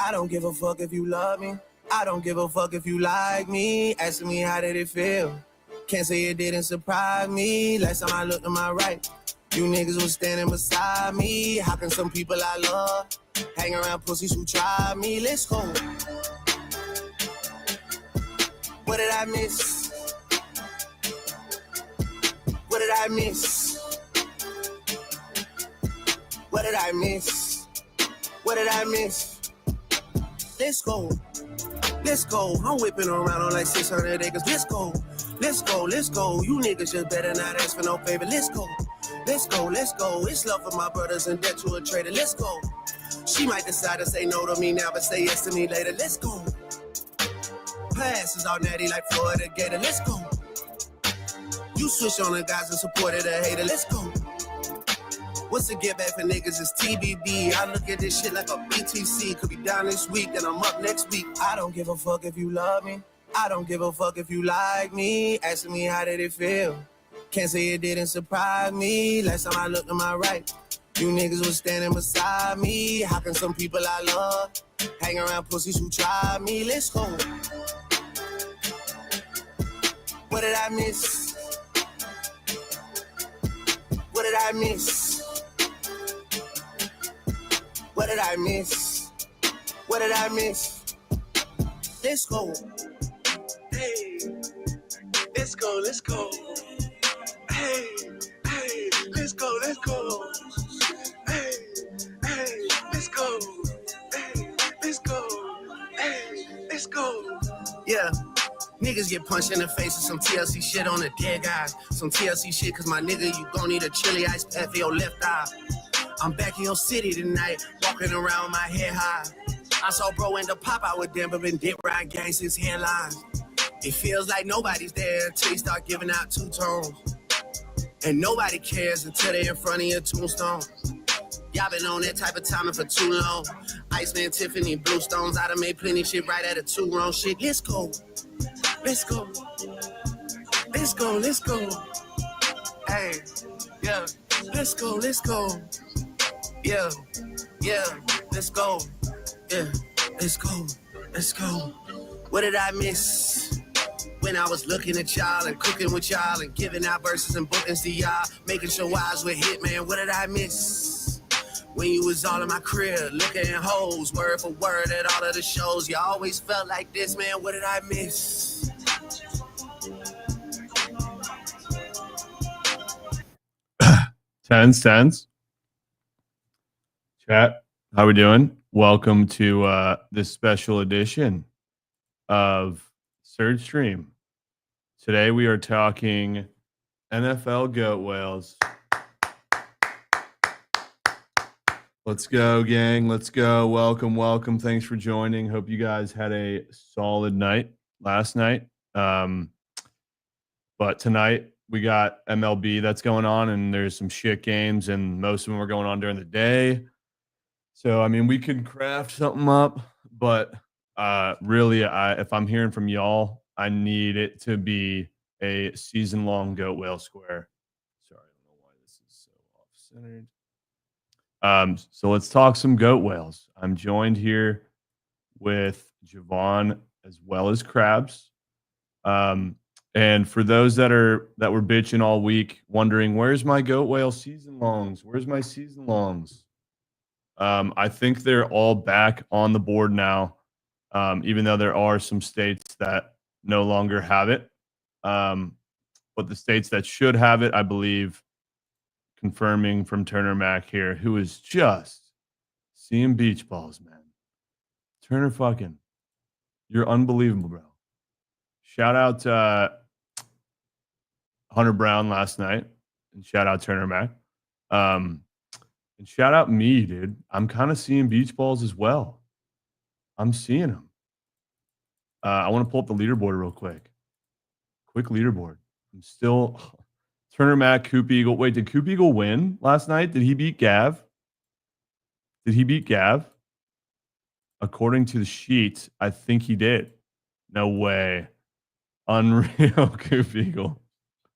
I don't give a fuck if you love me. I don't give a fuck if you like me. Asking me how did it feel. Can't say it didn't surprise me. Last time I looked to my right, you niggas was standing beside me. How can some people I love hang around pussies who try me? Let's go. What did I miss? What did I miss? What did I miss? What did I miss? Let's go. Let's go. I'm whipping around on like 600 acres. Let's go. Let's go. Let's go. You niggas just better not ask for no favor. Let's go. Let's go. Let's go. It's love for my brothers and debt to a traitor. Let's go. She might decide to say no to me now, but say yes to me later. Let's go. Her ass is all natty like Florida Gator. Let's go. You switch on the guys and supported a hater. Let's go. What's the get back for niggas is TBD. I look at this shit like a BTC. Could be down this week and I'm up next week. I don't give a fuck if you love me. I don't give a fuck if you like me. Asking me how did it feel. Can't say it didn't surprise me. Last time I looked to my right, you niggas was standing beside me. How can some people I love hang around pussies who try me? Let's go. What did I miss? What did I miss? What did I miss? What did I miss? Let's go. Hey, let's go, let's go. Hey, hey, let's go, let's go. Hey, hey, let's go. Hey, let's go. Hey, let's go. Yeah. Niggas get punched in the face with some TLC shit on the dead guys. Some TLC shit, cause my nigga, you gon' need a chili ice pack for your left eye. I'm back in your city tonight, walking around with my head high. I saw bro end up pop out with them, but been dip ride gang since headlines. It feels like nobody's there until you start giving out two tones. And nobody cares until they're in front of your tombstone. Y'all been on that type of timing for too long. Iceman, Tiffany, Bluestones, I done made plenty shit right at a two wrong shit. Let's go. Let's go. Let's go, let's go. Hey, yeah. Let's go, let's go. Yeah, yeah, let's go. Yeah, let's go, let's go. What did I miss? When I was looking at y'all and cooking with y'all and giving out verses and bookings to y'all, making sure eyes were hit, man. What did I miss? When you was all in my crib, looking at hoes, word for word at all of the shows. You always felt like this, man. What did I miss? Tens. Chat, how we doing? Welcome to this special edition of Surge Stream. Today we are talking NFL goat whales. Let's go, gang. Let's go. Welcome. Thanks for joining. Hope you guys had a solid night last night. But tonight we got MLB that's going on, and there's some shit games, and most of them are going on during the day. So, I mean, we could craft something up, but really, if I'm hearing from y'all, I need it to be a season-long goat whale square. Sorry, I don't know why this is so off-centered. So let's talk some goat whales. I'm joined here with Jovan as well as Krabs. And for those that were bitching all week, wondering, where's my goat whale season longs? Where's my season longs? I think they're all back on the board now, even though there are some states that no longer have it. But the states that should have it, I believe, confirming from Turner Mac here, who is just seeing beach balls, man. Turner fucking, you're unbelievable, bro. Shout out to Hunter Brown last night, and shout out Turner Mac. And shout out me, dude. I'm kind of seeing beach balls as well. I'm seeing them. I want to pull up the leaderboard real quick. Quick leaderboard. I'm still Turner Mac, Coop Eagle. Wait, did Coop Eagle win last night? Did he beat Gav? According to the sheet, I think he did. No way. Unreal, Coop Eagle.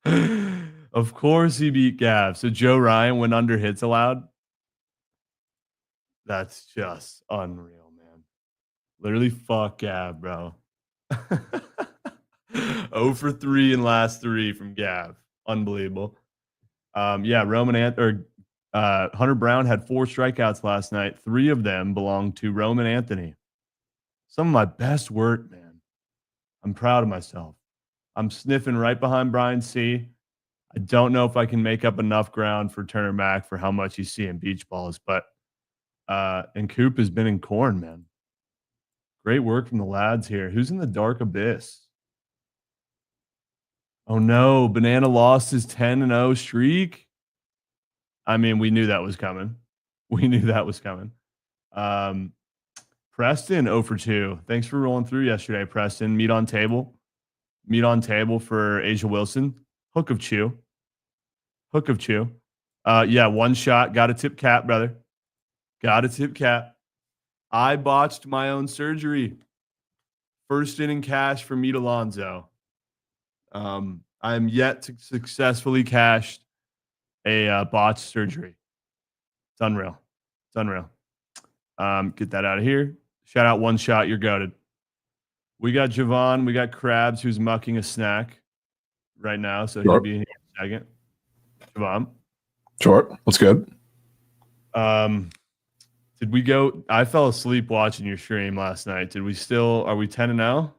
Of course he beat Gav. So Joe Ryan went under hits allowed. That's just unreal, man. Literally, fuck Gav, bro. 0 for 3 in last 3 from Gav. Unbelievable. Yeah, Hunter Brown had 4 strikeouts last night. 3 of them belonged to Roman Anthony. Some of my best work, man. I'm proud of myself. I'm sniffing right behind Brian C. I don't know if I can make up enough ground for Turner Mac for how much he's seeing beach balls, but and Coop has been in corn, man. Great work from the lads here. Who's in the dark abyss? Oh no, Banana lost his 10-0 streak. I mean, we knew that was coming. Preston 0 for 2. Thanks for rolling through yesterday, Preston. Meat on table for Asia Wilson. Hook of chew. Yeah, one shot. Got a tip cap, brother. Got a tip cap. I botched my own surgery. First inning cash for Meat Alonzo. I am yet to successfully cash a botched surgery. It's unreal. Get that out of here. Shout out One Shot. You're goated. We got Jovan. We got Krabs, who's mucking a snack right now. So he'll be in here in a second. Jovan. Sure. What's good? Did we go? I fell asleep watching your stream last night. Are we 10-0?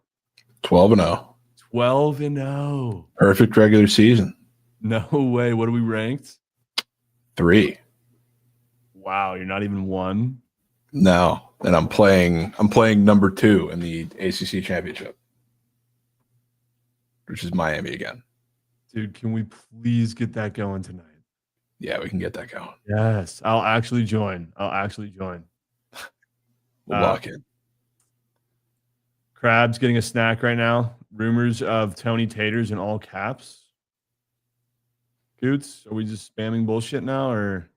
12-0. 12-0. Perfect regular season. No way. What are we ranked? 3. Wow, you're not even 1? No. And I'm playing number 2 in the ACC championship, which is Miami again. Dude, can we please get that going tonight? Yeah, we can get that going. Yes, I'll actually join. We'll lock in. Krabs getting a snack right now. Rumors of Tony Taters in all caps. Coots, are we just spamming bullshit now, or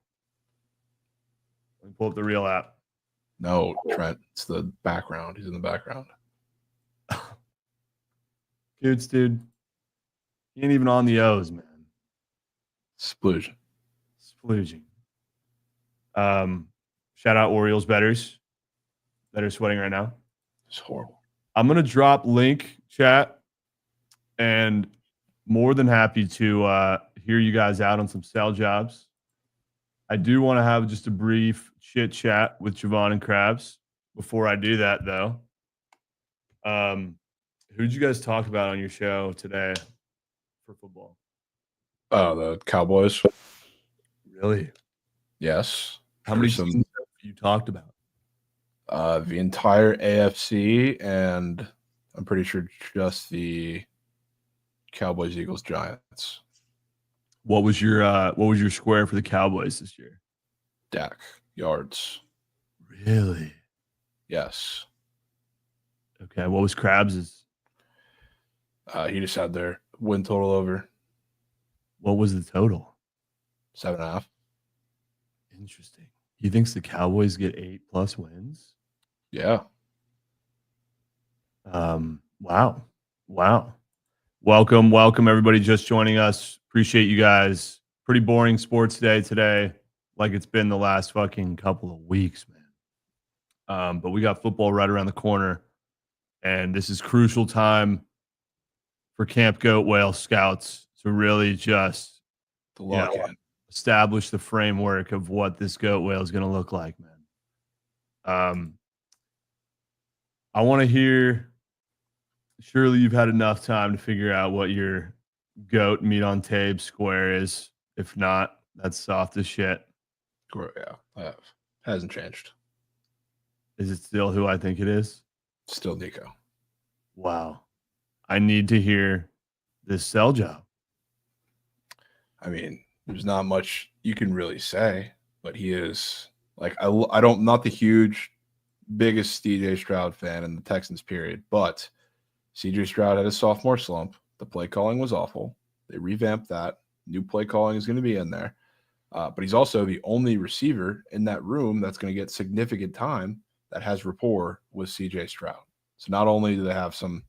let me pull up the real app? No, Trent. It's the background. He's in the background. Coots, dude. He ain't even on the O's, man. Splooging. Shout out Orioles bettors that are sweating right now. It's horrible. I'm going to drop link chat, and more than happy to hear you guys out on some sell jobs. I do want to have just a brief chit chat with Jovan and Krabs. Before I do that, though, who'd you guys talk about on your show today for football? Oh, the Cowboys. Really? Yes. How many teams have you talked about? The entire AFC, and I'm pretty sure just the Cowboys, Eagles, Giants. What was your square for the Cowboys this year? Dak yards. Really? Yes. Okay. What was Krabs's? He just had their win total over. What was the total? 7.5. Interesting. He thinks the Cowboys get 8+ wins? Yeah. Wow. Welcome everybody just joining us. Appreciate you guys. Pretty boring sports day today, like it's been the last fucking couple of weeks, man. But we got football right around the corner, and this is crucial time for Camp Goat Whale Scouts to really just establish the framework of what this goat whale is going to look like, man. I want to hear, surely you've had enough time to figure out what your goat meat on tape square is. If not, that's soft as shit. Yeah, I have. Hasn't changed. Is it still who I think it is? Still Nico. Wow. I need to hear this sell job. I mean, there's not much you can really say, but he is like, not the biggest CJ Stroud fan in the Texans period, but CJ Stroud had a sophomore slump. The play calling was awful. They revamped that. New play calling is going to be in there. But he's also the only receiver in that room that's going to get significant time that has rapport with CJ Stroud. So not only do they have some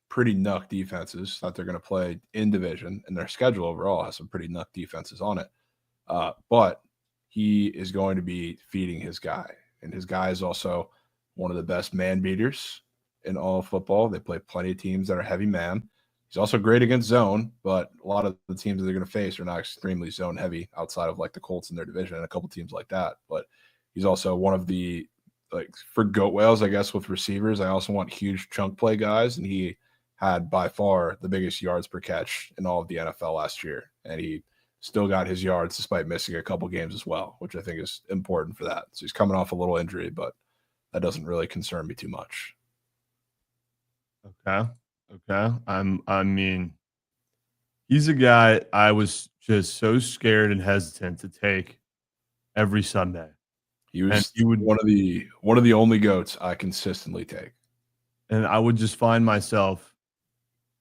pretty knuck defenses that they're going to play in division, and their schedule overall has some pretty knuck defenses on it, but he is going to be feeding his guy. And his guy is also one of the best man beaters in all of football. They play plenty of teams that are heavy man. He's also great against zone, but a lot of the teams that they're going to face are not extremely zone heavy outside of like the Colts in their division and a couple teams like that. But he's also one of the, like, for goat whales, I guess, with receivers. I also want huge chunk play guys, and he had by far the biggest yards per catch in all of the NFL last year. And he still got his yards despite missing a couple games as well, which I think is important for that. So he's coming off a little injury, but that doesn't really concern me too much. Okay. I mean, he's a guy I was just so scared and hesitant to take every Sunday. He would one of the only goats I consistently take. And I would just find myself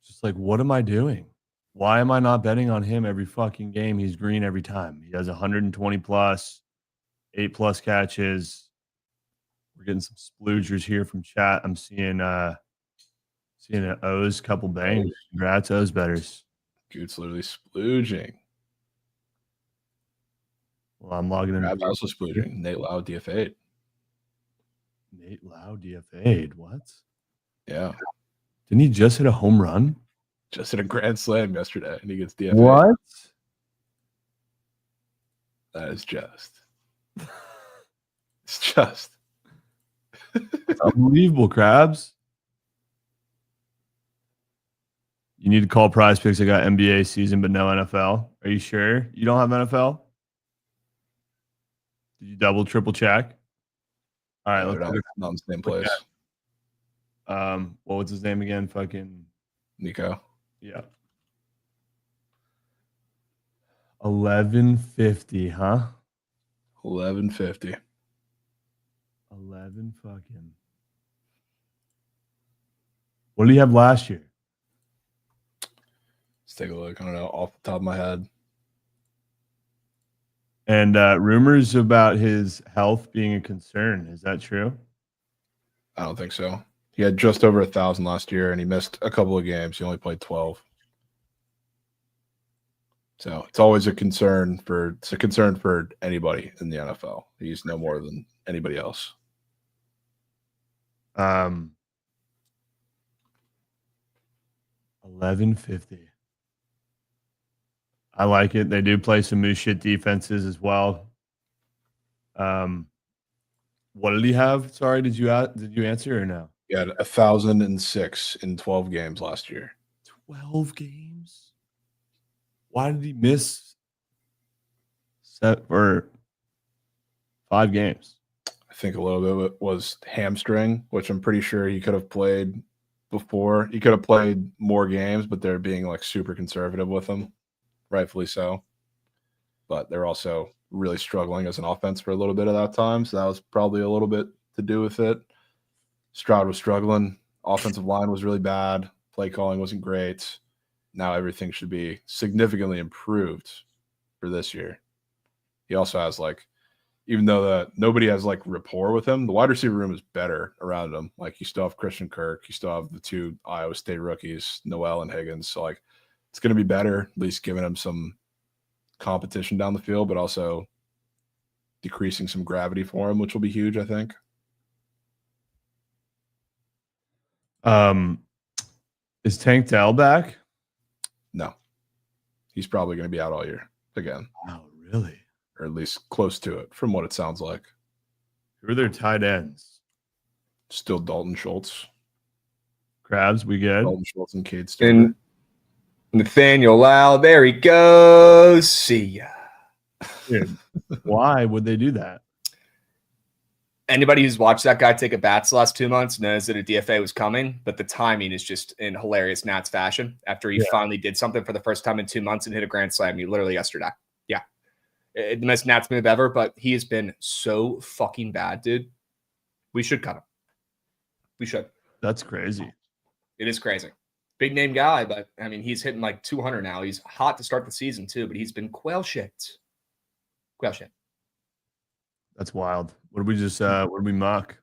just like, what am I doing? Why am I not betting on him every fucking game? He's green every time. He has 120 plus, 8+ catches. We're getting some sploogers here from chat. I'm seeing an O's, couple bangs. Congrats, O's betters. Goot's literally splooging. Well, I'm logging in. Krabs also splooging. Nate Loud DFA'd. Nate Loud DFA'd. What? Yeah. Didn't he just hit a home run? Just hit a grand slam yesterday, and he gets DFA'd. What? That is just. It's just. It's unbelievable, Krabs. You need to call Prize Picks. I got NBA season, but no NFL. Are you sure you don't have NFL? Did you double, triple check? All right, let's not in the same place. What's his name again? Fucking Nico. Yeah. 1150, huh? 1150. 11 fucking. What did he have last year? Let's take a look. I don't know off the top of my head. And rumors about his health being a concern. Is that true? I don't think so. He had just over 1,000 last year, and he missed a couple of games. He only played 12. So it's always a concern for anybody in the NFL. He's no more than anybody else. 1150. I like it. They do play some moose shit defenses as well. What did he have? Sorry, did you answer or no? He had 1,006 in 12 games last year. 12 games? Why did he miss 5 games? I think a little bit of it was hamstring, which I'm pretty sure he could have played before. He could have played more games, but they're being like super conservative with him, rightfully so. But they're also really struggling as an offense for a little bit of that time, so that was probably a little bit to do with it. Stroud was struggling. Offensive line was really bad. Play calling wasn't great. Now everything should be significantly improved for this year. He also has even though nobody has rapport with him, the wide receiver room is better around him. You still have Christian Kirk. You still have the 2 Iowa State rookies, Noel and Higgins. So it's going to be better, at least giving him some competition down the field, but also decreasing some gravity for him, which will be huge, I think. Is Tank Dell back? No. He's probably going to be out all year again. Wow, really? Or at least close to it, from what it sounds like. Who are their tight ends? Still Dalton Schultz. Krabs, we good? Dalton Schultz and Cade Stewart. And Nathaniel Lau, there he goes. See ya. Dude, why would they do that? Anybody who's watched that guy take at bats the last 2 months knows that a DFA was coming, but the timing is just in hilarious Nats fashion. After he finally did something for the first time in 2 months and hit a grand slam, literally yesterday. Yeah. The most Nats move ever, but he has been so fucking bad, dude. We should cut him. We should. That's crazy. It is crazy. Big name guy, but I mean, he's hitting 200 now. He's hot to start the season too, but he's been quail shit. Quail shit. That's wild. What did we just what did we mock?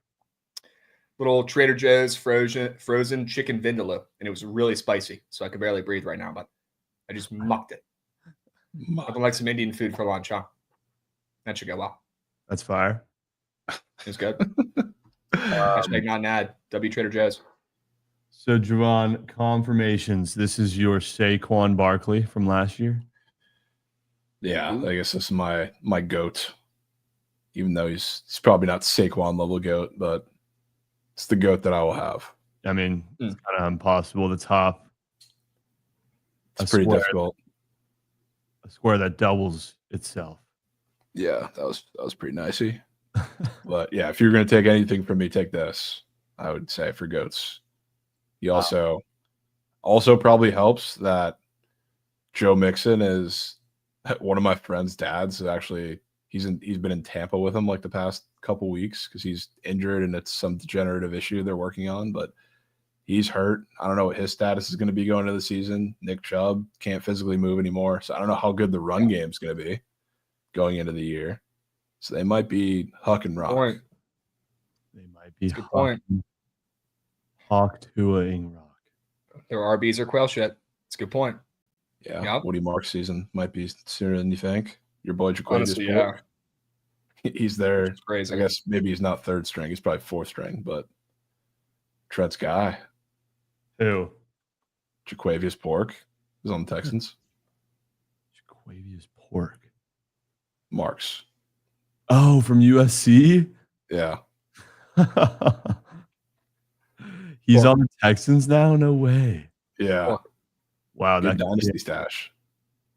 Little Trader Joe's frozen chicken vindaloo, and it was really spicy, so I could barely breathe right now, but I just mucked it. Nothing like some Indian food for lunch, huh? That should go well. That's fire. It's good. Hashtag not an ad. W Trader Joe's. So, Jovan, confirmations. This is your Saquon Barkley from last year. Yeah, I guess this is my goat. Even though he's probably not Saquon level goat, but it's the goat that I will have. I mean, it's kind of impossible to top. It's pretty difficult. A square that doubles itself. Yeah, that was pretty nicey. But yeah, if you're going to take anything from me, take this. I would say for goats. He also probably helps that Joe Mixon is one of my friend's dads. Actually, he's been in Tampa with him like the past couple weeks because he's injured and it's some degenerative issue they're working on. But he's hurt. I don't know what his status is going to be going into the season. Nick Chubb can't physically move anymore, so I don't know how good the run game is going to be going into the year. So they might be Huck and Rock. Point. They might be Hawk Tua-ing Rock. Their RBs are quail shit. It's a good point. Yeah, Yep. Woody Mark season might be sooner than you think. Your boy Jaquavius Pork. He's there. It's crazy. I guess maybe he's not third string. He's probably fourth string, but Trent's guy. Who? Jaquavius Pork is on the Texans. Jaquavius Pork. Marks. Oh, from USC? Yeah. He's on the Texans now? No way. Yeah. Wow. Good dynasty stash.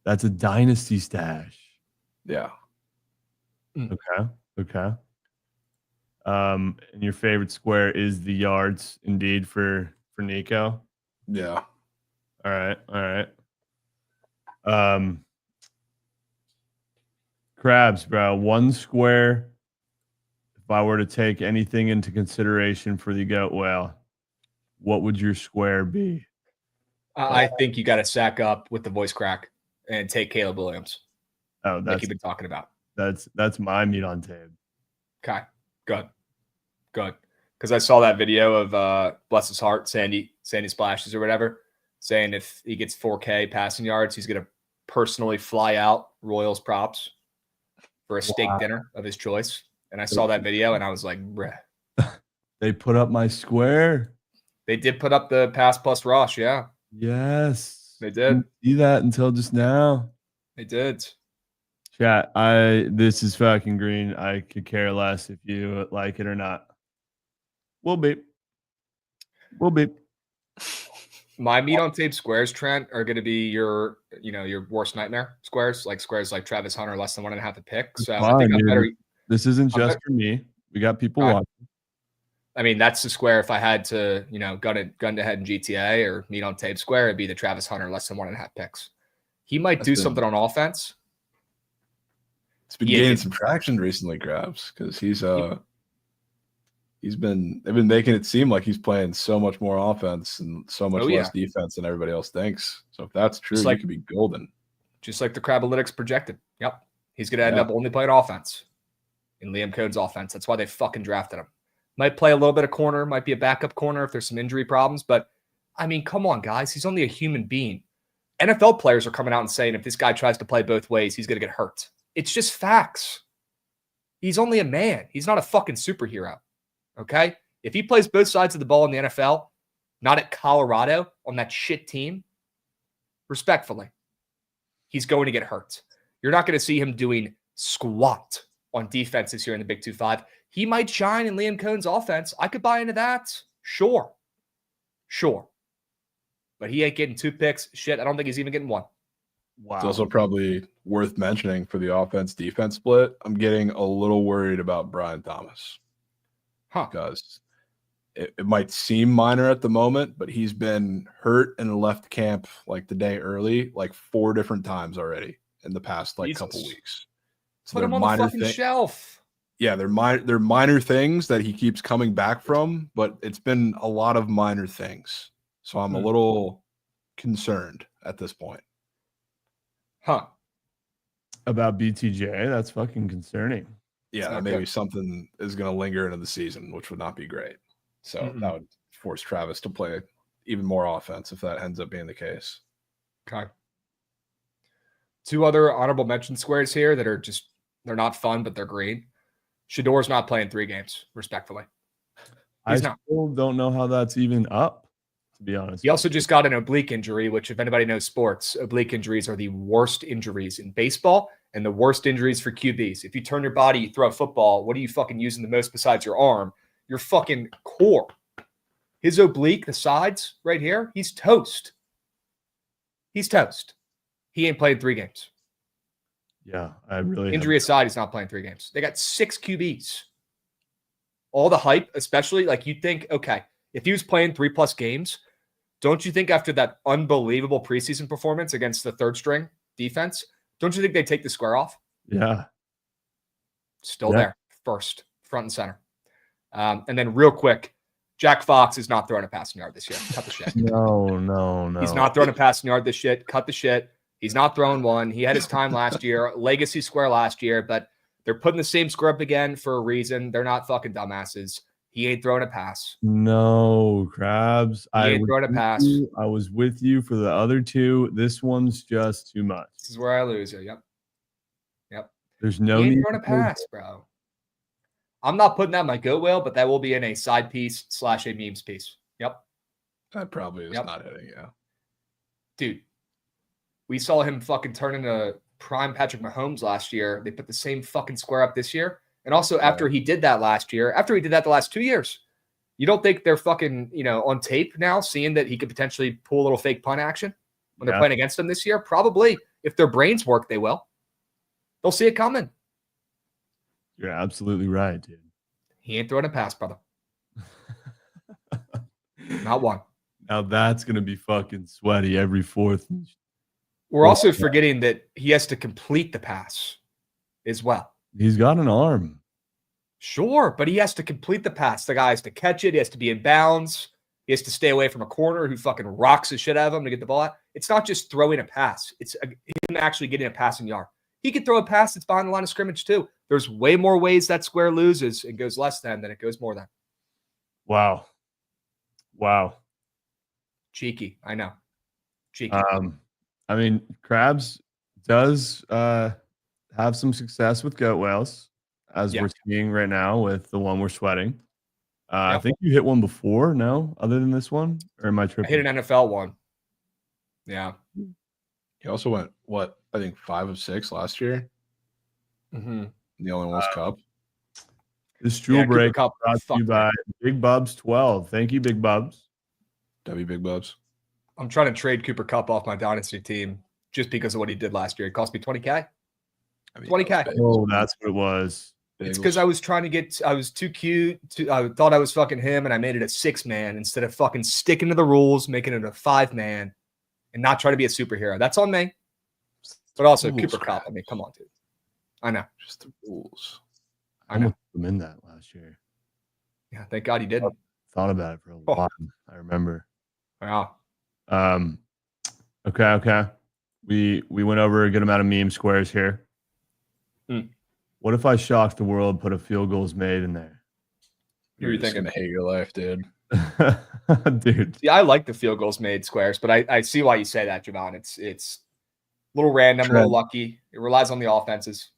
That's a dynasty stash. Yeah. Okay. And your favorite square is the yards indeed for Nico. Yeah. All right. Krabs, bro. One square. If I were to take anything into consideration for the goat whale, what would your square be? I think you got to sack up with the voice crack and take Caleb Williams. Oh, that's like you've been talking about. That's my meat on tape. Okay, good. Because I saw that video of bless his heart, Sandy Splashes or whatever, saying if he gets 4K passing yards, he's gonna personally fly out Royals props for a steak dinner of his choice. And I saw that video and I was like, bruh. They put up my square. They did put up the pass plus rush, yeah. Yes. They did. Didn't see that until just now. They did. Chat, this is fucking green. I could care less if you like it or not. We'll beep. My meat on tape squares, Trent, are going to be your worst nightmare squares, like Travis Hunter less than 1.5 a pick. So I think I'm better. This isn't just for me. We got people watching. I mean, that's the square. If I had to, gun to head in GTA or meat on tape square, it'd be the Travis Hunter less than 1.5 picks. He might do something on offense. It's been gaining some traction recently, Krabs, because they've been making it seem like he's playing so much more offense and so much less defense than everybody else thinks. So if that's true, he could be golden. Just like the Crabalytics projected. Yep. He's going to end up only playing offense in Liam Cohn's offense. That's why they fucking drafted him. Might play a little bit of corner, might be a backup corner if there's some injury problems. But, I mean, come on, guys. He's only a human being. NFL players are coming out and saying if this guy tries to play both ways, he's going to get hurt. It's just facts. He's only a man. He's not a fucking superhero. Okay? If he plays both sides of the ball in the NFL, not at Colorado on that shit team, respectfully, he's going to get hurt. You're not going to see him doing squat on defenses here in the Big 2-5. He might shine in Liam Cohn's offense. I could buy into that. Sure. But he ain't getting 2 picks. Shit, I don't think he's even getting 1. Wow. It's also probably worth mentioning for the offense-defense split, I'm getting a little worried about Brian Thomas. Because it might seem minor at the moment, but he's been hurt and left camp like the day early, like 4 different times already in the past couple weeks. So put him on the fucking shelf. Yeah, they're minor things that he keeps coming back from, but it's been a lot of minor things. So I'm a little concerned at this point. About BTJ, that's fucking concerning. Yeah, maybe something is going to linger into the season, which would not be great. So that would force Travis to play even more offense if that ends up being the case. Okay. 2 other honorable mention squares here that are they're not fun, but they're green. Shador's not playing 3 games, respectfully. I still don't know how that's even up, to be honest. He also just got an oblique injury, which if anybody knows sports, oblique injuries are the worst injuries in baseball and the worst injuries for QBs. If you turn your body, you throw a football, what are you fucking using the most besides your arm? Your fucking core. His oblique, the sides right here, he's toast. He's toast. He ain't played 3 games. Yeah, I really Injury aside, he's not playing 3 games. They got 6 QBs. All the hype, especially, like you'd think, okay, if he was playing 3+ games, don't you think after that unbelievable preseason performance against the 3rd string defense, don't you think they'd take the square off? Yeah. Still there, first, front and center. And then real quick, Jack Fox is not throwing a passing yard this year. Cut the shit. No. He's not throwing a passing yard this shit. Cut the shit. He's not throwing one. He had his time last year, legacy square last year, but they're putting the same square up again for a reason. They're not fucking dumbasses. He ain't throwing a pass. No, Krabs. He ain't throwing a pass. I was with you for the other 2. This one's just too much. This is where I lose you. Yep. There's no he ain't need throwing a pass, bro. I'm not putting that in my goat whale, but that will be in a side piece / a memes piece. Yep. That probably is not hitting, yeah. Dude, we saw him fucking turn into prime Patrick Mahomes last year. They put the same fucking square up this year. And also after he did that last year, after he did that the last 2 years, you don't think they're fucking, on tape now, seeing that he could potentially pull a little fake punt action when they're playing against him this year? Probably. If their brains work, they will. They'll see it coming. You're absolutely right, dude. He ain't throwing a pass, brother. Not one. Now that's going to be fucking sweaty every 4th. We're also forgetting that he has to complete the pass as well. He's got an arm. Sure, but he has to complete the pass. The guy has to catch it. He has to be in bounds. He has to stay away from a corner who fucking rocks the shit out of him to get the ball out. It's not just throwing a pass. It's him actually getting a passing yard. He could throw a pass that's behind the line of scrimmage too. There's way more ways that square loses and goes less than it goes more than. Wow. Cheeky. I know. Cheeky. I mean, Krabs does have some success with goat whales, as we're seeing right now with the one we're sweating. I think you hit one before, no? Other than this one? Or am I tripping? I hit an NFL one. Yeah. He also went, I think 5 of 6 last year. Mm-hmm. The only one was Cup. This Jewel break brought to you by Big Bubs 12. Thank you, Big Bubs. W Big Bubs. I'm trying to trade Cooper Kupp off my dynasty team just because of what he did last year. It cost me $20K. 20K. Oh, that's what it was. It's because I was trying to get, I was too cute. I thought I was fucking him, and I made it a 6-man instead of fucking sticking to the rules, making it a 5-man, and not trying to be a superhero. That's on me. But also Cooper Kupp. I mean, come on, dude. I know. Just the rules. I know. I'm in that last year. Yeah, thank God he didn't. Thought about it for a while. I remember. Wow. Okay. We went over a good amount of meme squares here. What if I shocked the world, put a field goals made in there? You're just gonna hate your life, dude. Dude. Yeah, I like the field goals made squares, but I see why you say that, Jovan. It's a little random, a little lucky. It relies on the offenses.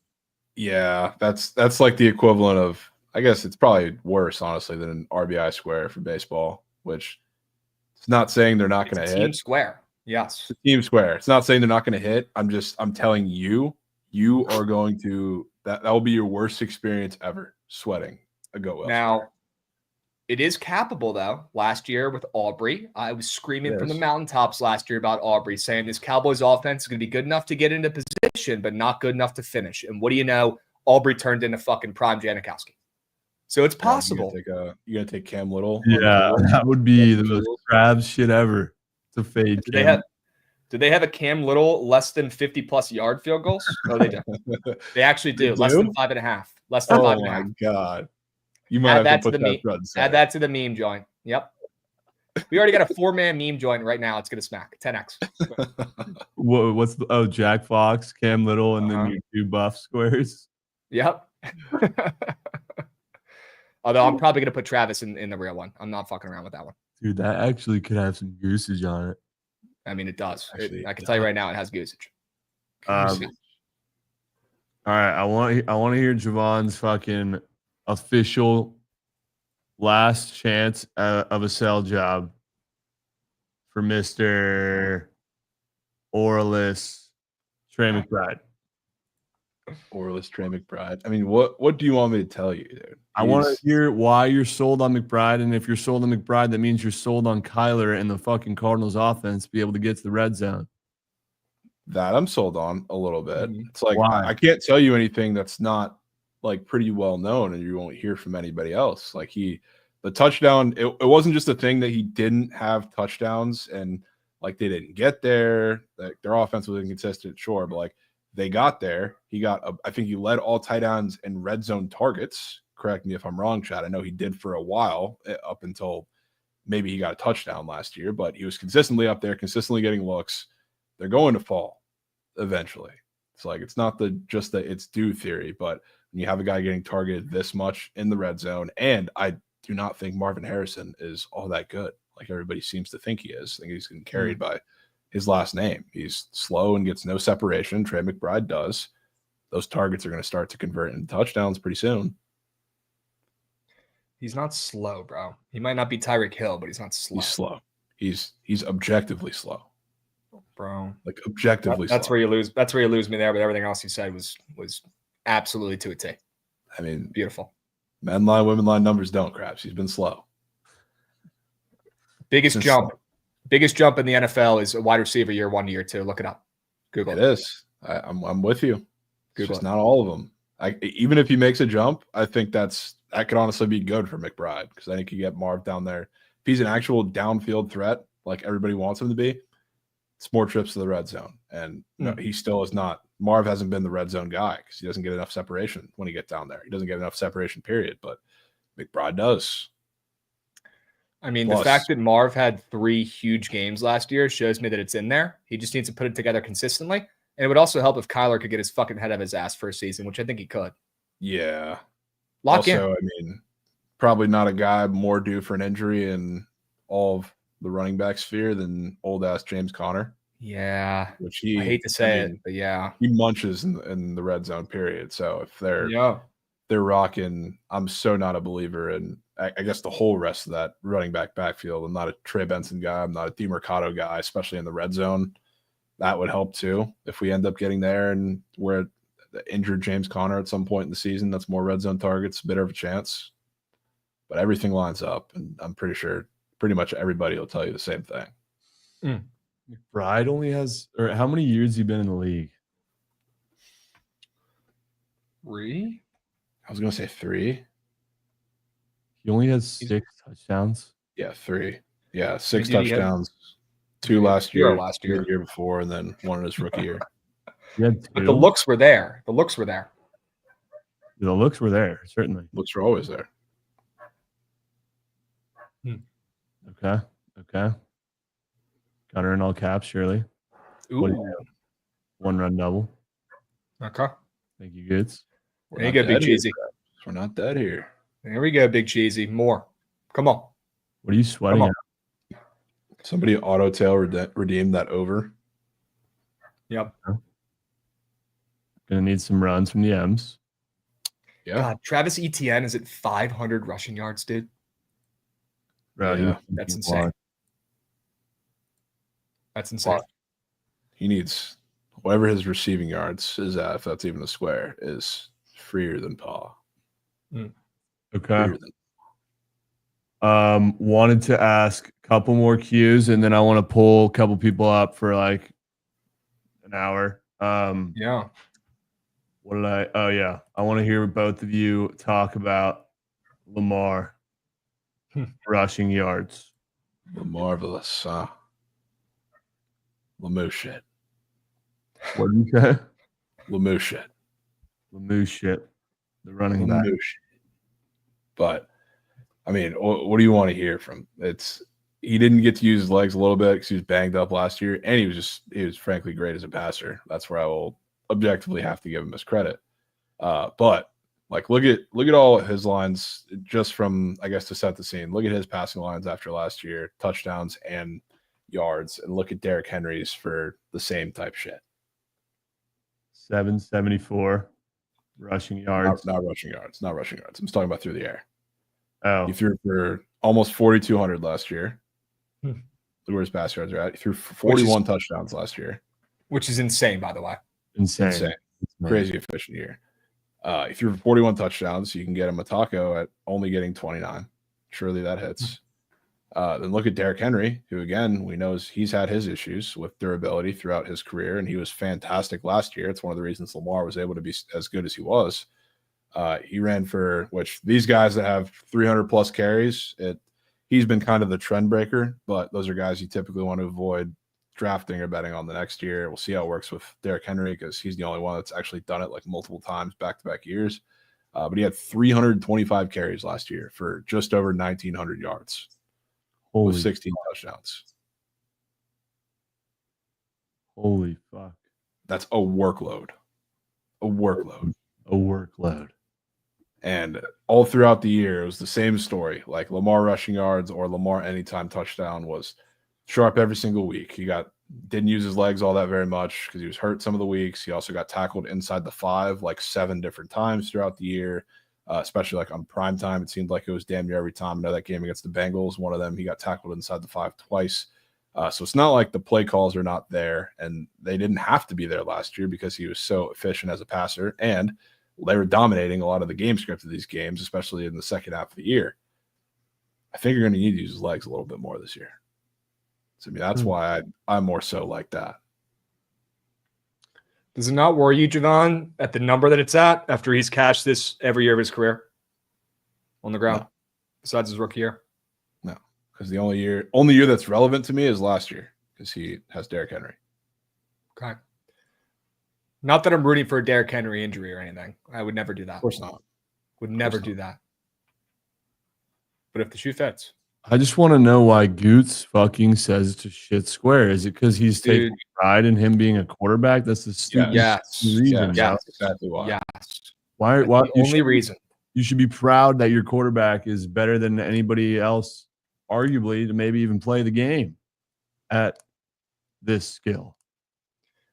Yeah, that's like the equivalent of, I guess it's probably worse, honestly, than an RBI square for baseball, which it's not saying they're not going to hit. Team square. Yes. It's a team square. It's not saying they're not going to hit. I'm telling you, you are going to, that will be your worst experience ever, sweating a goat whale. Now, it is capable, though. Last year with Aubrey, I was screaming from the mountaintops last year about Aubrey, saying this Cowboys offense is going to be good enough to get into position, but not good enough to finish. And what do you know? Aubrey turned into fucking prime Janikowski. So it's possible. You're going to take Cam Little? Yeah, that would be the most Krabs shit ever to fade. Do they have a Cam Little less than 50+ yard field goals? Oh, they do. They actually do. Less than 5.5. Less than 5.5. Oh, my God. You might have to put that front and center. Add that to the meme joint. Yep. We already got a 4-man meme joint right now. It's going to smack 10x. What's the Jack Fox, Cam Little, and then your 2 buff squares? Yep. Although I'm probably going to put Travis in the real one. I'm not fucking around with that one. Dude, that actually could have some usage on it. I mean, it does. I can tell you right now, it has usage. All right, I want to hear Jovan's fucking official last chance of a sell job for Mr. Orlis Trey McBride. Orlis Trey McBride. I mean, what do you want me to tell you, dude? I want to hear why you're sold on McBride, and if you're sold on McBride, that means you're sold on Kyler and the fucking Cardinals offense to be able to get to the red zone. That I'm sold on a little bit. It's like Why? I can't tell you anything that's not like pretty well known, and you won't hear from anybody else. Like the touchdown, it wasn't just a thing that he didn't have touchdowns and like they didn't get there. Like their offense was inconsistent, sure, but like they got there. He got, I think he led all tight ends in red zone targets. Correct me if I'm wrong, Chad. I know he did for a while up until maybe he got a touchdown last year, but he was consistently up there, consistently getting looks. They're going to fall eventually. It's like it's not just that it's due theory, but when you have a guy getting targeted this much in the red zone, and I do not think Marvin Harrison is all that good. Like everybody seems to think he is. I think he's getting carried by his last name. He's slow and gets no separation. Trey McBride does. Those targets are going to start to convert into touchdowns pretty soon. He's not slow, bro. He might not be Tyreek Hill, but he's not slow. He's slow. He's objectively slow, bro. Like objectively that's slow. where you lose. That's where you lose me there. But everything else you said was absolutely to a T. I mean, beautiful. Men line, women line numbers don't, Krabs. He's been slow. Biggest jump in the NFL is a wide receiver year 1 to year 2. Look it up. Google it. It is. I'm with you. Google just it. not all of them. Even if he makes a jump, I think that could honestly be good for McBride because I think you get Marv down there. If he's an actual downfield threat, like everybody wants him to be, it's more trips to the red zone. And no, he still is not. Marv hasn't been the red zone guy because he doesn't get enough separation when he gets down there. He doesn't get enough separation, period. But McBride does. I mean, the fact that Marv had 3 huge games last year shows me that it's in there. He just needs to put it together consistently. And it would also help if Kyler could get his fucking head out of his ass for a season, which I think he could. Yeah. Lock in. I mean, probably not a guy more due for an injury in all of the running back sphere than old-ass James Conner. Yeah. Which I hate to say it, but yeah. He munches in the red zone, period. So if they're rocking, I'm so not a believer in, I guess, the whole rest of that running back backfield. I'm not a Trey Benson guy. I'm not a DeMercado guy, especially in the red zone. That would help too. If we end up getting there and we're the injured James Conner at some point in the season, that's more red zone targets, a bit of a chance. But everything lines up, and I'm pretty sure pretty much everybody will tell you the same thing. McBride only has, or how many years has he been in the league? 3? I was going to say 3. He only has 6 touchdowns. Yeah, 3. Yeah, 6 touchdowns. 2 last year, the year before, and then 1 in his rookie year. But the looks were there. The looks were there, certainly. Looks were always there. Okay. Got her in all caps, surely. Ooh. What do you have? 1 run double. Okay. Thank you, Goods. There you go, Big Cheesy. We're not dead here. There we go, Big Cheesy. More. Come on. What are you sweating at? Somebody auto tail redeemed that over. Yep. Gonna need some runs from the M's. Yeah. God, Travis Etienne is at 500 rushing yards, dude. Right. Yeah. That's insane. That's insane. He needs whatever his receiving yards is at, if that's even a square, is freer than Paul. Okay. Wanted to ask a couple more cues, and then I want to pull a couple people up for like an hour. Yeah. What did I? Oh yeah, I want to hear both of you talk about Lamar rushing yards. Marvelous, huh? Lamouche shit. What did you say? Lamouche shit. Lamouche shit. The running back. But I mean, what do you want to hear from? He didn't get to use his legs a little bit because he was banged up last year, and he was frankly great as a passer. That's where I will objectively have to give him his credit. But like look at all his lines just from, I guess, to set the scene. Look at his passing lines after last year, touchdowns and yards, and look at Derrick Henry's for the same type shit. 774 rushing yards. Not rushing yards. I'm just talking about through the air. Oh, He threw for almost 4,200 last year. Hmm. Look where his pass yards are at. He threw 41 touchdowns last year. Which is insane, by the way. Insane. Crazy efficient year. He threw for 41 touchdowns. You can get him a taco at only getting 29. Surely that hits. Then look at Derrick Henry, who, again, we know he's had his issues with durability throughout his career, and he was fantastic last year. It's one of the reasons Lamar was able to be as good as he was. He ran for, which these guys that have 300-plus carries, he's been kind of the trend breaker, but those are guys you typically want to avoid drafting or betting on the next year. We'll see how it works with Derrick Henry because he's the only one that's actually done it like multiple times back-to-back years. But he had 325 carries last year for just over 1,900 yards. With 16 touchdowns. Holy fuck. That's a workload. A workload. And all throughout the year, it was the same story. Like Lamar rushing yards or Lamar anytime touchdown was sharp every single week. He didn't use his legs all that very much because he was hurt some of the weeks. He also got tackled inside the 5 like 7 different times throughout the year. Especially like on prime time, it seemed like it was damn near every time. I know that game against the Bengals, one of them, he got tackled inside the 5 twice. So it's not like the play calls are not there, and they didn't have to be there last year because he was so efficient as a passer, and they were dominating a lot of the game script of these games, especially in the second half of the year. I think you're going to need to use his legs a little bit more this year. So I mean, that's why I'm more so like that. Does it not worry you, Jovan, at the number that it's at after he's cashed this every year of his career on the ground, besides his rookie year? No, because the only year that's relevant to me is last year because he has Derrick Henry. Okay. Not that I'm rooting for a Derrick Henry injury or anything. I would never do that. Of course not. Would never do that. But if the shoe fits. I just want to know why Goots fucking says to shit square. Is it because he's taking pride in him being a quarterback? That's the stupidest reason. Yes, that's exactly why. Yes. Why? The only reason. You should be proud that your quarterback is better than anybody else, arguably, to maybe even play the game at this skill.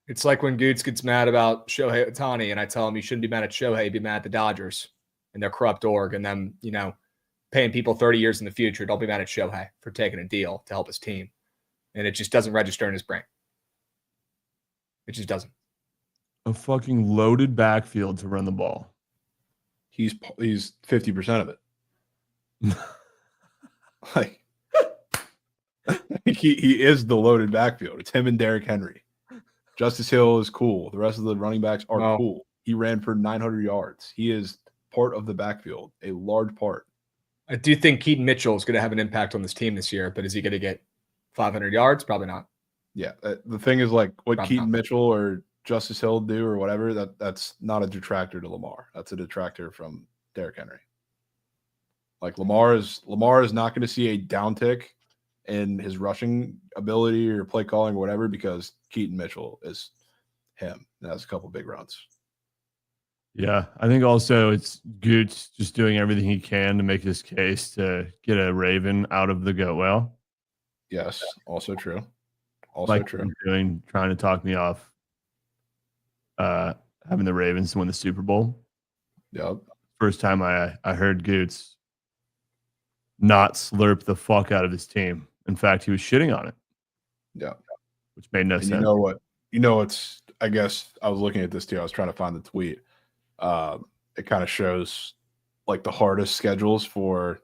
It's like when Goots gets mad about Shohei Ohtani, and I tell him you shouldn't be mad at Shohei, be mad at the Dodgers and their corrupt org, and them, paying people 30 years in the future. Don't be mad at Shohei for taking a deal to help his team. And it just doesn't register in his brain. It just doesn't. A fucking loaded backfield to run the ball. He's 50% of it. Like he is the loaded backfield. It's him and Derrick Henry. Justice Hill is cool. The rest of the running backs are cool. He ran for 900 yards. He is part of the backfield, a large part. I do think Keaton Mitchell is going to have an impact on this team this year, but is he going to get 500 yards? Probably not. Yeah. The thing is, like, what Keaton Mitchell or Justice Hill do or whatever, that's not a detractor to Lamar. That's a detractor from Derrick Henry. Like, Lamar is not going to see a downtick in his rushing ability or play calling or whatever because Keaton Mitchell is him and has a couple big runs. Yeah, I think also it's Goots just doing everything he can to make his case to get a Raven out of the goat well. Yes, also true. Trying to talk me off having the Ravens to win the Super Bowl. Yep. First time I heard Goots not slurp the fuck out of his team. In fact, he was shitting on it. Yeah. Which made no sense. You know what? It's, I guess I was looking at this too. I was trying to find the tweet. It kind of shows like the hardest schedules for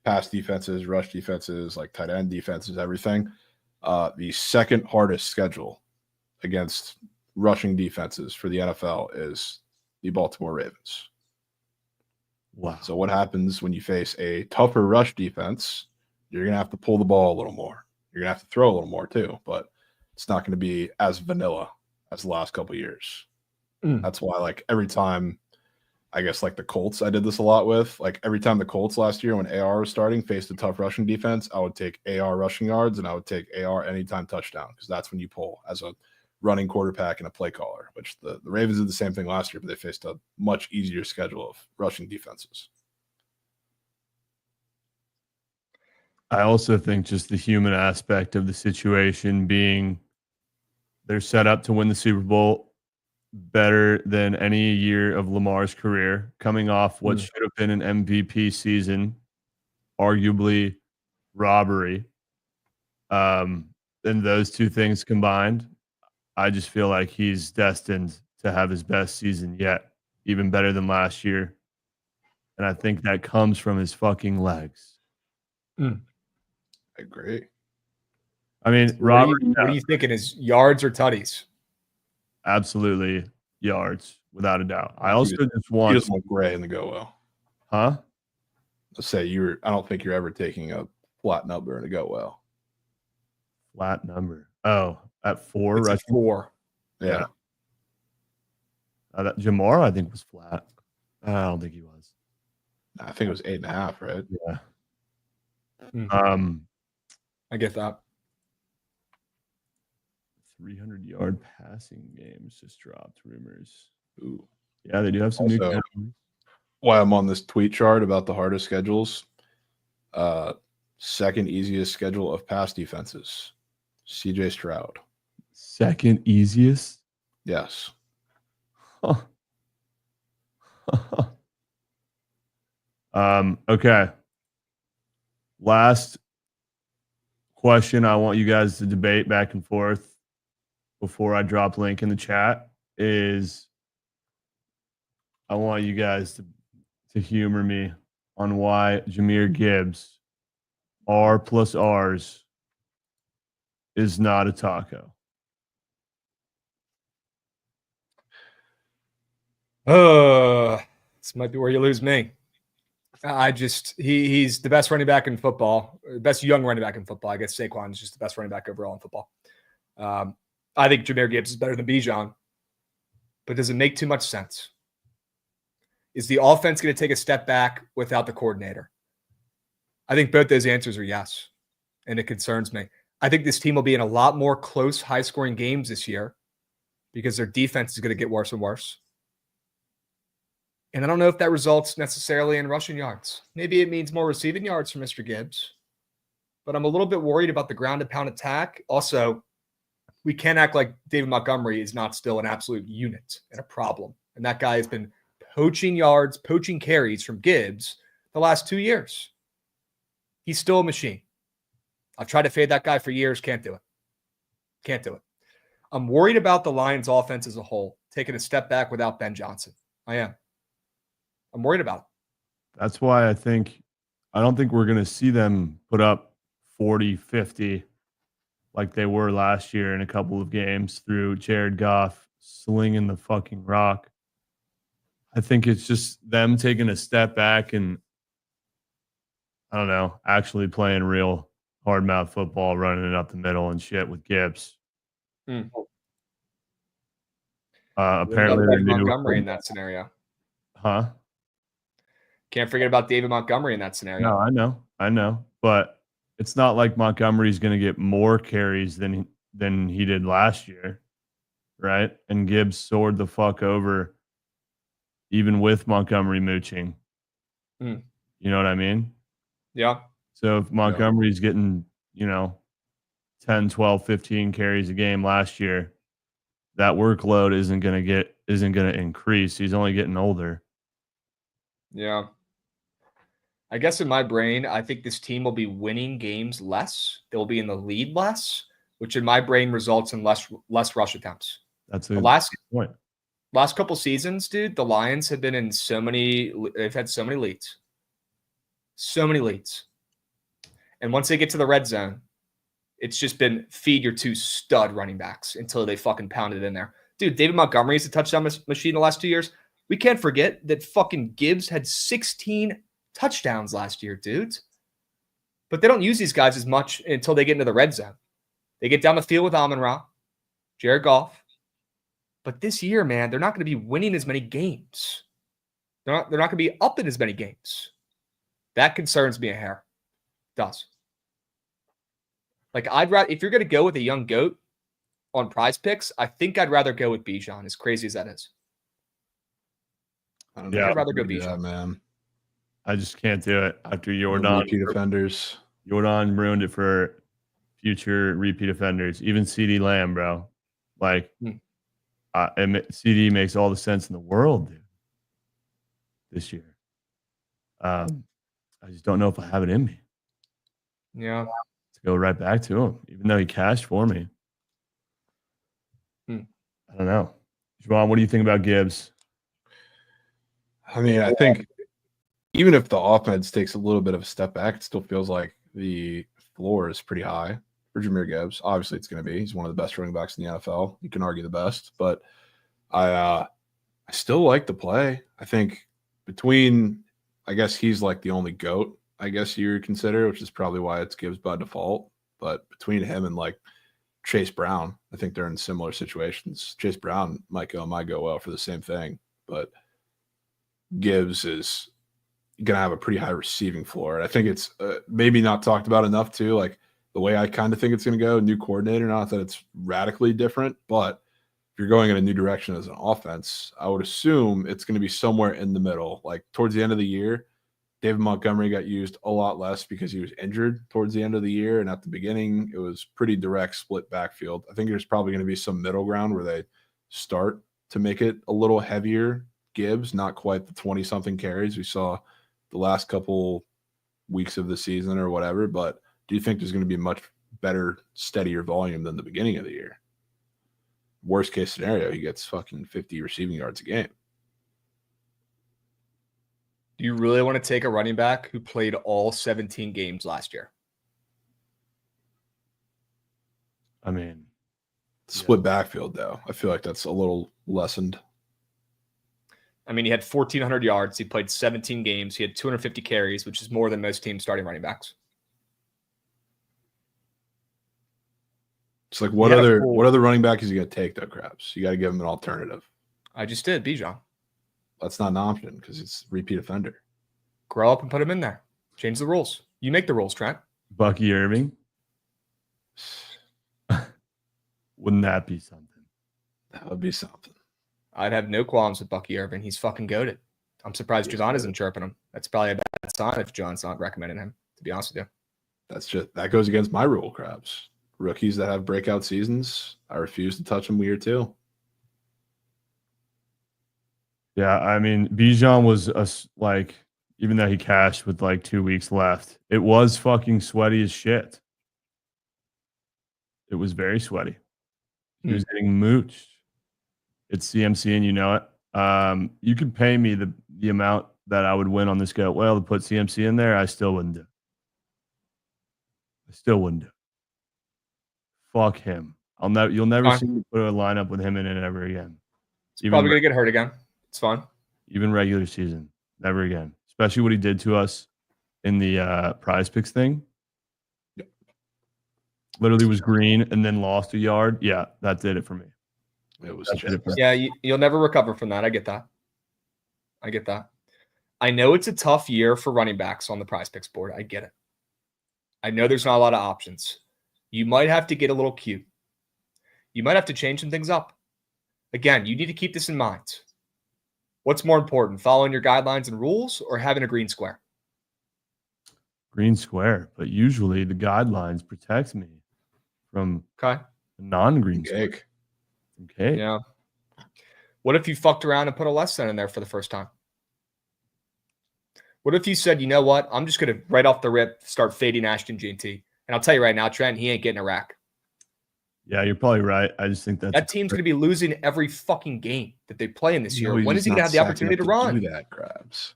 pass defenses, rush defenses, like tight end defenses, everything. The second hardest schedule against rushing defenses for the NFL is the Baltimore Ravens. Wow. So what happens when you face a tougher rush defense? You're going to have to pull the ball a little more. You're going to have to throw a little more too, but it's not going to be as vanilla as the last couple of years. That's why, like, every time, I guess, like the Colts, I did this a lot with. Like, every time the Colts last year when AR was starting faced a tough rushing defense, I would take AR rushing yards and I would take AR anytime touchdown because that's when you pull as a running quarterback and a play caller, which the Ravens did the same thing last year, but they faced a much easier schedule of rushing defenses. I also think just the human aspect of the situation being they're set up to win the Super Bowl better than any year of Lamar's career, coming off what should have been an MVP season arguably robbery. And those two things combined, I just feel like he's destined to have his best season yet, even better than last year. And I think that comes from his fucking legs. I agree. I mean, What Robert, are you thinking? Is yards or tutties? absolutely yards, without a doubt. I also just He want, doesn't look gray in the go well. huh? Let's say I don't think you're ever taking a flat number in a go well. Flat number. Oh, at 4. It's Right? a 4. Yeah. That Jamar, I think, was flat. I don't think he was. I think it was 8.5, right? Yeah. I get that. 300-yard passing games just dropped. Rumors. Ooh. Yeah, they do have some new Also, categories. Why I'm on this tweet chart about the hardest schedules. Second easiest schedule of pass defenses. CJ Stroud. Second easiest. Yes. Huh. Okay. Last question I want you guys to debate back and forth before I drop link in the chat is I want you guys to humor me on why Jahmyr Gibbs R plus R's is not a taco. This might be where you lose me. He's the best running back in football, best young running back in football. I guess Saquon is just the best running back overall in football. I think Jahmyr Gibbs is better than Bijan, but does it make too much sense? Is the offense going to take a step back without the coordinator? I think both those answers are yes, and it concerns me. I think this team will be in a lot more close, high-scoring games this year because their defense is going to get worse and worse. And I don't know if that results necessarily in rushing yards. Maybe it means more receiving yards for Mr. Gibbs. But I'm a little bit worried about the ground and pound attack. Also, we can't act like David Montgomery is not still an absolute unit and a problem. And that guy has been poaching yards, poaching carries from Gibbs the last 2 years. He's still a machine. I've tried to fade that guy for years. Can't do it. Can't do it. I'm worried about the Lions offense as a whole, taking a step back without Ben Johnson. I am. I'm worried about it. That's why I don't think we're going to see them put up 40, 50 like they were last year in a couple of games through Jared Goff slinging the fucking rock. I think it's just them taking a step back and, I don't know, actually playing real hard mouth football, running it up the middle and shit with Gibbs. Apparently David Montgomery in that scenario. Huh? Can't forget about David Montgomery in that scenario. No, I know. But it's not like Montgomery's going to get more carries than he did last year, right? And Gibbs soared the fuck over even with Montgomery mooching. You know what I mean? Yeah. So if Montgomery's getting, 10, 12, 15 carries a game last year, that workload isn't going to increase. He's only getting older. Yeah. I guess in my brain, I think this team will be winning games less. They'll be in the lead less, which in my brain results in less rush attempts. That's the point. Last couple seasons, dude, the Lions have been in they've had so many leads. So many leads. And once they get to the red zone, it's just been feed your 2 stud running backs until they fucking pound it in there. Dude, David Montgomery is a touchdown machine the last 2 years. We can't forget that fucking Gibbs had 16 touchdowns last year, dudes. But they don't use these guys as much until they get into the red zone. They get down the field with Amon-Ra, Jared Goff. But this year, man, they're not going to be winning as many games. They're not going to be up in as many games. That concerns me a hair. It does. Like, I'd rather, if you're going to go with a young GOAT on Prize Picks, I think I'd rather go with Bijan, as crazy as that is. I'd rather go Bijan, man. I just can't do it after Jordan. Repeat offenders. Jordan ruined it for future repeat offenders. Even CD Lamb, bro. Like, CD makes all the sense in the world, dude, this year. I just don't know if I have it in me Yeah. to go right back to him, even though he cashed for me. I don't know. Jovan, what do you think about Gibbs? I mean, I think even if the offense takes a little bit of a step back, it still feels like the floor is pretty high for Jahmyr Gibbs. Obviously, it's going to be. He's one of the best running backs in the NFL. You can argue the best, but I still like the play. I think between, I guess he's like the only GOAT, I guess you would consider, which is probably why it's Gibbs by default. But between him and like Chase Brown, I think they're in similar situations. Chase Brown might go well for the same thing, but Gibbs is going to have a pretty high receiving floor. And I think it's maybe not talked about enough too. Like the way I kind of think it's going to go, new coordinator, not that it's radically different, but if you're going in a new direction as an offense, I would assume it's going to be somewhere in the middle. Like towards the end of the year, David Montgomery got used a lot less because he was injured towards the end of the year. And at the beginning, it was pretty direct split backfield. I think there's probably going to be some middle ground where they start to make it a little heavier Gibbs, not quite the 20-something carries we saw the last couple weeks of the season or whatever. But do you think there's going to be much better, steadier volume than the beginning of the year? Worst case scenario, he gets fucking 50 receiving yards a game. Do you really want to take a running back who played all 17 games last year? I mean, split backfield, though. I feel like that's a little lessened. I mean, he had 1,400 yards. He played 17 games. He had 250 carries, which is more than most teams starting running backs. It's like what other running back is he going to take, though, Krabs? You got to give him an alternative. I just did, Bijan. That's not an option because it's repeat offender. Grow up and put him in there. Change the rules. You make the rules, Trent. Bucky Irving. Wouldn't that be something? That would be something. I'd have no qualms with Bucky Irving. He's fucking goated. I'm surprised Jovan isn't chirping him. That's probably a bad sign if John's not recommending him, to be honest with you. That goes against my rule, Krabs. Rookies that have breakout seasons, I refuse to touch them year two. Yeah, I mean, Bijan was like, even though he cashed with like 2 weeks left, it was fucking sweaty as shit. It was very sweaty. He was getting mooched. It's CMC, and you know it. You could pay me the amount that I would win on this go. Well, to put CMC in there, I still wouldn't do it. Fuck him. You'll never see me put a lineup with him in it ever again. He's probably gonna get hurt again. It's fine. Even regular season, never again. Especially what he did to us in the prize picks thing. Yep. Literally was green and then lost a yard. Yeah, that did it for me. It was you'll never recover from that. I get that. I know it's a tough year for running backs on the prize picks board. I get it. I know there's not a lot of options. You might have to get a little cute. You might have to change some things up. Again, you need to keep this in mind. What's more important, following your guidelines and rules or having a green square? Green square, but usually the guidelines protect me from the non-green square. Okay. Yeah. What if you fucked around and put a less than in there for the first time? What if you said, you know what? I'm just going to right off the rip start fading Ashton GT. And I'll tell you right now, Trent, he ain't getting a rack. Yeah, you're probably right. I just think that team's going to be losing every fucking game that they play in this year. When is he going to have the opportunity to run? Do that, Krabs.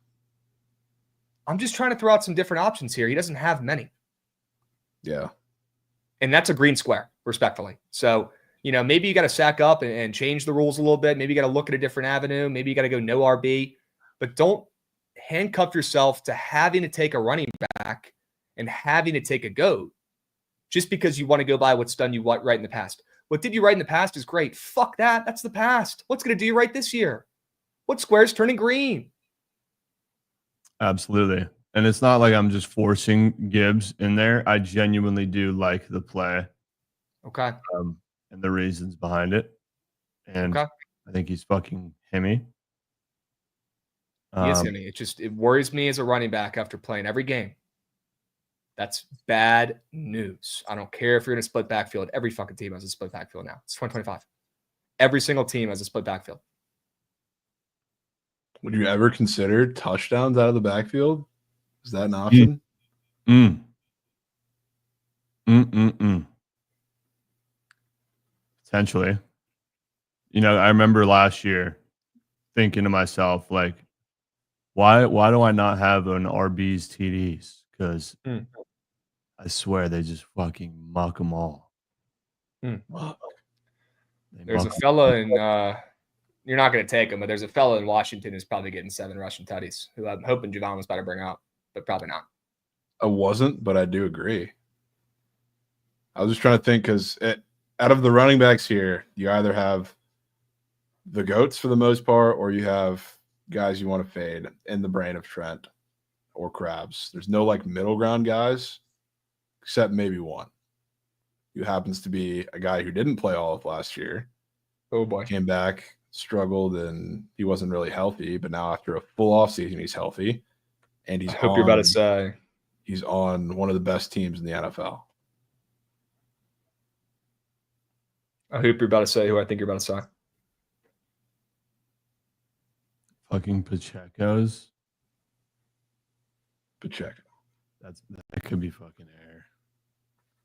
I'm just trying to throw out some different options here. He doesn't have many. Yeah. And that's a green square, respectfully. So, maybe you got to sack up and change the rules a little bit. Maybe you got to look at a different avenue. Maybe you got to go no RB. But don't handcuff yourself to having to take a running back and having to take a GOAT just because you want to go by what's done you right in the past. What did you right in the past is great. Fuck that. That's the past. What's going to do you right this year? What square's turning green? Absolutely. And it's not like I'm just forcing Gibbs in there. I genuinely do like the play. Okay. And the reasons behind it. And I think he's fucking himmy. He is himmy. It worries me as a running back after playing every game. That's bad news. I don't care if you're in a split backfield. Every fucking team has a split backfield now. It's 2025. Every single team has a split backfield. Would you ever consider touchdowns out of the backfield? Is that an option? Potentially. I remember last year thinking to myself, like, why do I not have an RB's TDs? Because I swear they just fucking muck them all. There's a fella in you're not going to take him, but there's a fella in Washington who's probably getting 7 rushing tutties, who I'm hoping Jovan was about to bring up, but probably not. I wasn't, but I do agree. I was just trying to think because out of the running backs here, you either have the GOATs for the most part, or you have guys you want to fade in the brain of Trent or Krabs. There's no like middle ground guys, except maybe one who happens to be a guy who didn't play all of last year. Oh boy. Came back, struggled, and he wasn't really healthy. But now after a full offseason, he's healthy. And I hope you're about to say he's on one of the best teams in the NFL. I hope you're about to say who I think you're about to say. Fucking Pacheco's. Pacheco. That could be fucking air.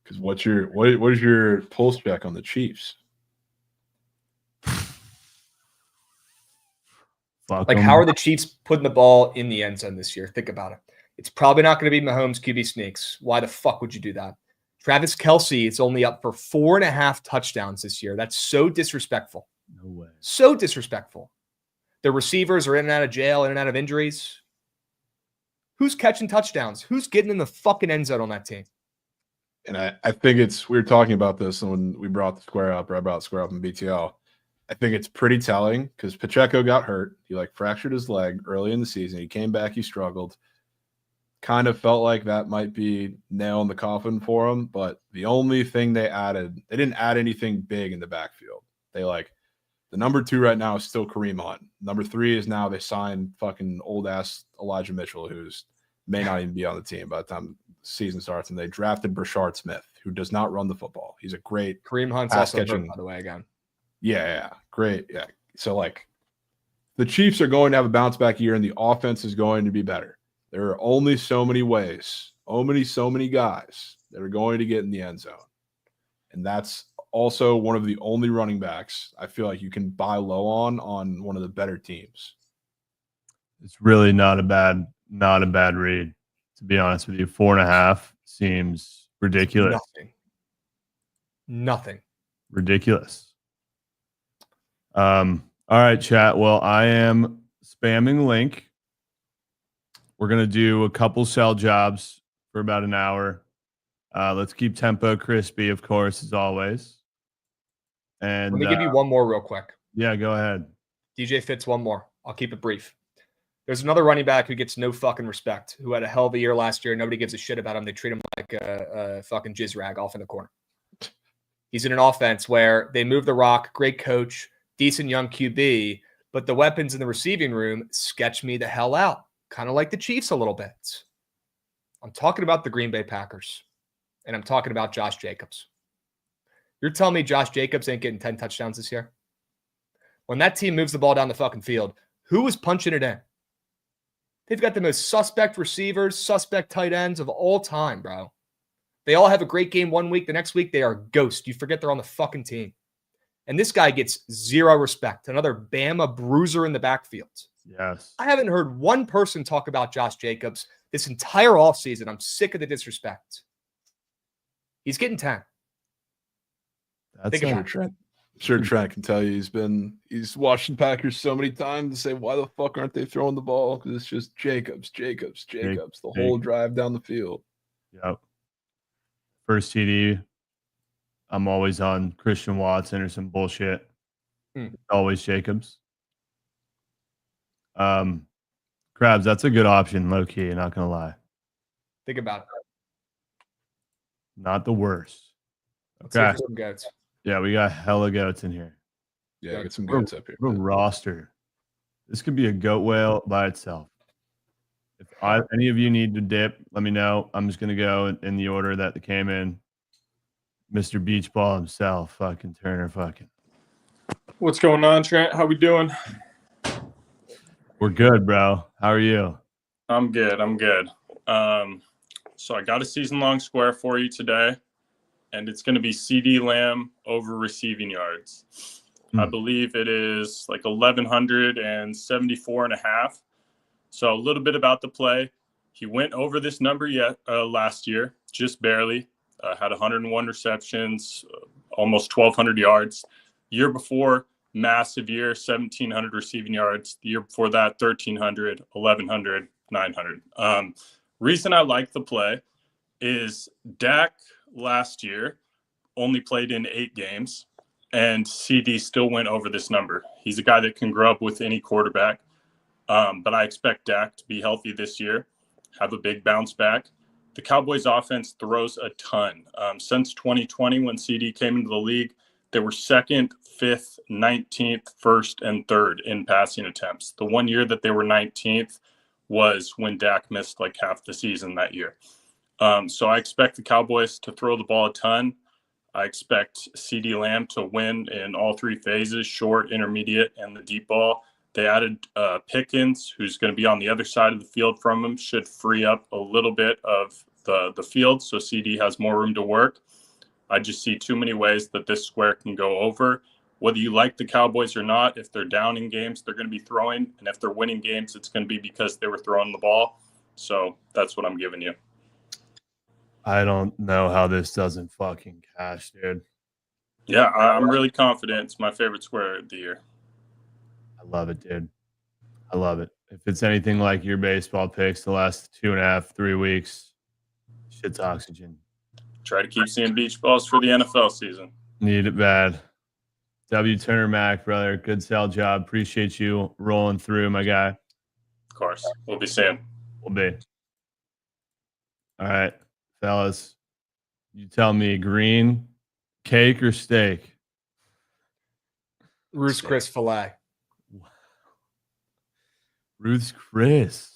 Because what is your pulse check on the Chiefs? Like, how are the Chiefs putting the ball in the end zone this year? Think about it. It's probably not going to be Mahomes QB sneaks. Why the fuck would you do that? Travis Kelce is only up for 4.5 touchdowns this year. That's so disrespectful. No way. So disrespectful. The receivers are in and out of jail, in and out of injuries. Who's catching touchdowns? Who's getting in the fucking end zone on that team? And I think we were talking about this when we brought the square up, or I brought the square up in BTL. I think it's pretty telling because Pacheco got hurt. He fractured his leg early in the season. He came back. He struggled. Kind of felt like that might be nail in the coffin for him. But the only thing they didn't add anything big in the backfield. The number 2 right now is still Kareem Hunt. Number 3 is now they signed fucking old ass Elijah Mitchell, who's may not even be on the team by the time the season starts. And they drafted Brashard Smith, who does not run the football. He's a great Kareem Hunt's also hurt, by the way, again. Yeah, great. Yeah. So the Chiefs are going to have a bounce back year and the offense is going to be better. There are only so many ways, so many guys that are going to get in the end zone. And that's also one of the only running backs I feel like you can buy low on one of the better teams. It's really not a bad read, to be honest with you. 4.5 seems ridiculous. Nothing. Ridiculous. All right, chat. Well, I am spamming link. We're going to do a couple sell jobs for about an hour. Let's keep tempo crispy, of course, as always. And let me give you one more real quick. Yeah, go ahead. DJ Fitz, one more. I'll keep it brief. There's another running back who gets no fucking respect, who had a hell of a year last year. Nobody gives a shit about him. They treat him like a fucking jizz rag off in the corner. He's in an offense where they move the rock, great coach, decent young QB, but the weapons in the receiving room sketch me the hell out, kind of like the Chiefs a little bit. I'm talking about the Green Bay Packers, and I'm talking about Josh Jacobs. You're telling me Josh Jacobs ain't getting 10 touchdowns this year? When that team moves the ball down the fucking field, who is punching it in? They've got the most suspect receivers, suspect tight ends of all time, bro. They all have a great game one week. The next week, they are ghost. You forget they're on the fucking team. And this guy gets zero respect. Another Bama bruiser in the backfield. Yes. I haven't heard one person talk about Josh Jacobs this entire offseason. I'm sick of the disrespect. He's getting 10. That's Trent. I'm sure Trent can tell you he's watched the Packers so many times to say, why the fuck aren't they throwing the ball? Because it's just Jacobs, the whole drive down the field. Yep. First TD, I'm always on Christian Watson or some bullshit. Always Jacobs. Krabs, that's a good option, low key, not gonna lie. Think about it. Not the worst. Okay. Yeah, we got hella goats in here. Yeah, get some goats up here. What a roster. This could be a goat whale by itself. If any of you need to dip, let me know. I'm just going to go in the order that they came in. Mr. Beach Ball himself, fucking Turner, fucking. What's going on, Trent? How we doing? We're good, bro. How are you? I'm good. So I got a season-long square for you today, and it's going to be CD Lamb over receiving yards. I believe it is like 1,174.5. So a little bit about the play. He went over this number last year, just barely. Had 101 receptions, almost 1,200 yards. Year before, massive year, 1,700 receiving yards. The year before that, 1,300, 1,100, 900. Reason I like the play is Dak last year only played in 8 games, and CD still went over this number. He's a guy that can grow up with any quarterback, but I expect Dak to be healthy this year, have a big bounce back. The Cowboys offense throws a ton. Since 2020, when CD came into the league, they were 2nd, 5th, 19th, 1st, and 3rd in passing attempts. The one year that they were 19th was when Dak missed like half the season that year. So I expect the Cowboys to throw the ball a ton. I expect CD Lamb to win in all 3 phases, short, intermediate, and the deep ball. They added Pickens, who's going to be on the other side of the field from him, should free up a little bit of the field so CD has more room to work. I just see too many ways that this square can go over. Whether you like the Cowboys or not, if they're down in games, they're going to be throwing. And if they're winning games, it's going to be because they were throwing the ball. So that's what I'm giving you. I don't know how this doesn't fucking cash, dude. Yeah, I'm really confident. It's my favorite square of the year. I love it, dude. I love it. If it's anything like your baseball picks the last 2.5, 3 weeks, shit's oxygen. Try to keep seeing beach balls for the NFL season. Need it bad. W. Turner Mac, brother. Good sell job. Appreciate you rolling through, my guy. Of course. We'll be seeing. We'll be. All right, fellas. You tell me, green, cake, or steak? Ruth's Chris filet. Ruth's Chris.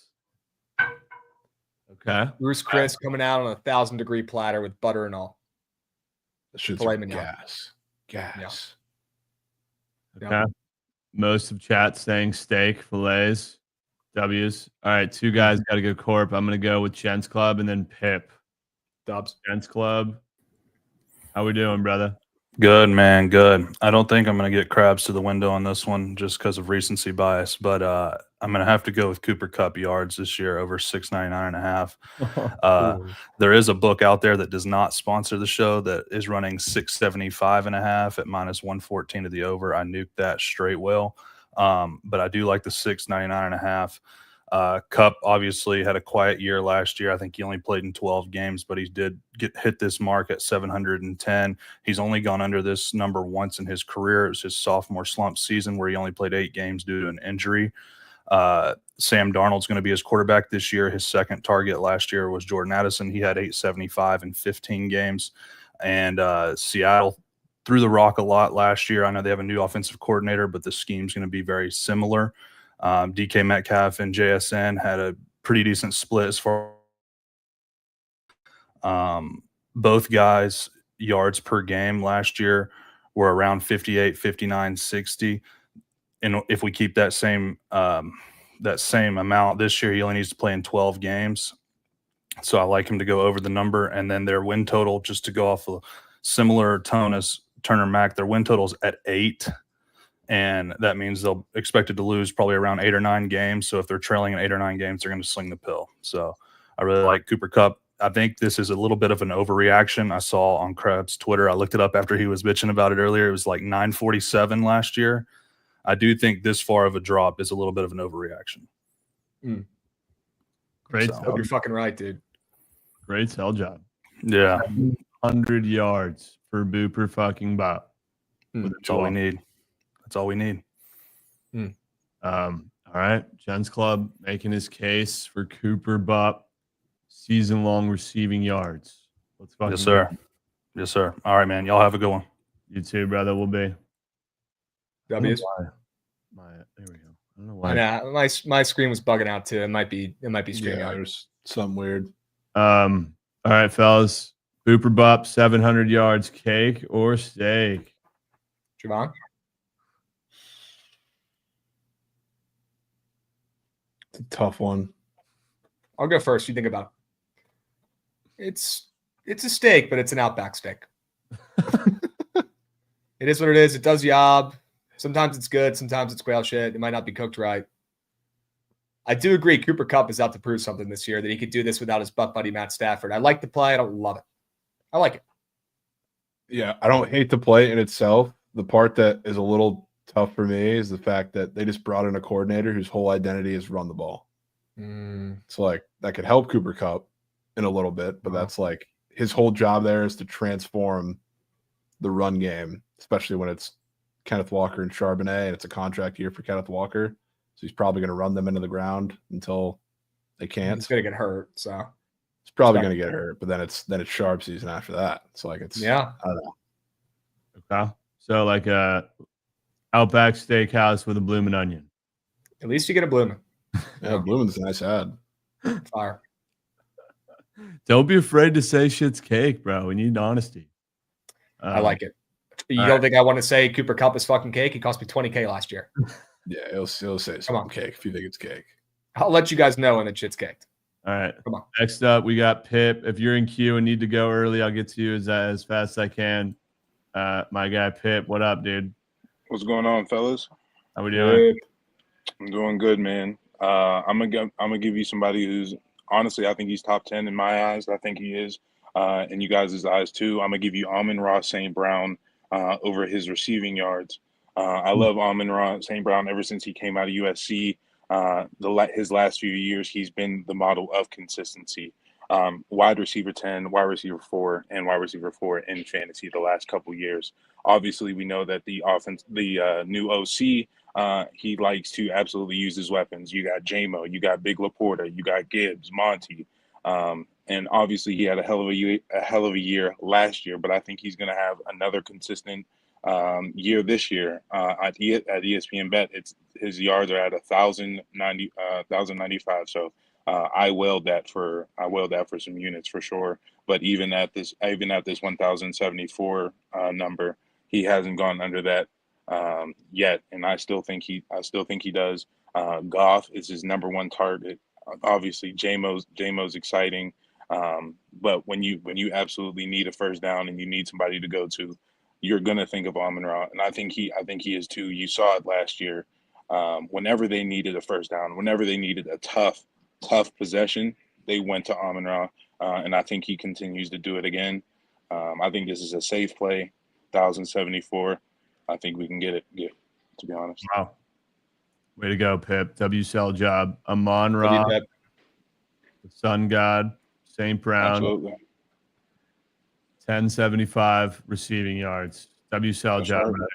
Okay. Ruth's Chris coming out on a 1,000-degree platter with butter and all. That shit's Filet mignon. Gas. Okay. Yeah. Most of chat saying steak, fillets, W's. All right, 2 guys got to go corp. I'm going to go with Gents Club and then Pip. Dubs. Gents Club. How we doing, brother? Good, man. Good. I don't think I'm going to get Krabs to the window on this one just because of recency bias, but I'm going to have to go with Cooper Kupp yards this year over 699.5. There is a book out there that does not sponsor the show that is running 675.5 at -114 to the over. I nuked that straight well, but I do like the 699.5. Kupp obviously had a quiet year last year. I think he only played in 12 games, but he did hit this mark at 710. He's only gone under this number once in his career. It was his sophomore slump season where he only played 8 games due to an injury. Sam Darnold's going to be his quarterback this year. His second target last year was Jordan Addison. He had 875 in 15 games. And Seattle threw the rock a lot last year. I know they have a new offensive coordinator, but the scheme's going to be very similar. DK Metcalf and JSN had a pretty decent split as far both guys yards per game last year were around 58, 59, 60. And if we keep that same amount this year, he only needs to play in 12 games. So I like him to go over the number. And then their win total, just to go off a similar tone as Turner Mac, their win total's at 8. And that means they'll expected to lose probably around 8 or 9 games. So if they're trailing in 8 or 9 games, they're going to sling the pill. So I really like Cooper Kupp. I think this is a little bit of an overreaction. I saw on Krabs' Twitter, I looked it up after he was bitching about it earlier. It was like 947 last year. I do think this far of a drop is a little bit of an overreaction. Great. So, hope you're fucking right, dude. Great sell job. Yeah. 100 yards for Booper fucking Bop. That's all we need. That's all we need. All right. Gents Club making his case for Cooper Bop season-long receiving yards. Let's fucking Yes, sir. go. Yes, sir. All right, man. Y'all have a good one. You too, brother. We'll be. W's. There we go. I don't know why. My screen was bugging out too. It might be streaming Yeah, out. there's something weird. All right, fellas. Booper Bop, 700 yards, cake or steak? Javon? It's a tough one. I'll go first. You think about it. It's a steak, but it's an Outback steak. It is what it is. It does the job. Sometimes it's good. Sometimes it's quail shit. It might not be cooked right. I do agree Cooper Kupp is out to prove something this year, that he could do this without his butt buddy Matt Stafford. I like the play. I don't love it. I like it. Yeah, I don't hate the play in itself. The part that is a little tough for me is the fact that they just brought in a coordinator whose whole identity is run the ball. So like that could help Cooper Kupp in a little bit, but that's like his whole job there is to transform the run game, especially when it's Kenneth Walker and Charbonnet, and it's a contract year for Kenneth Walker. So he's probably going to run them into the ground until they can't. He's going to get hurt, so he's probably going to get hurt. But then it's Sharp season after that. So like it's I don't know. Okay, so like a Outback Steakhouse with a bloomin' onion. At least you get a bloomin'. Yeah, bloomin's a nice ad. Fire. Don't be afraid to say shit's cake, bro. We need honesty. I like it. You don't think I want to say Cooper Kupp is fucking cake? He cost me $20K last year. Yeah, he'll say some cake if you think it's cake. I'll let you guys know when the shit's caked. All right. Come on. Next up, we got Pip. If you're in queue and need to go early, I'll get to you as fast as I can. My guy Pip, what up, dude? What's going on, fellas? How we doing? I'm doing good, man. I'm gonna give you somebody who's honestly, I think he's top 10 in my eyes. I think he is, in you guys' eyes too. I'm gonna give you Amon-Ra St. Brown over his receiving yards. I love Amon-Ra St. Brown ever since he came out of USC. His last few years, he's been the model of consistency. Wide receiver 10, wide receiver 4, and wide receiver 4 in fantasy the last couple years. Obviously, we know that the new OC, he likes to absolutely use his weapons. You got J-Mo, you got Big Laporta, you got Gibbs, Monty, and obviously he had a hell of a year last year. But I think he's going to have another consistent year this year. At ESPN Bet, his yards are at 1,095. So I wailed that for some units for sure. But even at this 1,074 number, he hasn't gone under that yet, and I still think he does. Goff is his number one target. Obviously, J-Mo's exciting, but when you absolutely need a first down and you need somebody to go to, you're gonna think of Amon-Ra, and I think he is too. You saw it last year. Whenever they needed a first down, whenever they needed a tough possession, they went to Amon-Ra, and I think he continues to do it again. I think this is a safe play, 1,074. I think we can get it, to be honest. Wow. Way to go, Pip. WCL job. Amon-Ra, the Sun God, St. Brown. Absolutely. 1,075 receiving yards. WCL job. Right.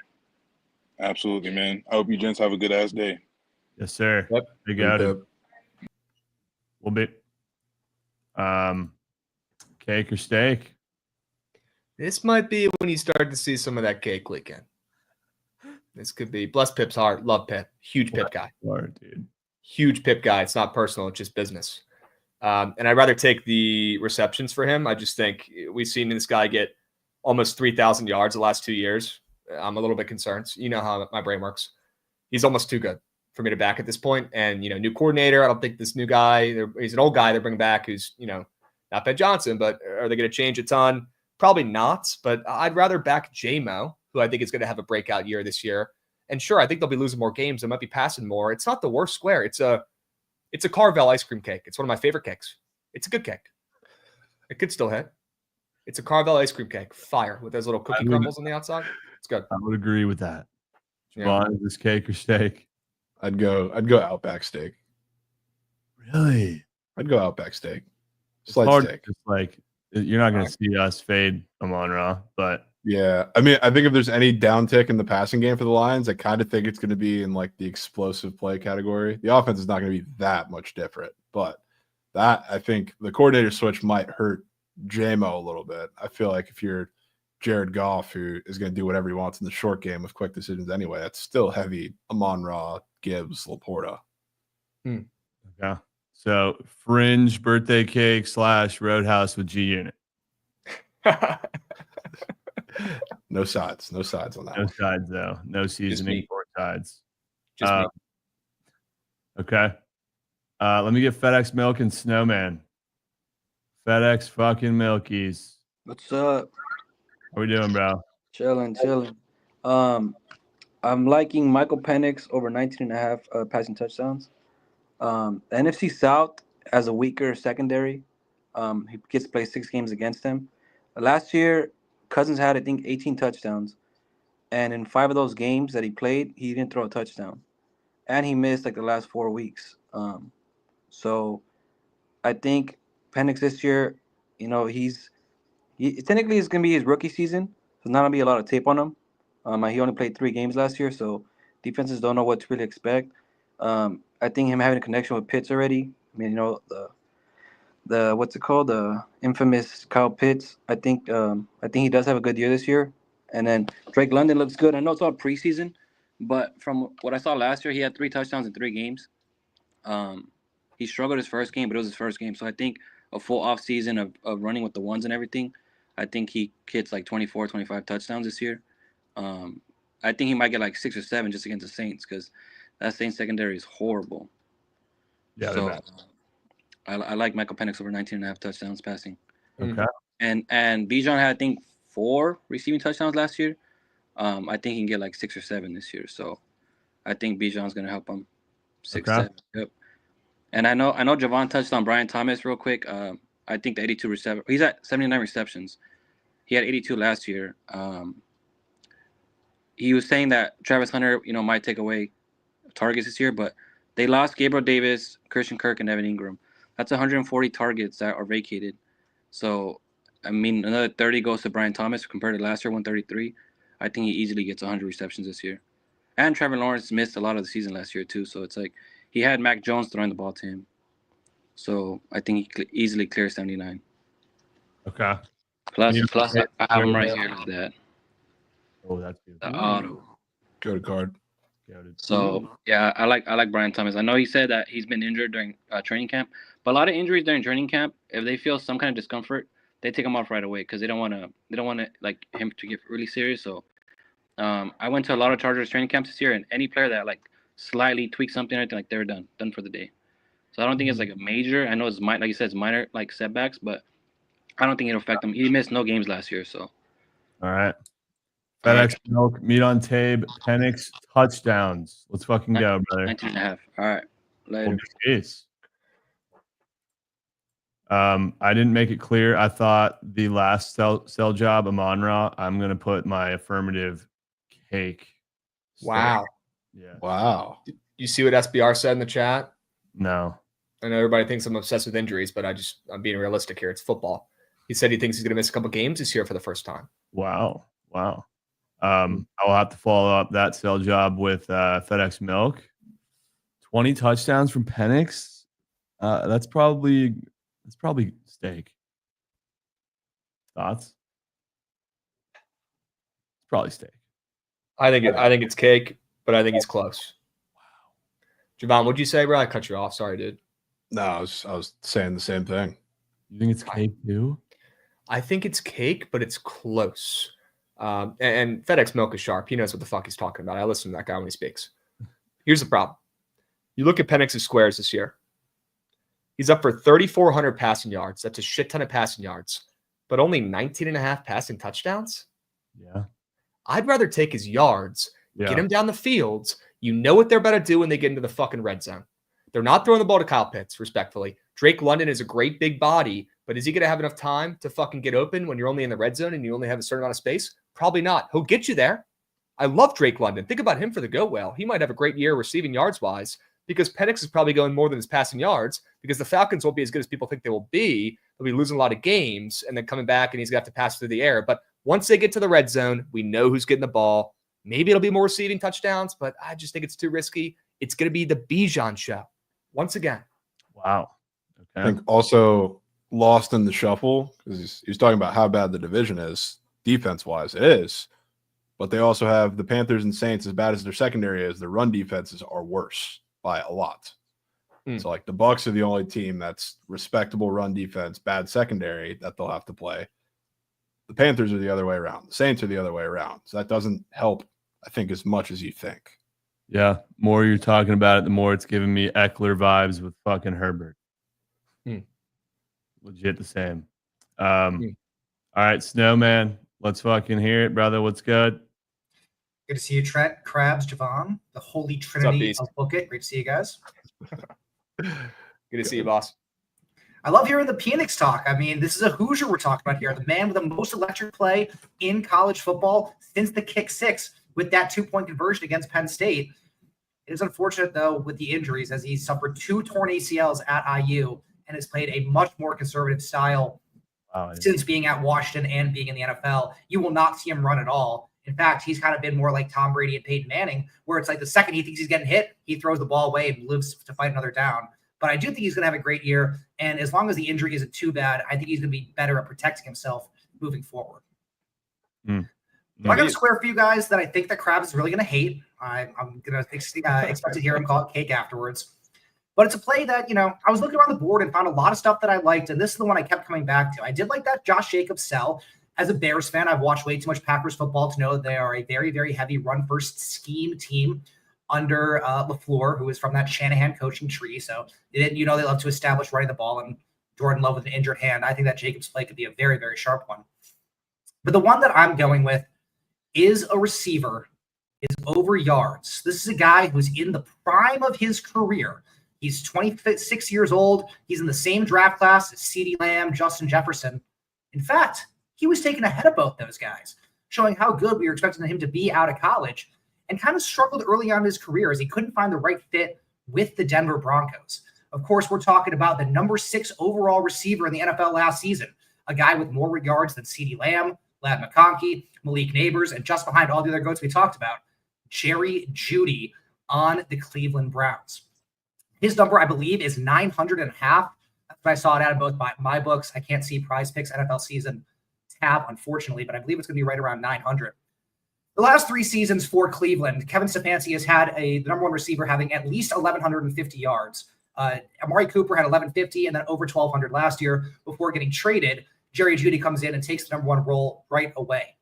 Absolutely, man. I hope you gents have a good ass day. Yes, sir. Yep. They got it. We'll be cake or steak. This might be when you start to see some of that cake leak in. This could be. Bless Pip's heart. Love Pip. Huge Pip guy. Dude. Huge Pip guy. It's not personal. It's just business. And I'd rather take the receptions for him. I just think we've seen this guy get almost 3,000 yards the last 2 years. I'm a little bit concerned. You know how my brain works. He's almost too good for me to back at this point. And, new coordinator. I don't think this new guy, he's an old guy they're bringing back who's, not Ben Johnson, but are they going to change a ton? Probably not. But I'd rather back J-Mo, who I think is going to have a breakout year this year. And sure, I think they'll be losing more games. They might be passing more. It's not the worst square. It's a Carvel ice cream cake. It's one of my favorite cakes. It's a good cake. It could still hit. It's a Carvel ice cream cake. Fire with those little cookie crumbles on the outside. It's good. I would agree with that. Yeah. Is this cake or steak? I'd go Outback steak. Really? I'd go Outback steak. Slight steak. It's like you're not going to see us fade Amon-Ra, but yeah, I mean, I think if there's any downtick in the passing game for the Lions, I kind of think it's going to be in like the explosive play category. The offense is not going to be that much different, but that I think the coordinator switch might hurt J-Mo a little bit. I feel like if you're Jared Goff, who is going to do whatever he wants in the short game with quick decisions anyway, that's still heavy Amon-Ra, Gibbs, Laporta. Yeah. So fringe birthday cake / Roadhouse with G Unit. No sides on that. No sides though. No seasoning or sides. Just me. Okay. Let me get FedEx Milk and Snowman. FedEx fucking Milkies. What's up? How we doing, bro? Chilling. I'm liking Michael Penix over 19.5 passing touchdowns. The NFC South has a weaker secondary. He gets to play 6 games against them. Last year, Cousins had, I think, 18 touchdowns. And in 5 of those games that he played, he didn't throw a touchdown. And he missed like the last 4 weeks. So I think Penix this year, technically it's going to be his rookie season. There's not going to be a lot of tape on him. He only played 3 games last year, so defenses don't know what to really expect. I think him having a connection with Pitts already. I mean, the what's it called? The infamous Kyle Pitts. I think he does have a good year this year. And then Drake London looks good. I know it's all preseason, but from what I saw last year, he had 3 touchdowns in 3 games. He struggled his first game, but it was his first game. So I think a full off season of running with the ones and everything, I think he hits like 24, 25 touchdowns this year. I think he might get like 6 or 7 just against the Saints because that Saints secondary is horrible. Yeah, so I like Michael Penix over 19.5 touchdowns passing. Okay. And Bijan had, I think, 4 receiving touchdowns last year. I think he can get like 6 or 7 this year. So I think Bijan's gonna help him. 6, 7. Yep. And I know Jovan touched on Brian Thomas real quick. I think the 82 reception. He's at 79 receptions. He had 82 last year. He was saying that Travis Hunter, might take away targets this year, but they lost Gabriel Davis, Christian Kirk, and Evan Ingram. That's 140 targets that are vacated. So, I mean, another 30 goes to Brian Thomas compared to last year, 133. I think he easily gets 100 receptions this year. And Trevor Lawrence missed a lot of the season last year too, so it's like he had Mac Jones throwing the ball to him. So I think he easily clears 79. Okay. Plus I have him right here with that. Oh, that's good. The auto. Go to card. So yeah, I like Brian Thomas. I know he said that he's been injured during training camp, but a lot of injuries during training camp, if they feel some kind of discomfort, they take him off right away because they don't want to like him to get really serious. So I went to a lot of Chargers training camps this year, and any player that like slightly tweaks something or anything, like they're done for the day. So I don't think it's like a major. I know it's like you said, it's minor like setbacks, but I don't think it'll affect him. He missed no games last year, so. All right. FedEx Milk, meat on tape, Penix touchdowns. Let's fucking go, brother. 19.5. All right. Later. Jeez. I didn't make it clear. I thought the last sell job, Amon-Ra, I'm gonna put my affirmative cake. Wow. Yeah. Wow. You see what SBR said in the chat? No. I know everybody thinks I'm obsessed with injuries, but I'm being realistic here. It's football. He said he thinks he's going to miss a couple games this year for the first time. Wow. I'll have to follow up that sell job with FedEx Milk. 20 touchdowns from Penix. That's probably steak. Thoughts? It's probably steak. I think it's cake, but I think he's close. Wow. Jovan, what'd you say, bro? I cut you off. Sorry, dude. No, I was saying the same thing. You think it's cake too? I think it's cake, but it's close. And FedEx Milk is sharp. He knows what the fuck he's talking about. I listen to that guy when he speaks. Here's the problem. You look at Penix's squares this year. He's up for 3,400 passing yards. That's a shit ton of passing yards, but only 19.5 passing touchdowns. Yeah. I'd rather take his yards, get him down the fields. You know what they're about to do when they get into the fucking red zone. They're not throwing the ball to Kyle Pitts, respectfully. Drake London is a great big body, but is he going to have enough time to fucking get open when you're only in the red zone and you only have a certain amount of space? Probably not. He'll get you there. I love Drake London. Think about him for the go well. He might have a great year receiving yards wise because Penix is probably going more than his passing yards because the Falcons won't be as good as people think they will be. They'll be losing a lot of games and then coming back and he's going to have to pass through the air. But once they get to the red zone, we know who's getting the ball. Maybe it'll be more receiving touchdowns, but I just think it's too risky. It's going to be the Bijan show once again. Wow. Okay. I think also lost in the shuffle because he's talking about how bad the division is defense-wise. It is. But they also have the Panthers and Saints, as bad as their secondary is, their run defenses are worse by a lot. So, like, the Bucs are the only team that's respectable run defense, bad secondary that they'll have to play. The Panthers are the other way around. The Saints are the other way around. So that doesn't help, I think, as much as you think. Yeah. More you're talking about it, the more it's giving me Eckler vibes with fucking Herbert. legit the same. All right, Snowman, let's fucking hear it, brother. What's good? Good to see you, Trent, Krabs, Jovan, the holy trinity of Bookit. Great to see you guys. Good to see you, boss. I love hearing the Phoenix talk. I mean, this is a Hoosier we're talking about here. The man with the most electric play in college football since the kick six with that 2-point conversion against Penn State. It is unfortunate, though, with the injuries, as he suffered 2 torn ACLs at IU and has played a much more conservative style since being at Washington and being in the NFL. You will not see him run at all. In fact, he's kind of been more like Tom Brady and Peyton Manning, where it's like the second he thinks he's getting hit, he throws the ball away and lives to fight another down. But I do think he's going to have a great year. And as long as the injury isn't too bad, I think he's going to be better at protecting himself moving forward. I got a square for you guys that I think that Krabs is really going to hate. I'm going to expect to hear him call it cake afterwards. But it's a play that, I was looking around the board and found a lot of stuff that I liked. And this is the one I kept coming back to. I did like that Josh Jacobs sell. As a Bears fan, I've watched way too much Packers football to know that they are a very, very heavy run-first scheme team under LaFleur, who is from that Shanahan coaching tree. So they love to establish running the ball, and Jordan Love with an injured hand. I think that Jacobs play could be a very, very sharp one. But the one that I'm going with is a receiver, is over yards. This is a guy who's in the prime of his career. He's 26 years old. He's in the same draft class as CeeDee Lamb, Justin Jefferson. In fact, he was taken ahead of both those guys, showing how good we were expecting him to be out of college, and kind of struggled early on in his career as he couldn't find the right fit with the Denver Broncos. Of course, we're talking about the number 6 overall receiver in the NFL last season, a guy with more yards than CeeDee Lamb, Ladd McConkey, Malik Neighbors, and just behind all the other goats we talked about, Jerry Jeudy on the Cleveland Browns. His number, I believe, is 900.5. That's what I saw it at in both my books. I can't see Prize Picks NFLSZN tab, unfortunately, but I believe it's going to be right around 900. The last 3 seasons for Cleveland, Kevin Stefanski has had the number 1 receiver having at least 1,150 yards. Amari Cooper had 1,150 and then over 1,200 last year before getting traded. Jerry Jeudy comes in and takes the number 1 role right away.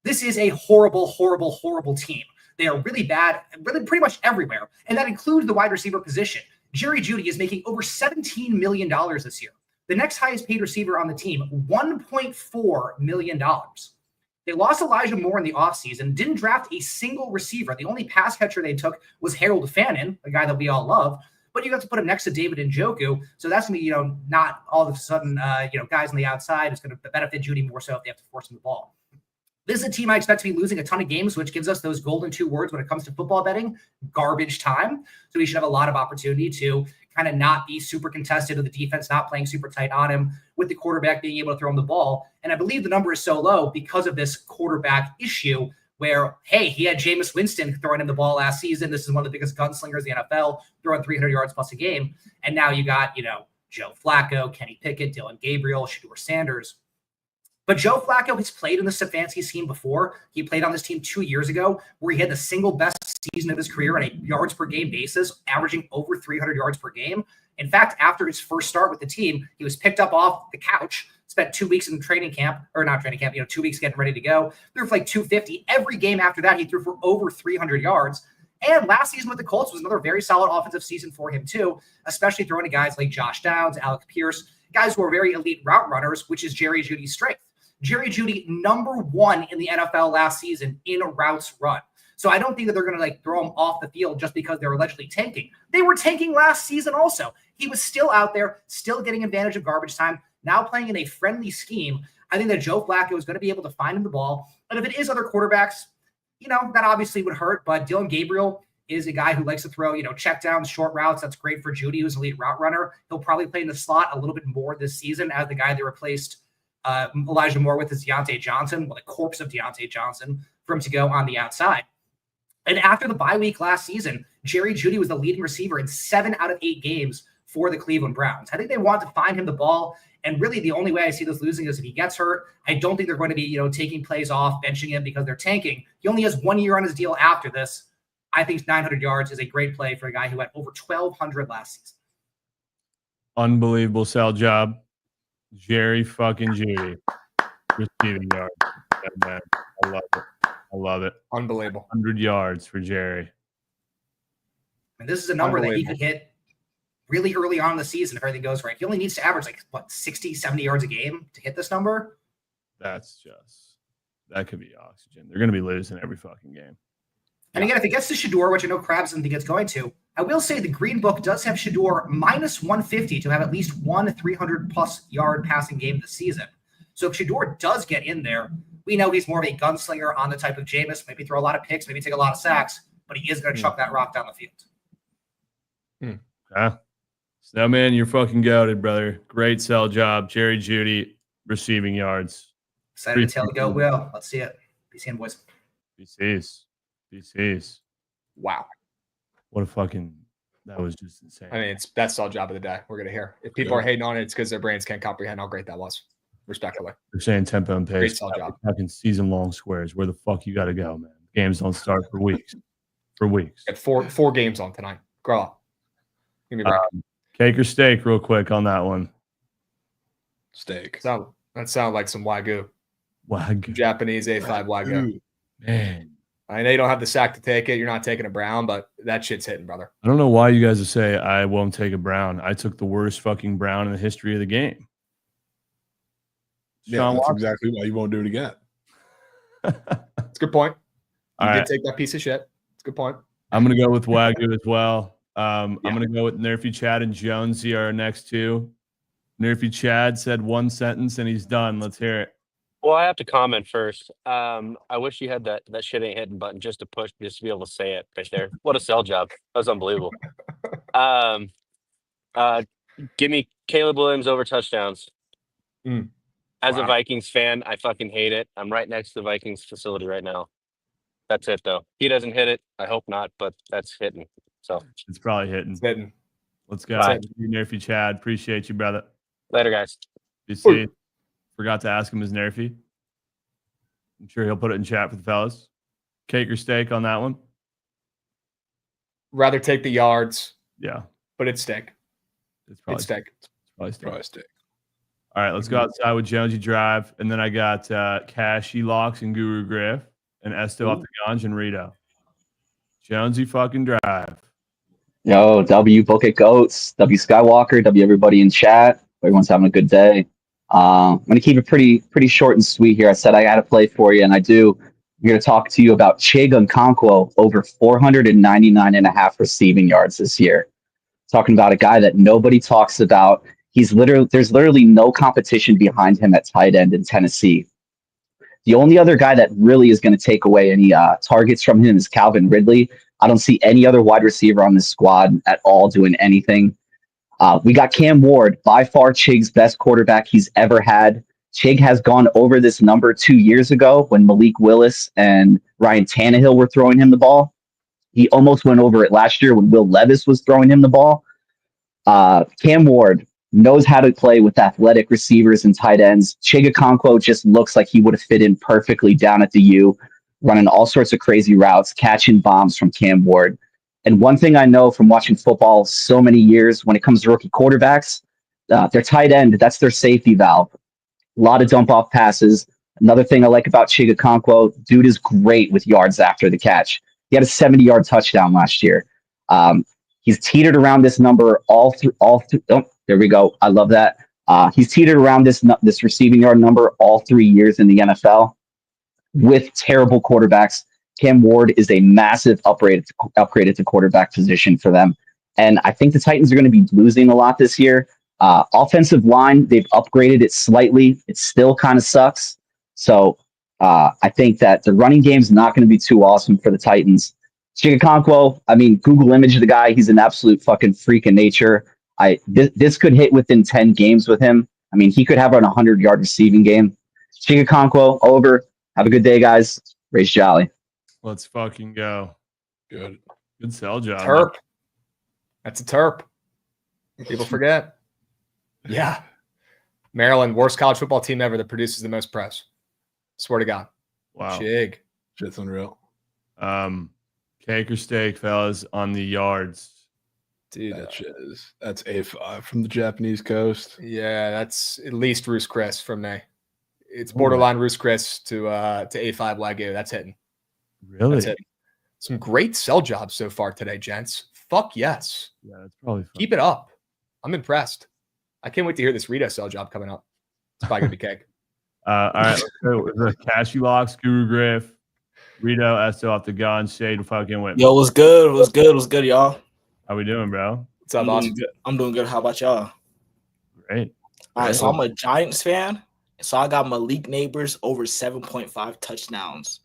This is a horrible, horrible, horrible team. They are really bad, really pretty much everywhere, and that includes the wide receiver position. Jerry Jeudy is making over $17 million this year. The next highest paid receiver on the team, $1.4 million. They lost Elijah Moore in the offseason, didn't draft a single receiver. The only pass catcher they took was Harold Fannin, a guy that we all love. But you have to put him next to David Njoku. So that's going to be, not all of a sudden, guys on the outside. It's going to benefit Jeudy more so if they have to force him the ball. This is a team I expect to be losing a ton of games, which gives us those golden 2 words when it comes to football betting, garbage time. So we should have a lot of opportunity to kind of not be super contested with the defense not playing super tight on him, with the quarterback being able to throw him the ball. And I believe the number is so low because of this quarterback issue where, hey, he had Jameis Winston throwing him the ball last season. This is one of the biggest gunslingers in the NFL, throwing 300 yards plus a game. And now you got, Joe Flacco, Kenny Pickett, Dylan Gabriel, Shedeur Sanders. But Joe Flacco has played in the Stefanski scheme before. He played on this team 2 years ago where he had the single best season of his career on a yards per game basis, averaging over 300 yards per game. In fact, after his first start with the team, he was picked up off the couch, spent 2 weeks in training camp, or not training camp, 2 weeks getting ready to go. Threw for like 250. Every game after that, he threw for over 300 yards. And last season with the Colts was another very solid offensive season for him too, especially throwing to guys like Josh Downs, Alec Pierce, guys who are very elite route runners, which is Jerry Jeudy's strength. Jerry Jeudy, number 1 in the NFL last season in routes run. So I don't think that they're going to throw him off the field just because they're allegedly tanking. They were tanking last season also. He was still out there, still getting advantage of garbage time, now playing in a friendly scheme. I think that Joe Flacco is going to be able to find him the ball. And if it is other quarterbacks, that obviously would hurt. But Dylan Gabriel is a guy who likes to throw, check downs, short routes. That's great for Jeudy, who's an elite route runner. He'll probably play in the slot a little bit more this season as the guy they replaced Elijah Moore with is Deontay Johnson, the corpse of Deontay Johnson, for him to go on the outside. And after the bye week last season, Jerry Jeudy was the leading receiver in 7 out of 8 games for the Cleveland Browns. I think they want to find him the ball. And really the only way I see this losing is if he gets hurt. I don't think they're going to be, taking plays off, benching him because they're tanking. He only has 1 year on his deal after this. I think 900 yards is a great play for a guy who had over 1,200 last season. Unbelievable sell job. Jerry fucking Jeudy. Receiving yards. Man, I love it. I love it. Unbelievable. 100 yards for Jerry. And this is a number that he could hit really early on in the season if everything goes right. He only needs to average 60, 70 yards a game to hit this number. That could be oxygen. They're going to be losing every fucking game. And again, if it gets to Shador, which I know Krabs doesn't think it's going to, I will say the Green Book does have Shador minus 150 to have at least one 300-plus yard passing game this season. So if Shador does get in there, we know he's more of a gunslinger on the type of Jameis, maybe throw a lot of picks, maybe take a lot of sacks, but he is going to chuck that rock down the field. Snowman, you're fucking goated, brother. Great sell job. Jerry Jeudy, receiving yards. Excited to tell the goat will. Let's see it. Be seeing, boys. BCs. Wow. What a fucking, that was just insane. I mean, that's all job of the day. We're going to hear. If people are hating on it, it's because their brains can't comprehend how great that was. Respectfully. They're saying tempo and Great pace. sell job. Fucking season-long squares. Where the fuck you got to go, man? Games don't start for weeks. Got four games on tonight. Grow up. Give me a break. Cake or steak real quick on that one. Steak. So that sounds like some Wagyu. Japanese A5 Wagyu. Man. I know you don't have the sack to take it. You're not taking a brown, but that shit's hitting, brother. I don't know why you guys would say I won't take a brown. I took the worst fucking brown in the history of the game. Yeah, that's exactly why you won't do it again. That's a good point. You All did take that piece of shit. It's a good point. I'm going to go with Wagyu as well. I'm going to go with Nerfy Chad and Jonesy are our next two. Nerfy Chad said one sentence and he's done. Let's hear it. Well, I have to comment first. I wish you had that shit ain't hitting button just to be able to say it right there. What a sell job. That was unbelievable. Give me Caleb Williams over touchdowns. As a Vikings fan, I fucking hate it. I'm right next to the Vikings facility right now. That's it, though. He doesn't hit it. I hope not, but that's hitting. So it's probably hitting. It's hitting. Let's go. Nerfy Chad. Appreciate you, brother. Later, guys. BC. Forgot to ask him his Nerfy. I'm sure he'll put it in chat for the fellas. Cake or steak on that one? Rather take the yards. Yeah. But it's steak. It's probably steak. Probably steak. All right, let's go outside with Jonesy Drive. And then I got Cashy Locks and Guru Griff and Esto off the Ganj and Rito. Jonesy fucking Drive. Yo, W Bookit Goats, W Skywalker, W everybody in chat. Everyone's having a good day. I'm going to keep it pretty short and sweet here. I said I got to play for you, and I do. I'm here to talk to you about Chig Okonkwo over 499.5 receiving yards this year. Talking about a guy that nobody talks about. There's literally no competition behind him at tight end in Tennessee. The only other guy that really is going to take away any targets from him is Calvin Ridley. I don't see any other wide receiver on this squad at all doing anything. We got Cam Ward, by far Chig's best quarterback he's ever had. Chig has gone over this number 2 years ago when Malik Willis and Ryan Tannehill were throwing him the ball. He almost went over it last year when Will Levis was throwing him the ball. Cam Ward knows how to play with athletic receivers and tight ends. Chig Okonkwo just looks like he would have fit in perfectly down at the U, running all sorts of crazy routes, catching bombs from Cam Ward. And one thing I know from watching football so many years, when it comes to rookie quarterbacks, their tight end, that's their safety valve. A lot of dump off passes. Another thing I like about Chig Okonkwo, dude is great with yards after the catch. He had a 70-yard touchdown last year. He's teetered around this number all through. Oh, there we go. I love that. He's teetered around this receiving yard number all 3 years in the NFL with terrible quarterbacks. Cam Ward is a massive upgrade at the quarterback position for them. And I think the Titans are going to be losing a lot this year. Offensive line, they've upgraded it slightly. It still kind of sucks. So I think that the running game's not going to be too awesome for the Titans. Chig Okonkwo, I mean, Google image the guy. He's an absolute fucking freak of nature. This could hit within 10 games with him. I mean, he could have an 100-yard receiving game. Chig Okonkwo, over. Have a good day, guys. Race Jolly. Let's fucking go. Good sell job. Terp. That's a terp. People forget. Yeah. Maryland, worst college football team ever that produces the most press. Swear to God. Wow. Chig. Shit's unreal. Cake or steak, fellas, on the yards. Dude, that's A5 from the Japanese coast. Yeah, that's at least Roos Chris from me. It's borderline Roos Chris to A5 Wagyu. That's hitting. Really? That's hitting. Some great sell jobs so far today, gents. Fuck yes. Yeah, that's probably fun. Keep it up. I'm impressed. I can't wait to hear this Rito cell job coming up. It's probably gonna be cake. All right, let's go with the Cashew Locks, Guru Griff, Rito, Esto off the gun, Shade, fucking Whitman. Yo, what's good? What's good? What's good, y'all? How we doing, bro? What's up, I'm doing good. I'm doing good. How about y'all? Great. All right, so I'm a Giants fan. So I got Malik Neighbors over 7.5 touchdowns.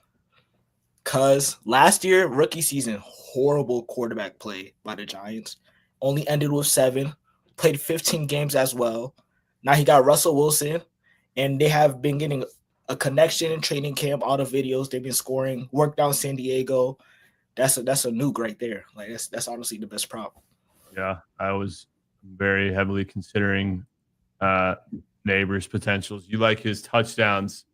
Because last year, rookie season, horrible quarterback play by the Giants. Only ended with 7. Played 15 games as well. Now he got Russell Wilson. And they have been getting a connection in training camp. All the videos they've been scoring. Worked out San Diego. That's a nuke right there. Like that's honestly the best prop. Yeah, I was very heavily considering Neighbors' potentials. You like his touchdowns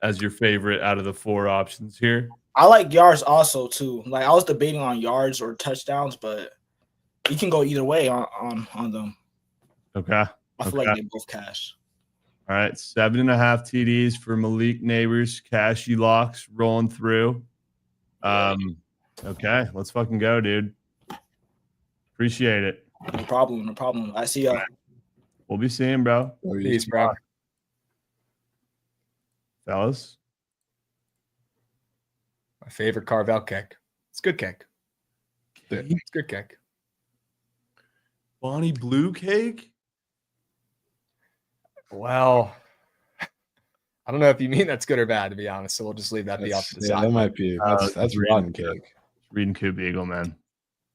as your favorite out of the 4 options here? I like yards also too. Like I was debating on yards or touchdowns, but you can go either way on them. Okay. I feel like they both cash. All right, 7.5 TDs for Malik Neighbors, Cashy Locks rolling through. Okay, let's fucking go, dude. Appreciate it. No problem. I see y'all. We'll be seeing, bro. Peace, bro. Fellas. My favorite Carvel cake. It's good cake. It's good cake. Bonnie Blue cake? Well, I don't know if you mean that's good or bad, to be honest. So we'll just leave that be off to the side. That might be. That's rotten cake. Reading Coop Eagle, man.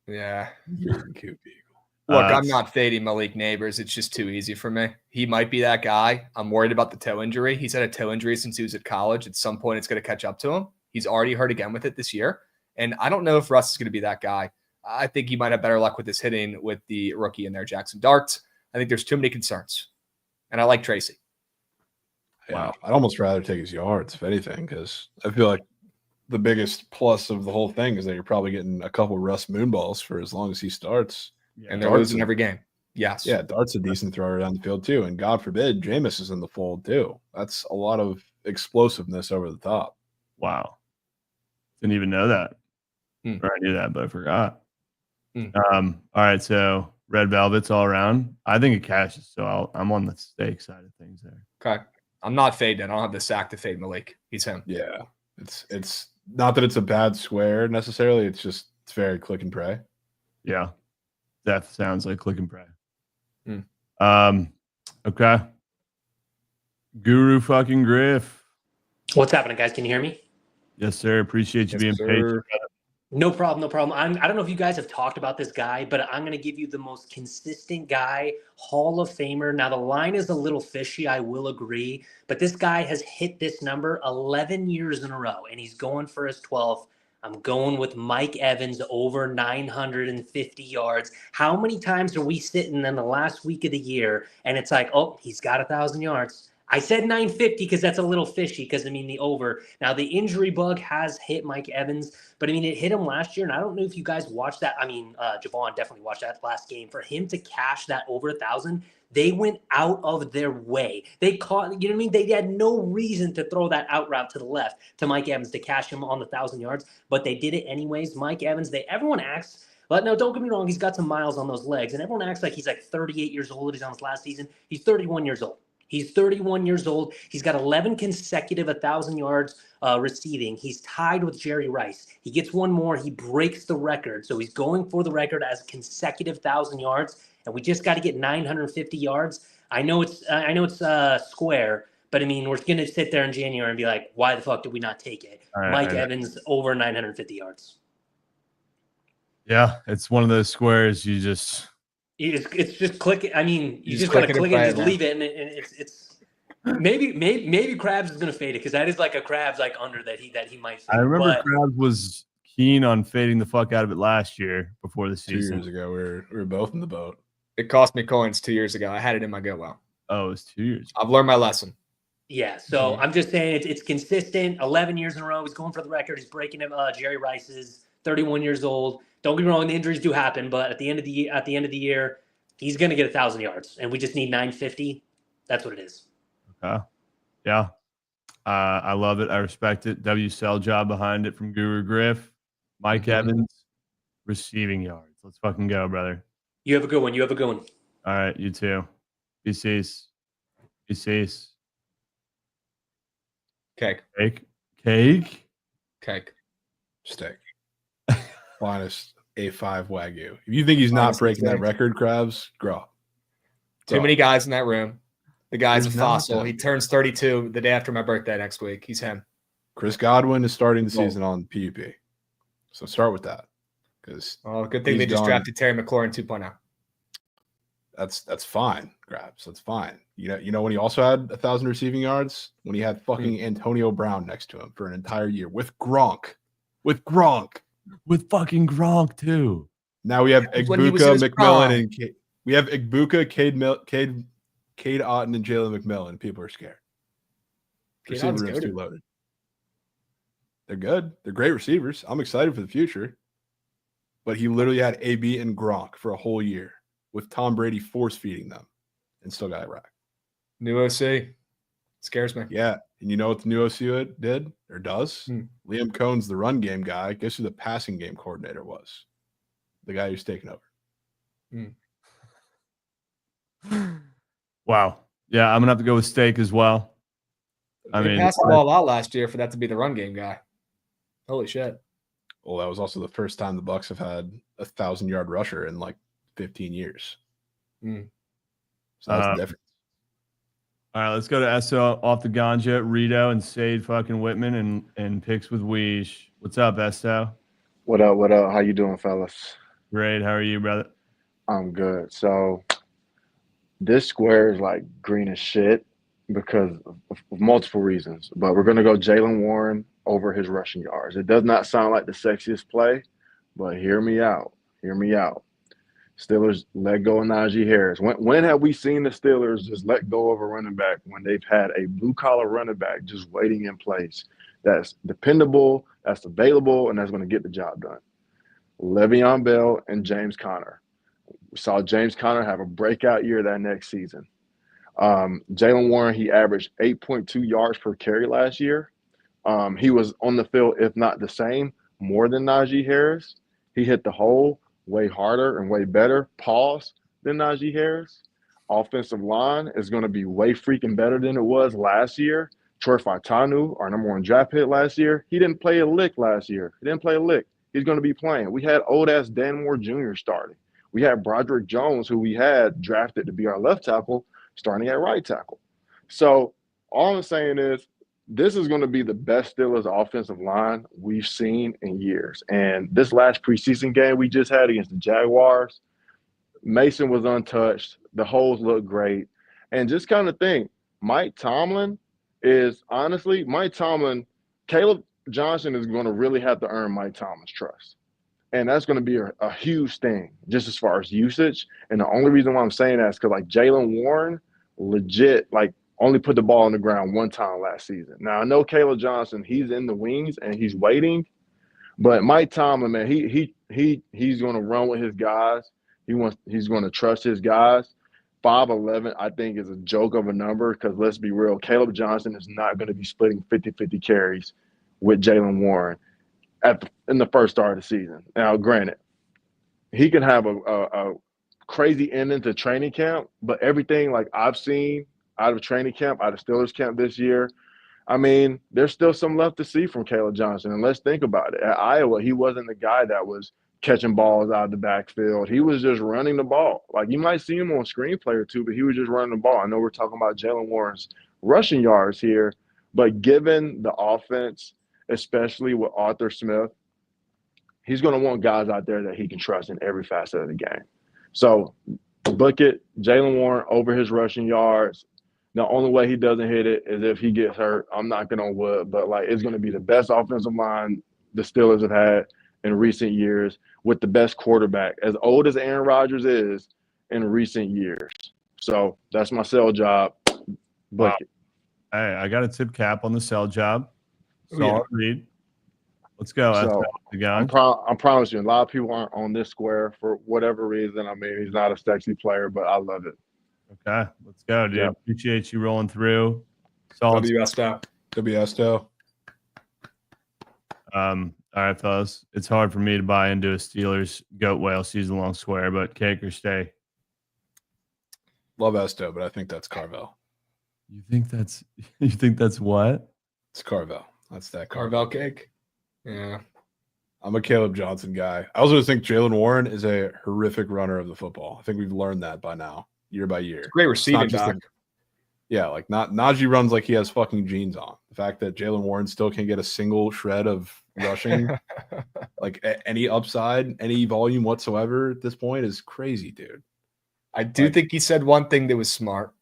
Yeah. Reading Coop Eagle. Look, I'm not fading Malik Neighbors. It's just too easy for me. He might be that guy. I'm worried about the toe injury. He's had a toe injury since he was at college. At some point, it's going to catch up to him. He's already hurt again with it this year. And I don't know if Russ is going to be that guy. I think he might have better luck with his hitting with the rookie in there, Jackson Dart. I think there's too many concerns. And I like Tracy. Yeah, wow. I'd almost rather take his yards, if anything, because I feel like the biggest plus of the whole thing is that you're probably getting a couple Russ moonballs for as long as he starts. Yeah, and they're losing every game. Yes. Yeah, Dart's a decent thrower down the field, too. And God forbid, Jameis is in the fold, too. That's a lot of explosiveness over the top. Wow. Didn't even know that. Or I knew that, but I forgot. All right, so Red Velvet's all around. I think it cashes, so I'm on the stake side of things there. Okay. I'm not fading. I don't have the sack to fade Malik. He's him. Yeah. It's not that it's a bad square necessarily. It's very click and pray. Yeah. That sounds like click and pray. Okay. Guru fucking Griff. What's happening, guys? Can you hear me? Yes, sir. Appreciate you being patient. No problem. I don't know if you guys have talked about this guy, but I'm going to give you the most consistent guy, Hall of Famer. Now, the line is a little fishy, I will agree, but this guy has hit this number 11 years in a row, and he's going for his 12th. I'm going with Mike Evans over 950 yards. How many times are we sitting in the last week of the year, and it's like, oh, he's got 1,000 yards. I said 950 because that's a little fishy because, the over. Now, the injury bug has hit Mike Evans, but, it hit him last year, and I don't know if you guys watched that. Jovan definitely watched that last game. For him to cash that over 1,000, they went out of their way. They caught, They had no reason to throw that out route to the left to Mike Evans to cash him on the 1,000 yards, but they did it anyways. Mike Evans, everyone acts, but no, don't get me wrong, he's got some miles on those legs, and everyone acts like he's like 38 years old. He's on his last season. He's 31 years old. He's 31 years old. He's got 11 consecutive 1,000 yards receiving. He's tied with Jerry Rice. He gets one more. He breaks the record. So he's going for the record as consecutive 1,000 yards. And we just got to get 950 yards. I know it's square, but we're going to sit there in January and be like, why the fuck did we not take it? Mike Evans over 950 yards. Yeah, it's one of those squares It's just click it. You just gotta click it and just leave it, and it's maybe Krabs is gonna fade it because that is like a Krabs under that he might fade. I remember Krabs was keen on fading the fuck out of it last year before the season. 2 years ago, we were both in the boat. It cost me coins 2 years ago. I had it in my go well. Oh, it was 2 years. I've learned my lesson. Yeah, so I'm just saying it's consistent. 11 years in a row. He's going for the record. He's breaking Jerry Rice's. 31 years old. Don't get me wrong, the injuries do happen, but at the end of the year, he's going to get 1,000 yards, and we just need 950. That's what it is. Okay. Yeah. I love it. I respect it. WSL job behind it from Guru Griff. Mike Evans, receiving yards. Let's fucking go, brother. You have a good one. All right, you too. Peace. Peace. Cake. Cake. Steak. Minus A5 Wagyu. If you think he's not Minus breaking that steak. record, Krabs, grow. Too many guys in that room. The guy's There's a not fossil. them. He turns 32 the day after my birthday next week. He's him. Chris Godwin is starting the Well- season on PUP. So start with that. Because Good thing they just drafted Terry McLaurin 2.0. That's fine, Krabs. That's fine. You know when he also had 1,000 receiving yards? When he had fucking Antonio Brown next to him for an entire year with Gronk. With fucking Gronk too. Now we have When he was in his Igbuka, prime. McMillan, and we have Igbuka, Cade Otton, and Jalen McMillan. People are scared. Receiver Otton's room's too goated. loaded. They're good. They're great receivers. I'm excited for the future. But he literally had AB and Gronk for a whole year with Tom Brady force feeding them and still got it right. New OC. Scares me. Yeah. And you know what the new OC did or does? Liam Cohn's the run game guy. Guess who the passing game coordinator was? The guy who's taking over. Wow. Yeah, I'm gonna have to go with steak as well. They passed the ball out last year for that to be the run game guy. Holy shit. Well, that was also the first time the Bucs have had 1,000-yard rusher in like 15 years. So that's the difference. All right, let's go to Esso off the ganja, Rito and Sade fucking Whitman and picks with Weesh. What's up, Esso? What up? What up? How you doing, fellas? Great. How are you, brother? I'm good. So this square is like green as shit because of multiple reasons. But we're gonna go Jalen Warren over his rushing yards. It does not sound like the sexiest play, but hear me out. Hear me out. Steelers let go of Najee Harris. When have we seen the Steelers just let go of a running back when they've had a blue-collar running back just waiting in place that's dependable, that's available, and that's going to get the job done? Le'Veon Bell and James Conner. We saw James Conner have a breakout year that next season. Jalen Warren, he averaged 8.2 yards per carry last year. He was on the field, if not the same, more than Najee Harris. He hit the hole way harder and way better, than Najee Harris. Offensive line is going to be way freaking better than it was last year. Troy Fautanu, our number one draft pick last year, he didn't play a lick last year. He didn't play a lick. He's going to be playing. We had old-ass Dan Moore Jr. starting. We had Broderick Jones, who we had drafted to be our left tackle, starting at right tackle. So all I'm saying is this is going to be the best Steelers offensive line we've seen in years. And this last preseason game we just had against the Jaguars, Mason was untouched. The holes look great. And just kind of think, Caleb Johnson is going to really have to earn Mike Tomlin's trust. And that's going to be a huge thing just as far as usage. And the only reason why I'm saying that is because like Jalen Warren legit only put the ball on the ground one time last season. Now I know Caleb Johnson, he's in the wings and he's waiting, but Mike Tomlin, man, he's going to run with his guys. He's going to trust his guys. 5'11", I think, is a joke of a number because let's be real, Caleb Johnson is not going to be splitting 50-50 carries with Jalen Warren in the first start of the season. Now, granted, he can have a crazy ending to training camp, but everything like I've seen out of training camp, out of Steelers camp this year, I mean, there's still some left to see from Caleb Johnson. And let's think about it. At Iowa, he wasn't the guy that was catching balls out of the backfield. He was just running the ball. Like, you might see him on screenplay or two, but he was just running the ball. I know we're talking about Jalen Warren's rushing yards here, but given the offense, especially with Arthur Smith, he's going to want guys out there that he can trust in every facet of the game. So, Bookit, Jalen Warren over his rushing yards. The only way he doesn't hit it is if he gets hurt. I'm knocking on wood, but it's going to be the best offensive line the Steelers have had in recent years with the best quarterback, as old as Aaron Rodgers is, in recent years. So that's my sell job. Book it. Hey, I got a tip cap on the sell job. Solid read. Let's go. So I'm promising you, a lot of people aren't on this square for whatever reason. I mean, he's not a sexy player, but I love it. Okay, let's go, dude. Yep. Appreciate you rolling through. Solid. WSTO. All right, fellas. It's hard for me to buy into a Steelers goat whale season long swear, but cake or stay? Love Esto, but I think that's Carvel. You think that's what? It's Carvel. That's that Carvel cake. Yeah. I'm a Caleb Johnson guy. I also think Jalen Warren is a horrific runner of the football. I think we've learned that by now, year by year. Great receiving back. Like not Najee runs like he has fucking jeans on. The fact that Jalen Warren still can't get a single shred of rushing, like any upside, any volume whatsoever at this point is crazy, dude. I do think he said one thing that was smart.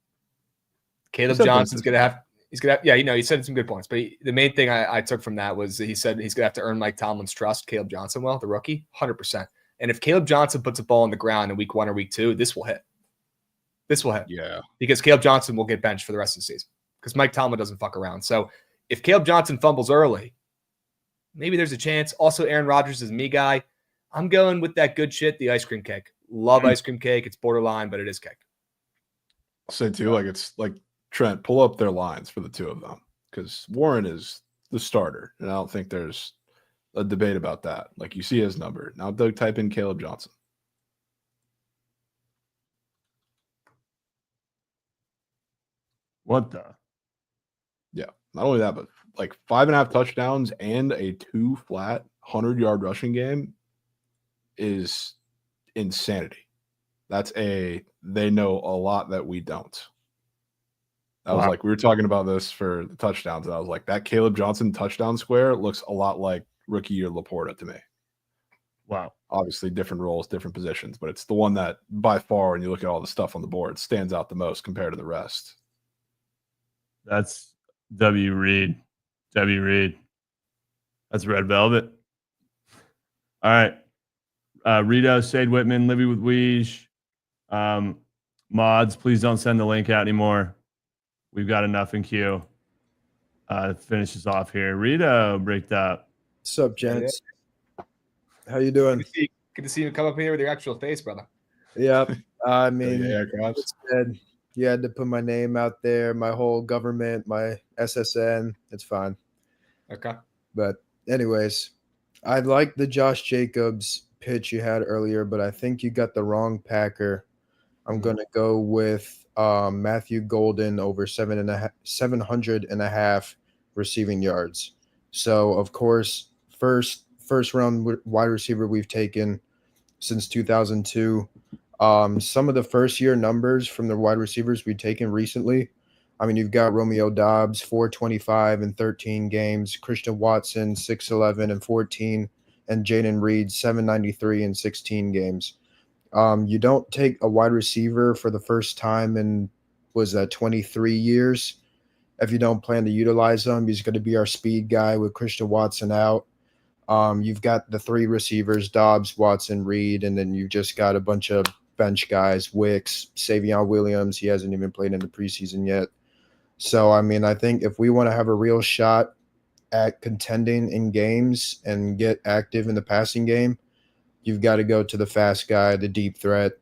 Caleb Johnson's going to have – he said some good points. But the main thing I took from that was that he said he's going to have to earn Mike Tomlin's trust, Caleb Johnson the rookie, 100%. And if Caleb Johnson puts a ball on the ground in week 1 or week 2, this will hit. Yeah. Because Caleb Johnson will get benched for the rest of the season because Mike Tomlin doesn't fuck around. So if Caleb Johnson fumbles early, maybe there's a chance. Also, Aaron Rodgers is me guy. I'm going with that good shit, the ice cream cake. Love ice cream cake. It's borderline, but it is cake. I'll say too, it's like Trent, pull up their lines for the two of them because Warren is the starter, and I don't think there's a debate about that. Like you see his number. Now Doug, type in Caleb Johnson. What the? Yeah. Not only that, but like 5.5 touchdowns and a 2 flat 100-yard rushing game is insanity. They know a lot that we don't. I was like, we were talking about this for the touchdowns, and I was like, that Caleb Johnson touchdown square looks a lot like rookie year Laporta to me. Wow. Obviously, different roles, different positions, but it's the one that by far, when you look at all the stuff on the board, stands out the most compared to the rest. That's W. Reed. W. Reed. That's Red Velvet. All right. Rito, Sade Whitman, Livy with Weege. Mods, please don't send the link out anymore. We've got enough in queue. Finish this off here. Rito, break up. What's up, gents? How you doing? Good to see you come up here with your actual face, brother. Yep. I mean, you had to put my name out there, my whole government, my SSN. It's fine. Okay. But anyways, I like the Josh Jacobs pitch you had earlier, but I think you got the wrong Packer. I'm going to go with Matthew Golden over 700.5 receiving yards. So, of course, first round wide receiver we've taken since 2002. Some of the first year numbers from the wide receivers we've taken recently. I mean, you've got Romeo Doubs, 425 in 13 games, Christian Watson, 611 and 14, and Jaden Reed, 793 in 16 games. You don't take a wide receiver for the first time in, 23 years. If you don't plan to utilize him, he's going to be our speed guy with Christian Watson out. You've got the 3 receivers, Dobbs, Watson, Reed, and then you've just got a bunch of bench guys, Wicks, Savion Williams. He hasn't even played in the preseason yet. So, I mean, I think if we want to have a real shot at contending in games and get active in the passing game, you've got to go to the fast guy, the deep threat.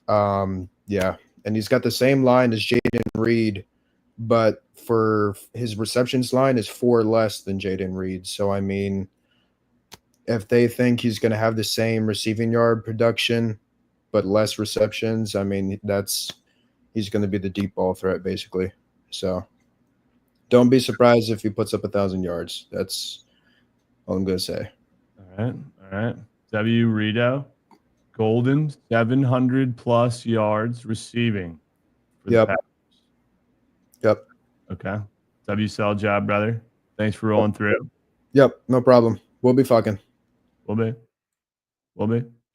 Yeah. And he's got the same line as Jaden Reed, but for his receptions line is 4 less than Jaden Reed. So, I mean, if they think he's going to have the same receiving yard production but less receptions, I mean, he's going to be the deep ball threat basically. So don't be surprised if he puts up 1,000 yards. That's all I'm going to say. All right. W. Rito, Golden, 700+ yards receiving. For the Packers. Yep. Okay. W. Sell job, brother. Thanks for rolling through. Yep. No problem. We'll be fucking. We'll be.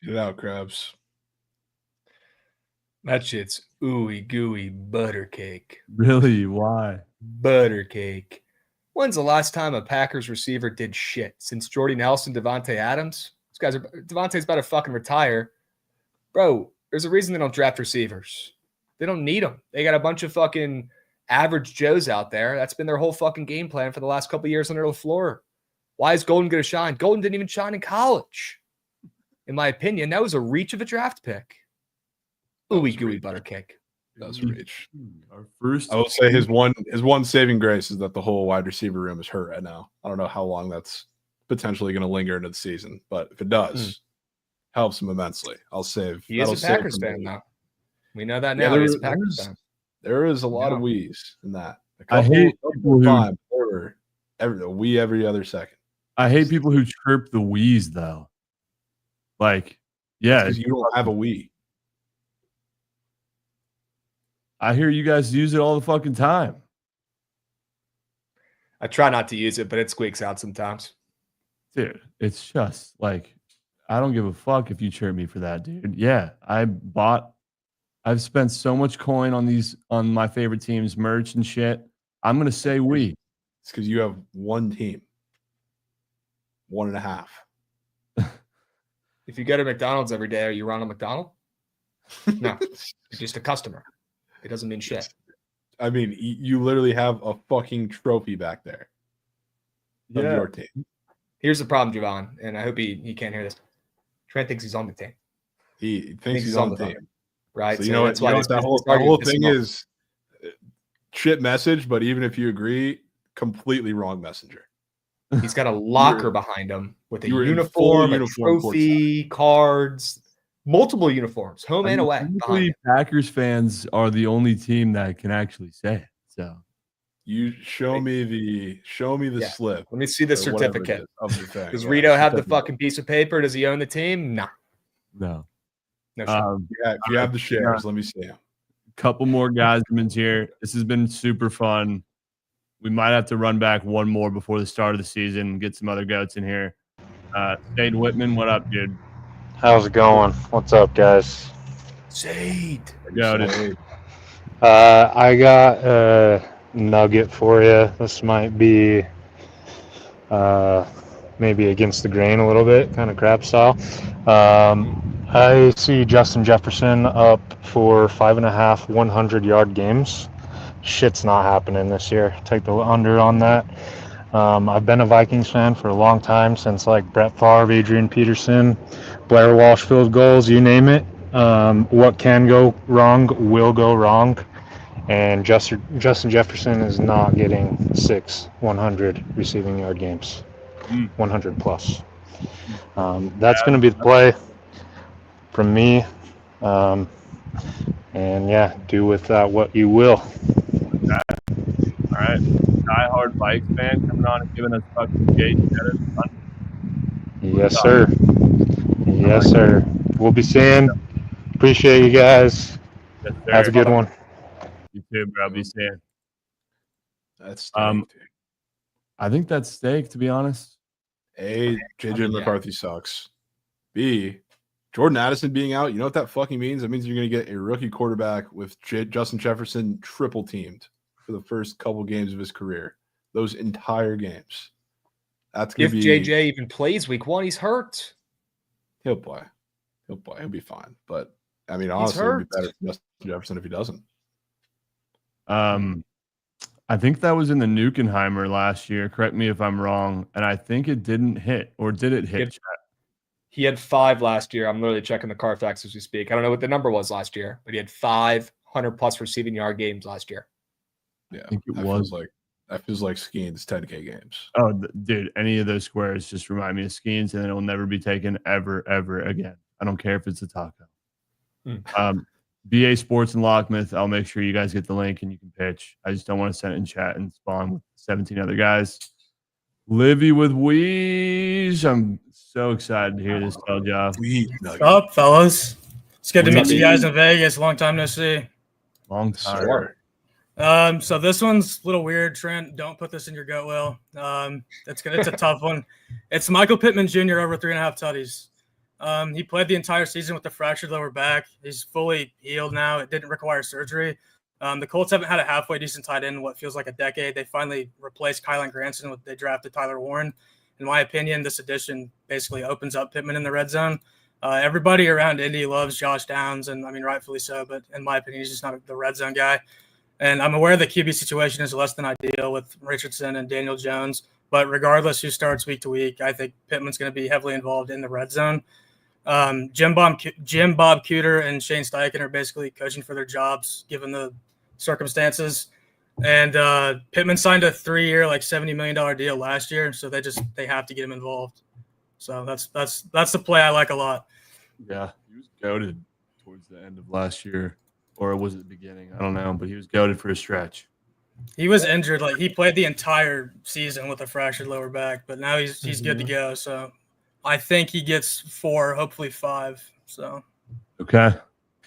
Get it out, Krabs. That shit's ooey gooey butter cake. Really? Why? Butter cake. When's the last time a Packers receiver did shit? Since Jordy Nelson, Devontae Adams? Devontae's about to fucking retire. Bro, there's a reason they don't draft receivers. They don't need them. They got a bunch of fucking average Joes out there. That's been their whole fucking game plan for the last couple of years under LaFleur. Why is Golden going to shine? Golden didn't even shine in college. In my opinion, that was a reach of a draft pick. Ooey gooey butter cake. That was a reach. Our first. I will say his one saving grace is that the whole wide receiver room is hurt right now. I don't know how long that's potentially going to linger into the season, but if it does, helps him immensely. He is a Packers fan now. We know that Yeah, now. He's a Packers fan. there is a lot of wees in that. I hate people who every other second. I hate people who chirp the wheeze though. Like, yeah, because you don't have a Wii. I hear you guys use it all the fucking time. I try not to use it, but it squeaks out sometimes. Dude, it's just like, I don't give a fuck if you chirp me for that, dude. Yeah, I've spent so much coin on my favorite teams, merch and shit. I'm going to say we. It's because you have one team. 1.5. If you go to McDonald's every day, are you Ronald McDonald? No, you're just a customer. It doesn't mean shit. I mean, you literally have a fucking trophy back there. Of your team. Here's the problem, Jovan, and I hope he can't hear this. Trent thinks he's on the team. He thinks he's on the team. Right. So you know what? That whole thing is shit message, but even if you agree, completely wrong messenger. He's got a locker behind him with a uniform, a trophy, cards, multiple uniforms, home and away. Packers fans are the only team that can actually say it. So you show me the slip. Let me see the certificate. Does Rito have the fucking piece of paper? Does he own the team? No. No. If you have the shares, let me see them. Couple more guys here. This has been super fun. We might have to run back one more before the start of the season and get some other goats in here. Sade Whitman, what up, dude? How's it going? What's up, guys? Sade. I got a nugget for you. This might be maybe against the grain a little bit, kind of crab style. I see Justin Jefferson up for 5.5 100-yard games. Shit's not happening this year. Take the under on that. I've been a Vikings fan for a long time, since like Brett Favre, Adrian Peterson, Blair Walsh field goals, you name it. What can go wrong will go wrong. And Justin Jefferson is not getting 6 100 receiving yard games, 100 plus. That's going to be the play from me. And yeah, do with that what you will. All right. Diehard Vikes fan coming on and giving us fucking Jay Cheddar. Yes, sir. Yes, sir. We'll be seeing. Appreciate you guys. Yes, have a good one. You too, bro. Be seeing. That's steak. I think that's steak, to be honest. A, JJ McCarthy sucks. B, Jordan Addison being out, you know what that fucking means? That means you're going to get a rookie quarterback with Justin Jefferson triple teamed for the first couple games of his career. Those entire games. That's going to be. If JJ even plays week 1, he's hurt. He'll play. He'll be fine. But I mean, honestly, it'd be better for Justin Jefferson if he doesn't. I think that was in the Nukenheimer last year. Correct me if I'm wrong. And I think it didn't hit, or did it hit? He had 5 last year. I'm literally checking the Carfax as we speak. I don't know what the number was last year, but he had 500 plus receiving yard games last year. Yeah, I think it was that feels like Skeens 10K games. Oh, dude, any of those squares just remind me of Skeens, and it will never be taken ever again. I don't care if it's a taco. BA Sports and Lockmouth. I'll make sure you guys get the link and you can pitch. I just don't want to send it in chat and spawn with 17 other guys. Livy with Weege. I'm so excited to hear this tell job. What's up, fellas? It's good to meet you guys in Vegas. Long time no see. Long time. Sure. So this one's a little weird, Trent. Don't put this in your gut will. It's a tough one. It's Michael Pittman Jr. over 3.5 tutties. He played the entire season with a fractured lower back. He's fully healed now. It didn't require surgery. The Colts haven't had a halfway decent tight end in what feels like a decade. They finally replaced Kylan Granson. They drafted Tyler Warren. In my opinion, this addition basically opens up Pittman in the red zone. Everybody around Indy loves Josh Downs, and I mean, rightfully so, but in my opinion, he's just not the red zone guy. And I'm aware the QB situation is less than ideal with Richardson and Daniel Jones, but regardless who starts week to week, I think Pittman's going to be heavily involved in the red zone. Jim Bob Cooter and Shane Steichen are basically coaching for their jobs given the circumstances. And Pittman signed a 3-year, like $70 million deal last year, so they have to get him involved. So that's the play I like a lot. Yeah, he was goated towards the end of last year. or was it the beginning? I don't know, but he was goated for a stretch. He was injured. Like he played the entire season with a fractured lower back, but now he's good to go. So I think he gets 4, hopefully 5. So Okay.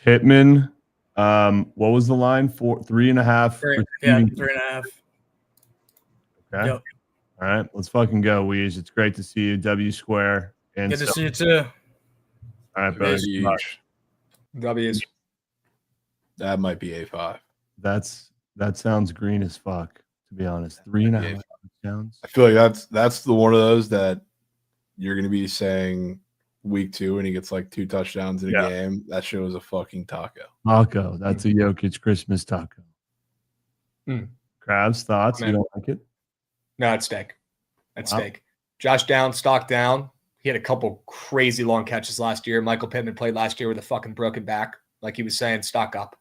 Pittman. What was the line? 3.5. 3.5. Okay. Yep. All right. Let's fucking go, Weege. It's great to see you. W square. And Good to see you too. All right, brother. Huge. W's. That might be A5. That sounds green as fuck, to be honest. 3.5 touchdowns. I feel like that's the one of those that you're gonna be saying week 2 and he gets like 2 touchdowns in a game. That shit was a fucking taco. Taco. That's a Jokic Christmas taco. Krabs, thoughts? Man. You don't like it? No, it's steak. That's steak. Josh down, stock down. He had a couple crazy long catches last year. Michael Pittman played last year with a fucking broken back. Like he was saying, stock up.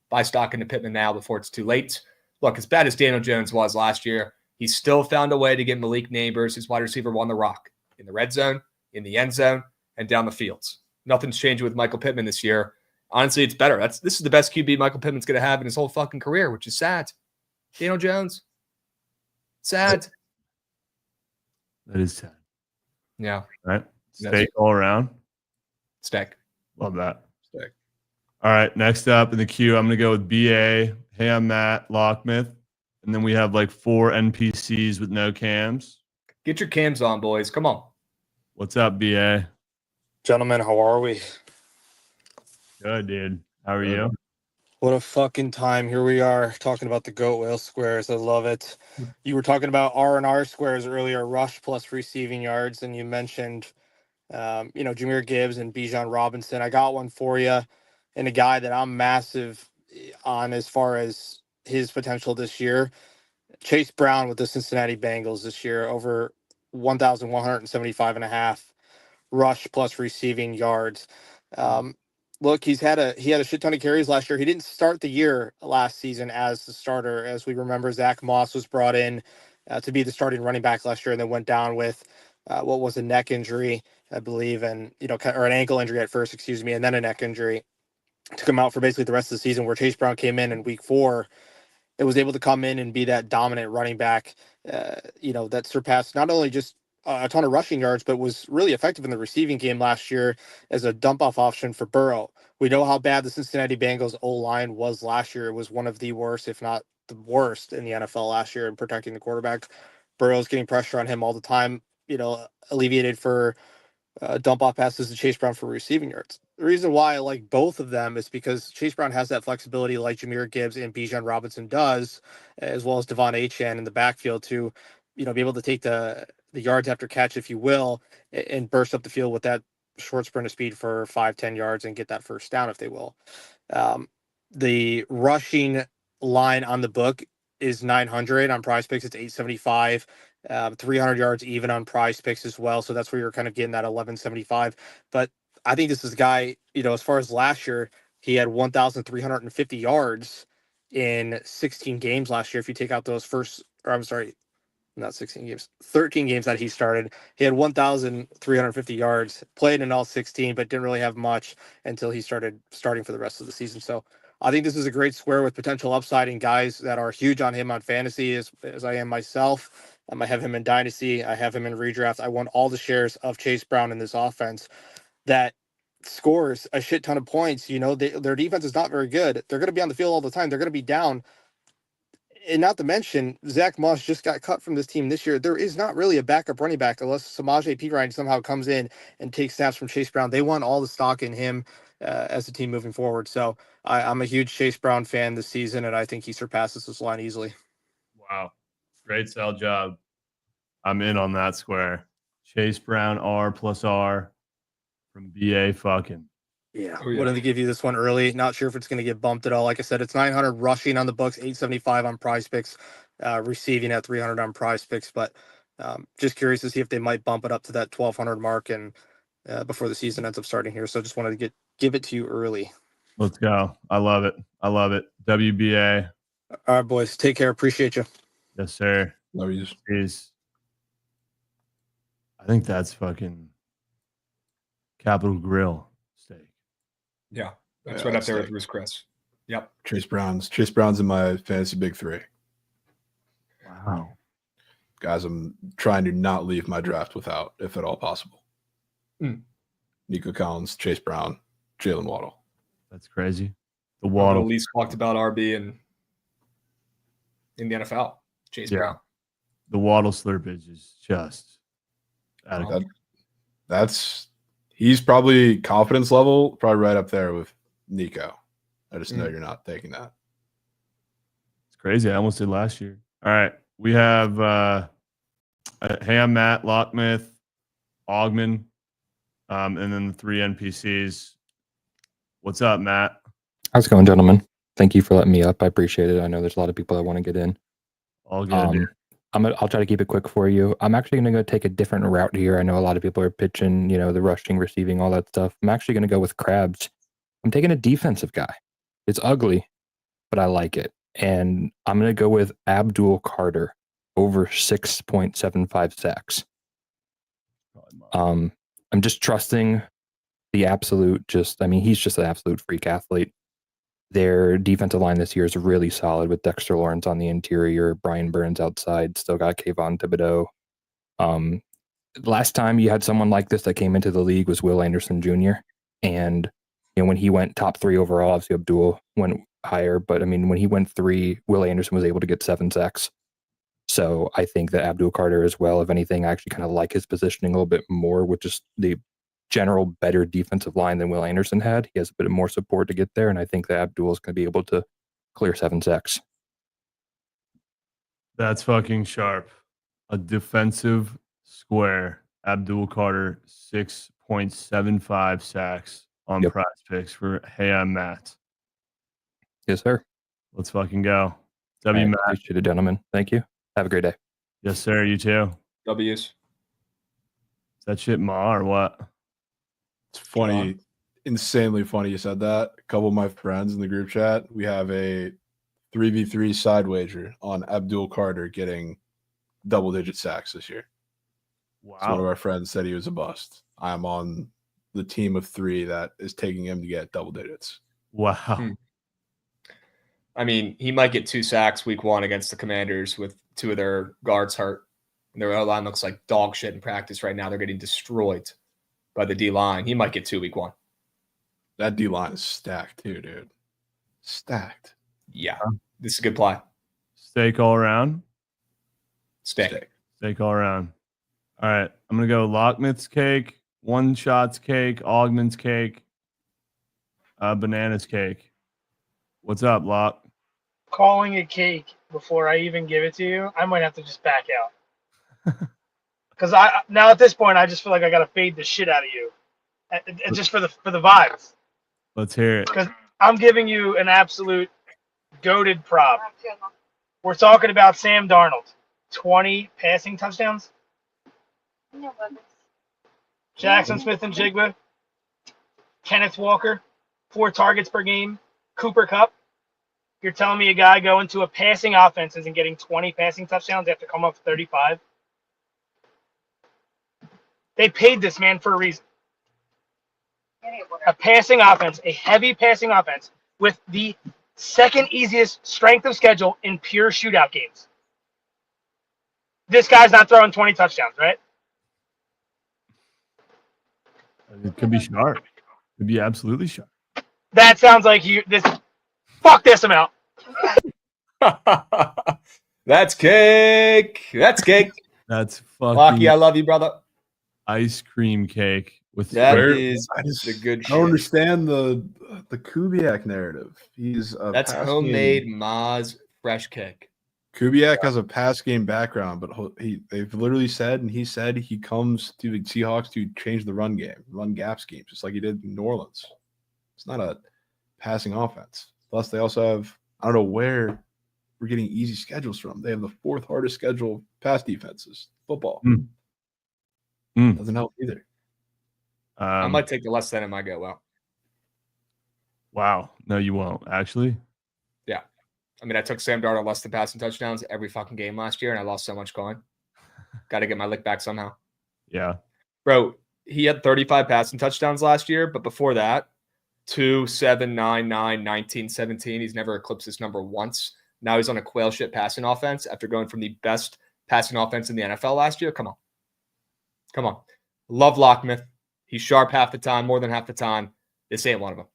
Buy stock into Pittman now before it's too late. Look, as bad as Daniel Jones was last year, he still found a way to get Malik Neighbors, his wide receiver, on the rock in the red zone, in the end zone, and down the fields. Nothing's changing with Michael Pittman this year. Honestly, it's better. This is the best QB Michael Pittman's going to have in his whole fucking career, which is sad. Daniel Jones. Sad. That is sad. Yeah. All right. Steak all around. Steak. Love that. Steak. All right. Next up in the queue, I'm going to go with BA. Hey, I'm Matt Lockmith. And then we have like 4 NPCs with no cams. Get your cams on, boys. Come on. What's up, BA? Gentlemen, how are we? Good, dude. How are you? What a fucking time. Here we are talking about the goat whale squares. I love it. You were talking about R&R squares earlier, rush plus receiving yards, and you mentioned, Jahmyr Gibbs and Bijan Robinson. I got one for you, and a guy that I'm massive on as far as his potential this year. Chase Brown with the Cincinnati Bengals this year, over 1,175.5 rush plus receiving yards. Look, he had a shit ton of carries last year. He didn't start the year last season as the starter. As we remember, Zach Moss was brought in to be the starting running back last year and then went down with what was a neck injury, I believe, and or an ankle injury at first, excuse me, and then a neck injury. Took him out for basically the rest of the season, where Chase Brown came in week 4. It was able to come in and be that dominant running back, that surpassed not only just a ton of rushing yards, but was really effective in the receiving game last year as a dump-off option for Burrow. We know how bad the Cincinnati Bengals O-line was last year. It was one of the worst, if not the worst, in the NFL last year in protecting the quarterback. Burrow's getting pressure on him all the time, alleviated for dump-off passes to Chase Brown for receiving yards. The reason why I like both of them is because Chase Brown has that flexibility like Jahmyr Gibbs and Bijan Robinson does, as well as Devon Achane in the backfield to, be able to take the yards after catch, if you will, and burst up the field with that short sprint of speed for 5-10 yards and get that first down, if they will. The rushing line on the book is 900 on Prize Picks. It's 875. 300 yards even on Prize Picks as well. So that's where you're kind of getting that 1175. But I think this is a guy, as far as last year, he had 1,350 yards in 16 games last year. If you take out those not 16 games, 13 games that he started, he had 1,350 yards, played in all 16, but didn't really have much until he started starting for the rest of the season. So I think this is a great square with potential upside in guys that are huge on him on fantasy, as I am myself. I have him in Dynasty. I have him in redraft. I won all the shares of Chase Brown in this offense that scores a shit ton of points. Their defense is not very good. They're going to be on the field all the time. They're going to be down. And not to mention, Zach Moss just got cut from this team this year. There is not really a backup running back unless Samaje Perine somehow comes in and takes snaps from Chase Brown. They want all the stock in him as a team moving forward. So I'm a huge Chase Brown fan this season, and I think he surpasses this line easily. Wow. Great sell job. I'm in on that square. Chase Brown R plus R from BA fucking. Yeah. Wanted to give you this one early. Not sure if it's going to get bumped at all. Like I said, it's 900 rushing on the books, 875 on Prize Picks, receiving at 300 on Prize Picks. But just curious to see if they might bump it up to that 1,200 mark and before the season ends up starting here. So just wanted to give it to you early. Let's go. I love it. WBA. All right, boys. Take care. Appreciate you. Yes, sir. Love you. I think that's fucking Capital Grill steak. Yeah. That's right up there with Ruth's Chris. Yep. Chase Brown's in my fantasy big three. Wow. Guys, I'm trying to not leave my draft without, if at all possible. Nico Collins, Chase Brown, Jalen Waddle. That's crazy. The One of Waddle. the least talked about RB in the NFL. Chase Brown. The Waddle slurpage is just he's probably confidence level, probably right up there with Nico. I just know you're not taking that. It's crazy. I almost did last year. All right. We have Ham, Matt, Lockmith, Augman, and then the 3 NPCs. What's up, Matt? How's it going, gentlemen? Thank you for letting me up. I appreciate it. I know there's a lot of people that want to get in. All good. I'll try to keep it quick for you. I'm actually going to go take a different route here. I know a lot of people are pitching, the rushing, receiving, all that stuff. I'm actually going to go with Krabs. I'm taking a defensive guy. It's ugly, but I like it. And I'm going to go with Abdul Carter over 6.75 sacks. I'm just trusting the absolute, he's just an absolute freak athlete. Their defensive line this year is really solid with Dexter Lawrence on the interior, Brian Burns outside, still got Kayvon Thibodeau. Last time you had someone like this that came into the league was Will Anderson Jr. And when he went top 3 overall, obviously Abdul went higher, but when he went 3, Will Anderson was able to get 7 sacks. So I think that Abdul Carter as well, if anything, I actually kind of like his positioning a little bit more with just the general better defensive line than Will Anderson had. He has a bit of more support to get there, and I think that Abdul is going to be able to clear 7 sacks. That's fucking sharp. A defensive square. Abdul Carter, 6.75 sacks on Prize Picks for Hey, I'm Matt. Yes, sir. Let's fucking go. Matt. Matt. Appreciate it, gentlemen. Thank you. Have a great day. Yes, sir. You too. W's. Is that shit Ma or what? It's funny, insanely funny you said that. A couple of my friends in the group chat, we have a 3v3 side wager on Abdul Carter getting double-digit sacks this year. Wow. So one of our friends said he was a bust. I'm on the team of 3 that is taking him to get double digits. Wow. He might get 2 sacks week 1 against the Commanders with 2 of their guards hurt. And their O-line looks like dog shit in practice right now. They're getting destroyed by the D-line. He might get 2 week 1. That D-line is stacked too, dude. Stacked. Yeah. This is a good play. Steak all around? Steak all around. All right. I'm going to go Lockmith's cake, One Shot's cake, Augman's cake, Banana's cake. What's up, Lock? Calling a cake before I even give it to you, I might have to just back out. Because now at this point, I just feel like I got to fade the shit out of you, just for the vibes. Let's hear it. Because I'm giving you an absolute goated prop. We're talking about Sam Darnold, 20 passing touchdowns. Jackson Smith and Jigba, Kenneth Walker, 4 targets per game. Cooper Kupp. You're telling me a guy going to a passing offense isn't getting 20 passing touchdowns after coming off 35? They paid this man for a reason. A passing offense, a heavy passing offense with the second easiest strength of schedule in pure shootout games. This guy's not throwing 20 touchdowns, right? It could be sharp. It could be absolutely sharp. That sounds like fuck this amount. That's cake. That's cake. That's fucking Lucky, I love you, brother. Ice cream cake with that is the good shit. I don't understand the Kubiak narrative. That's homemade Maz fresh cake. Kubiak has a pass game background, but they've literally said, and he said he comes to the Seahawks to change the run game, run gap schemes, just like he did in New Orleans. It's not a passing offense. Plus, they also have, I don't know where we're getting easy schedules from. They have the 4th hardest schedule pass defenses. Football. Doesn't help either. I might take the less than it might go well. Wow. No, you won't, actually. Yeah. I took Sam Darnold less than passing touchdowns every fucking game last year, and I lost so much coin. Got to get my lick back somehow. Yeah. Bro, he had 35 passing touchdowns last year, but before that, 2, 7, 9, 9, 19, 17. He's never eclipsed this number once. Now he's on a quail shit passing offense after going from the best passing offense in the NFL last year. Come on. Love Lockmith. He's sharp half the time, more than half the time. This ain't one of them.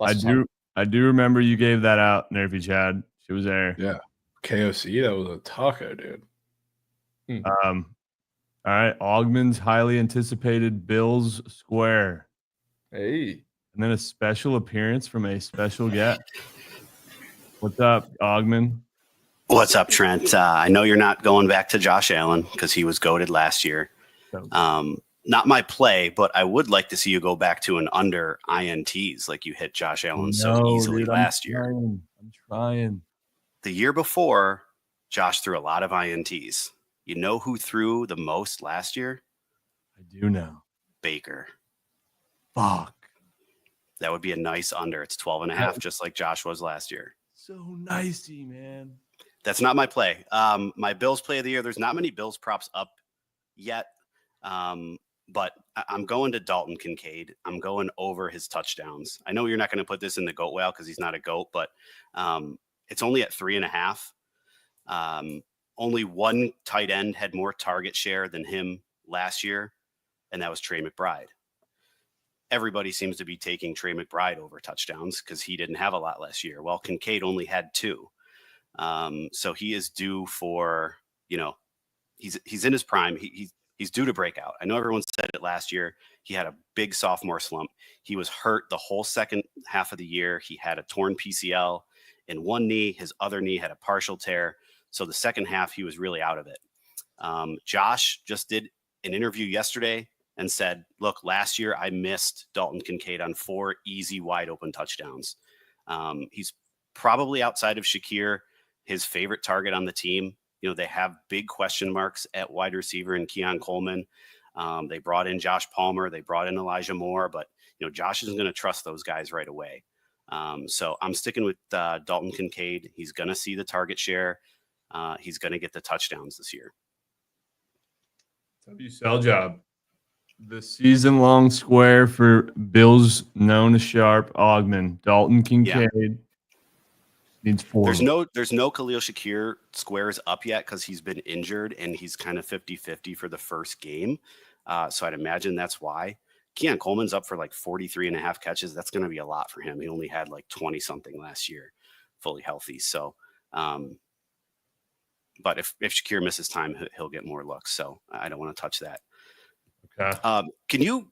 I do remember you gave that out, Nerfy Chad. She was there. Yeah. KOC, that was a taco, dude. All right. Augman's highly anticipated Bills Square. Hey. And then a special appearance from a special guest. What's up, Augman? What's up, Trent? I know you're not going back to Josh Allen because he was goated last year. Not my play, but I would like to see you go back to an under INTs like you hit Josh Allen so easily last year. I'm trying. The year before, Josh threw a lot of INTs. You know who threw the most last year? I do know. Baker. Fuck. That would be a nice under. It's 12.5, just like Josh was last year. So nicey, man. That's not my play. My Bills play of the year, there's not many Bills props up yet. But I'm going to Dalton Kincaid. I'm going over his touchdowns. I know you're not going to put this in the GOAT whale because he's not a GOAT, but it's only at 3.5. Only one tight end had more target share than him last year, and that was Trey McBride. Everybody seems to be taking Trey McBride over touchdowns because he didn't have a lot last year. Well, Kincaid only had 2. So he is due for, he's in his prime. He's due to break out. I know everyone said it last year. He had a big sophomore slump. He was hurt the whole second half of the year. He had a torn PCL in one knee. His other knee had a partial tear. So the second half, he was really out of it. Josh just did an interview yesterday and said, look, last year I missed Dalton Kincaid on 4 easy wide open touchdowns. He's probably outside of Shakir, his favorite target on the team. They have big question marks at wide receiver in Keon Coleman. They brought in Josh Palmer. They brought in Elijah Moore, but Josh isn't going to trust those guys right away. So I'm sticking with Dalton Kincaid. He's going to see the target share. He's going to get the touchdowns this year. W sell job. The season-long square for Bills known as Sharp Augman. Dalton Kincaid needs 4. There's no Khalil Shakir squares up yet because he's been injured and he's kind of 50-50 for the first game. So I'd imagine that's why. Keon Coleman's up for like 43.5 catches. That's going to be a lot for him. He only had like 20-something last year, fully healthy. So, but if Shakir misses time, he'll get more looks. So I don't want to touch that. Okay.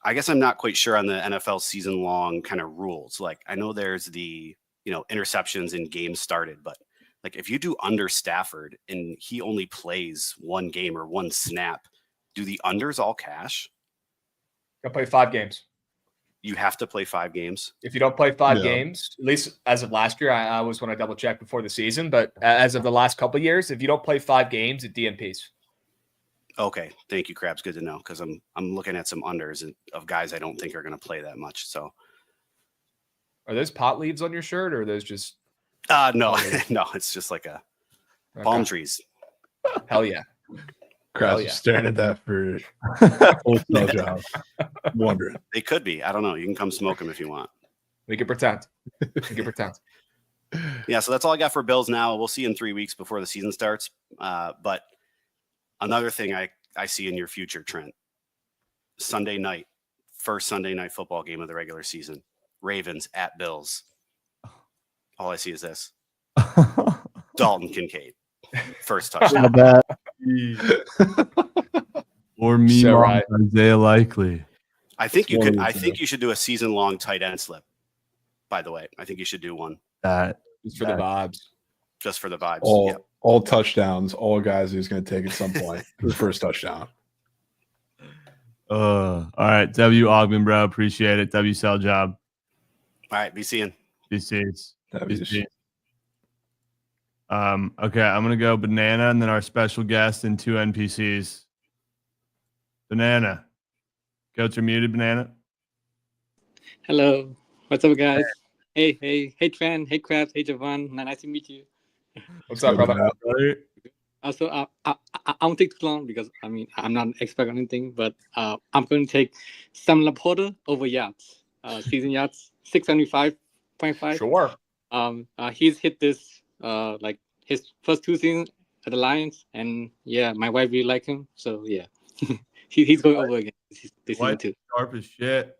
I guess I'm not quite sure on the NFL season long kind of rules. Like I know there's the, interceptions in games started, but like if you do under Stafford and he only plays 1 game or 1 snap, do the unders all cash? You'll play 5 games. You have to play 5 games. If you don't play 5 games, at least as of last year, I was when I double checked before the season, but as of the last couple of years, if you don't play 5 games, it DNPs. Okay, thank you, Krabs. Good to know because I'm looking at some unders of guys I don't think are going to play that much. So, are those pot leaves on your shirt, or are those just? No, no, it's just like a palm trees. Hell yeah, Krabs is staring at that for whole sell job. Wondering. They could be. I don't know. You can come smoke them if you want. We can pretend. Yeah, so that's all I got for Bills now. We'll see in 3 weeks before the season starts. But another thing I see in your future, Trent, Sunday night, first Sunday night football game of the regular season, Ravens at Bills. All I see is this. Dalton Kincaid, first touchdown. Or me, So right. Isaiah Likely. I think you could. I think you should do a season-long tight end slip. By the way, I think you should do one. Just for the vibes. Just for the vibes. All touchdowns, all guys he's going to take at some point. The first touchdown. All right. W Augman, bro. Appreciate it. W sell job. All right. Be seeing. Be seeing. Okay. I'm going to go Banana and then our special guest and 2 NPCs. Banana. Goats are muted, Banana. Hello. What's up, guys? Hey, Trent. Hey, Krabs. Hey, Jovan. Nice to meet you. What's up, brother? Also, I won't take too long because, I'm not an expert on anything, but I'm going to take Sam Laporta over Yachts. season yards, 675.5. Sure. He's hit this like his first 2 seasons at the Lions, and yeah, my wife really like him, so yeah, he's going over again this season too. Sharp as shit.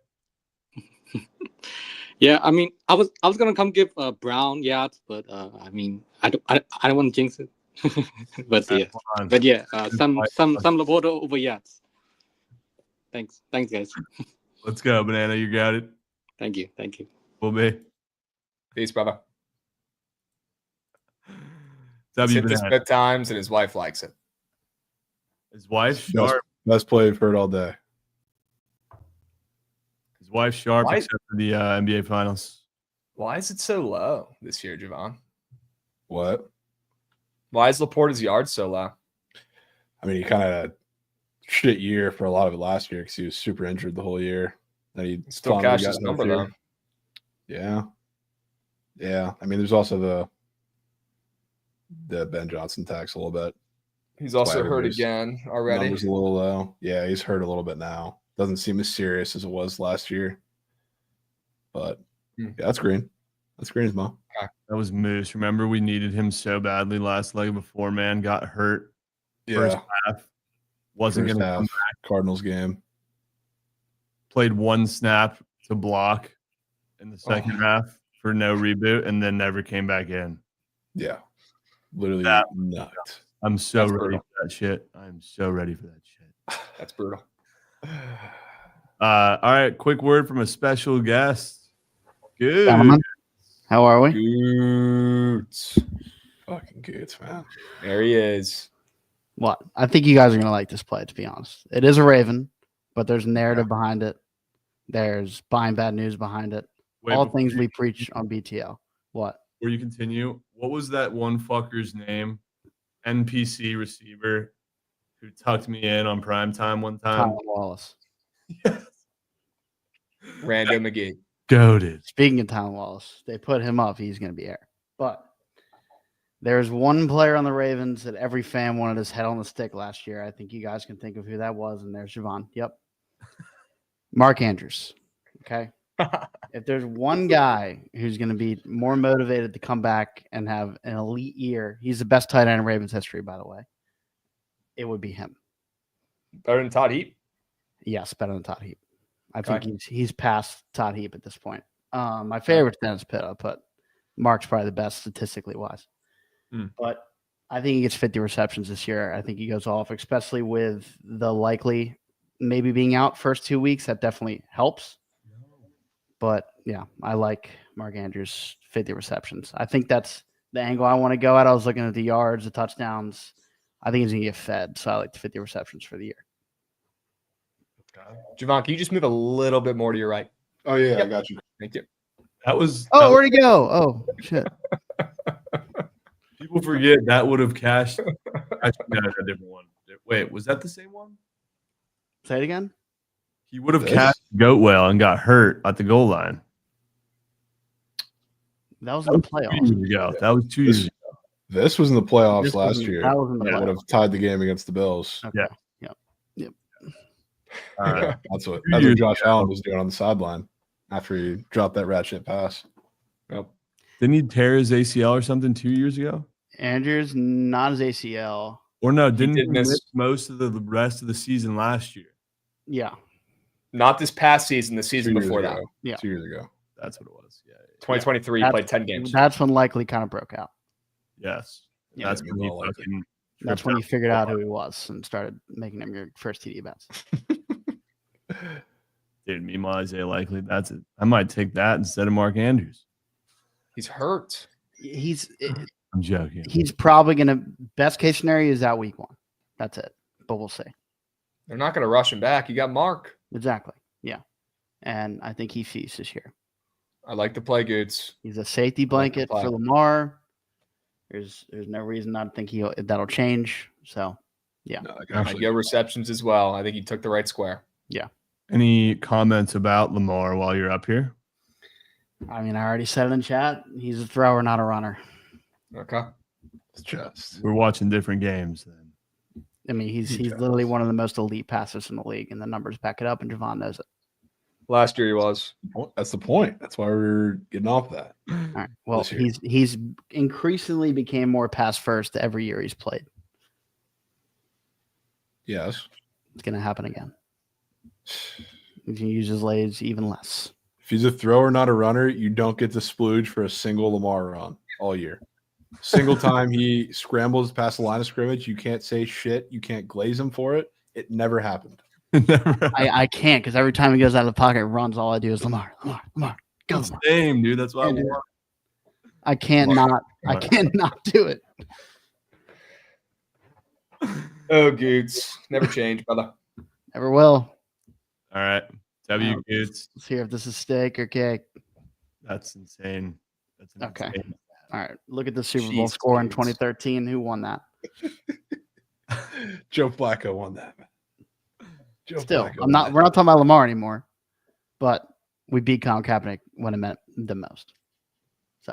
Yeah, I mean, I was gonna come give Brown yards, but I mean, I don't want to jinx it. but yeah, some Laporta over yards. Thanks guys. Let's go, Banana. You got it. Thank you. Will be. Peace, brother. W He's hit this Banana. bit times, and his wife likes it. His wife sharp. Best play we've heard all day. His wife sharp, Why- except for the NBA Finals. Why is it so low this year, Javon? What? Why is Laporta's yard so low? I mean, he kind of had a shit year for a lot of it last year because he was super injured the whole year. Then he Still finally cashed got his number, healthier. Yeah. I mean, there's also the Ben Johnson tax a little bit. He's That's why also hurt everybody's again already. Numbers a little low. Yeah, he's hurt a little bit now. Doesn't seem as serious as it was last year. But yeah, that's green. That's green as well. That was Moose. Remember, we needed him so badly last leg before man got hurt. Yeah. First half. Wasn't First going to half, come back. Cardinals game. Played one snap to block in the second half for no reboot, and then never came back in. Yeah. Literally That- nuts. I'm so That's ready brutal. for that shit. I'm so ready for that shit. That's brutal. All right, quick word from a special guest. Good. Gentlemen, how are we? Goots. Fucking Goots, man. There he is. What? I think you guys are gonna like this play. To be honest, it is a Raven, but there's narrative behind it. There's buying bad news behind it. Wait, All before things you- we preach on BTL. What? Before you continue, what was that one fucker's name? NPC receiver who tucked me in on primetime one time. Tyler Wallace. Rando McGee. Goated. Speaking of Tyler Wallace, they put him up. He's going to be air. But there's one player on the Ravens that every fan wanted his head on the stick last year. I think you guys can think of who that was. And there's Javon. Yep. Mark Andrews. Okay. If there's one guy who's going to be more motivated to come back and have an elite year, he's the best tight end in Ravens history, by the way. It would be him. Better than Todd Heap? Yes, better than Todd Heap. I Okay. think he's past Todd Heap at this point. My favorite's Dennis Pitta, but Mark's probably the best statistically wise. But I think he gets 50 receptions this year. I think he goes off, especially with the likely maybe being out first 2 weeks. That definitely helps. But yeah, I like Mark Andrews 50 receptions. I think that's the angle I want to go at. I was looking at the yards, the touchdowns. I think he's going to get fed. So I like the 50 receptions for the year. Javon, can you just move a little bit more to your right? Oh, yeah, I got you. Thank you. That was. Oh, where'd he go? Oh, shit. People forget that would have cashed. Actually, no, a different one. Wait, was that the same one? Say it again. He would have cashed goat whale and got hurt at the goal line. That was in the playoffs. 2 years ago. That was 2 years ago. This was in the playoffs This last was in- year. that was in the That would have playoffs. tied the game against the Bills. Okay. Yeah. Yep. That's what 2 years Josh ago. Allen was doing on the sideline after he dropped that rat shit pass. Yep. Didn't he tear his ACL or something 2 years ago? Andrews, not his ACL. Or no, didn't he did miss- miss most of the rest of the season last year? Yeah. Not this past season, the season 2 years before ago. that. Yeah. 2 years ago. That's what it was. Yeah. 2023, he played 10 games. That's when likely kind of broke out. Yes. Yeah. That's when he Well, like it. fucking. That's when you figured out who he was and started making him your first TD bets. Dude, meanwhile, Isaiah Likely. That's it. I might take that instead of Mark Andrews. He's hurt. I'm joking. He's probably gonna best case scenario is out week 1. That's it. But we'll see. They're not going to rush him back. You got Mark. Exactly. Yeah. And I think he feasts this year. I like to play goods. He's a safety I like blanket the play. for Lamar. There's no reason not to think that'll change. So yeah. I go receptions as well. I think he took the right square. Yeah. Any comments about Lamar while you're up here? I mean, I already said it in chat. He's a thrower, not a runner. Okay. It's just We're watching different games then. I mean, he's literally one of the most elite passers in the league, and the numbers back it up, and Javon knows it. Last year he was. That's the point. That's why we're getting off that. All right. Well, This year. he's increasingly became more pass first every year he's played. Yes. It's going to happen again. He can use his legs even less. If he's a thrower, not a runner, you don't get to splooge for a single Lamar run all year. Single time he scrambles past the line of scrimmage, you can't say shit. You can't glaze him for it. It never happened. I can't because every time he goes out of the pocket and runs, all I do is Lamar, go Lamar. Same, dude. That's why I can't not do it. Oh, Goots. Never change, brother. Never will. All right. W Goots. Let's hear if this is steak or cake. That's insane. That's okay. Insane. All right. Look at the Super Bowl score in 2013. Who won that? Joe Flacco won that. Still, we're not talking about Lamar anymore, but we beat Colin Kaepernick when it meant the most. So,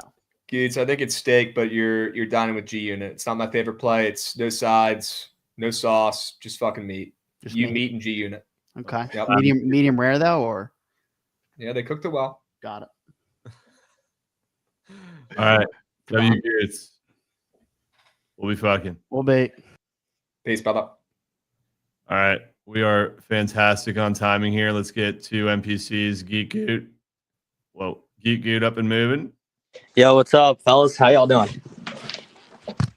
Goots, I think it's steak, but you're dining with G Unit. It's not my favorite play. It's no sides, no sauce, just fucking meat. Just meat and G Unit. Okay. Yep. Medium rare though, or yeah, they cooked it well. Got it. All right. W Goots. We'll be fucking. We'll be. Peace, brother. All right. We are fantastic on timing here. Let's get to NPCs. Geek Goot. Whoa. Geek Goot up and moving. Yo, what's up, fellas? How y'all doing?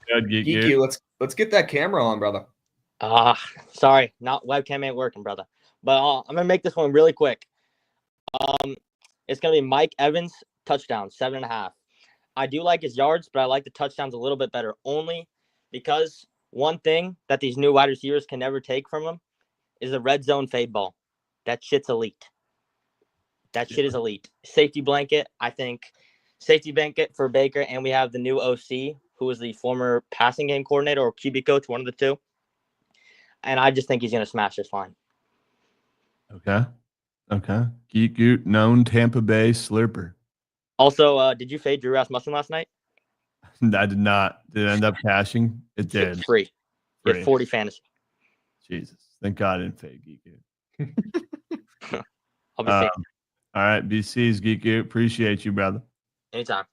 Good, Geek Geek Goot. Goot. Let's get that camera on, brother. Sorry, not webcam ain't working, brother. But I'm gonna make this one really quick. It's gonna be Mike Evans touchdown, 7.5. I do like his yards, but I like the touchdowns a little bit better, only because one thing that these new wide receivers can never take from him is a red zone fade ball. That shit's elite. That shit is elite. Safety blanket, I think. Safety blanket for Baker, and we have the new OC, who was the former passing game coordinator or QB coach, one of the two. And I just think he's going to smash this line. Okay. Geek Goot, known Tampa Bay slurper. Also, did you fade Drew Rasmussen last night? I did not. Did it end up cashing? It did. Free. You had 40 fantasy. Jesus. Thank God I didn't fade Geek Goot. I'll be safe. All right. BC's Geek Goot. Appreciate you, brother. Anytime.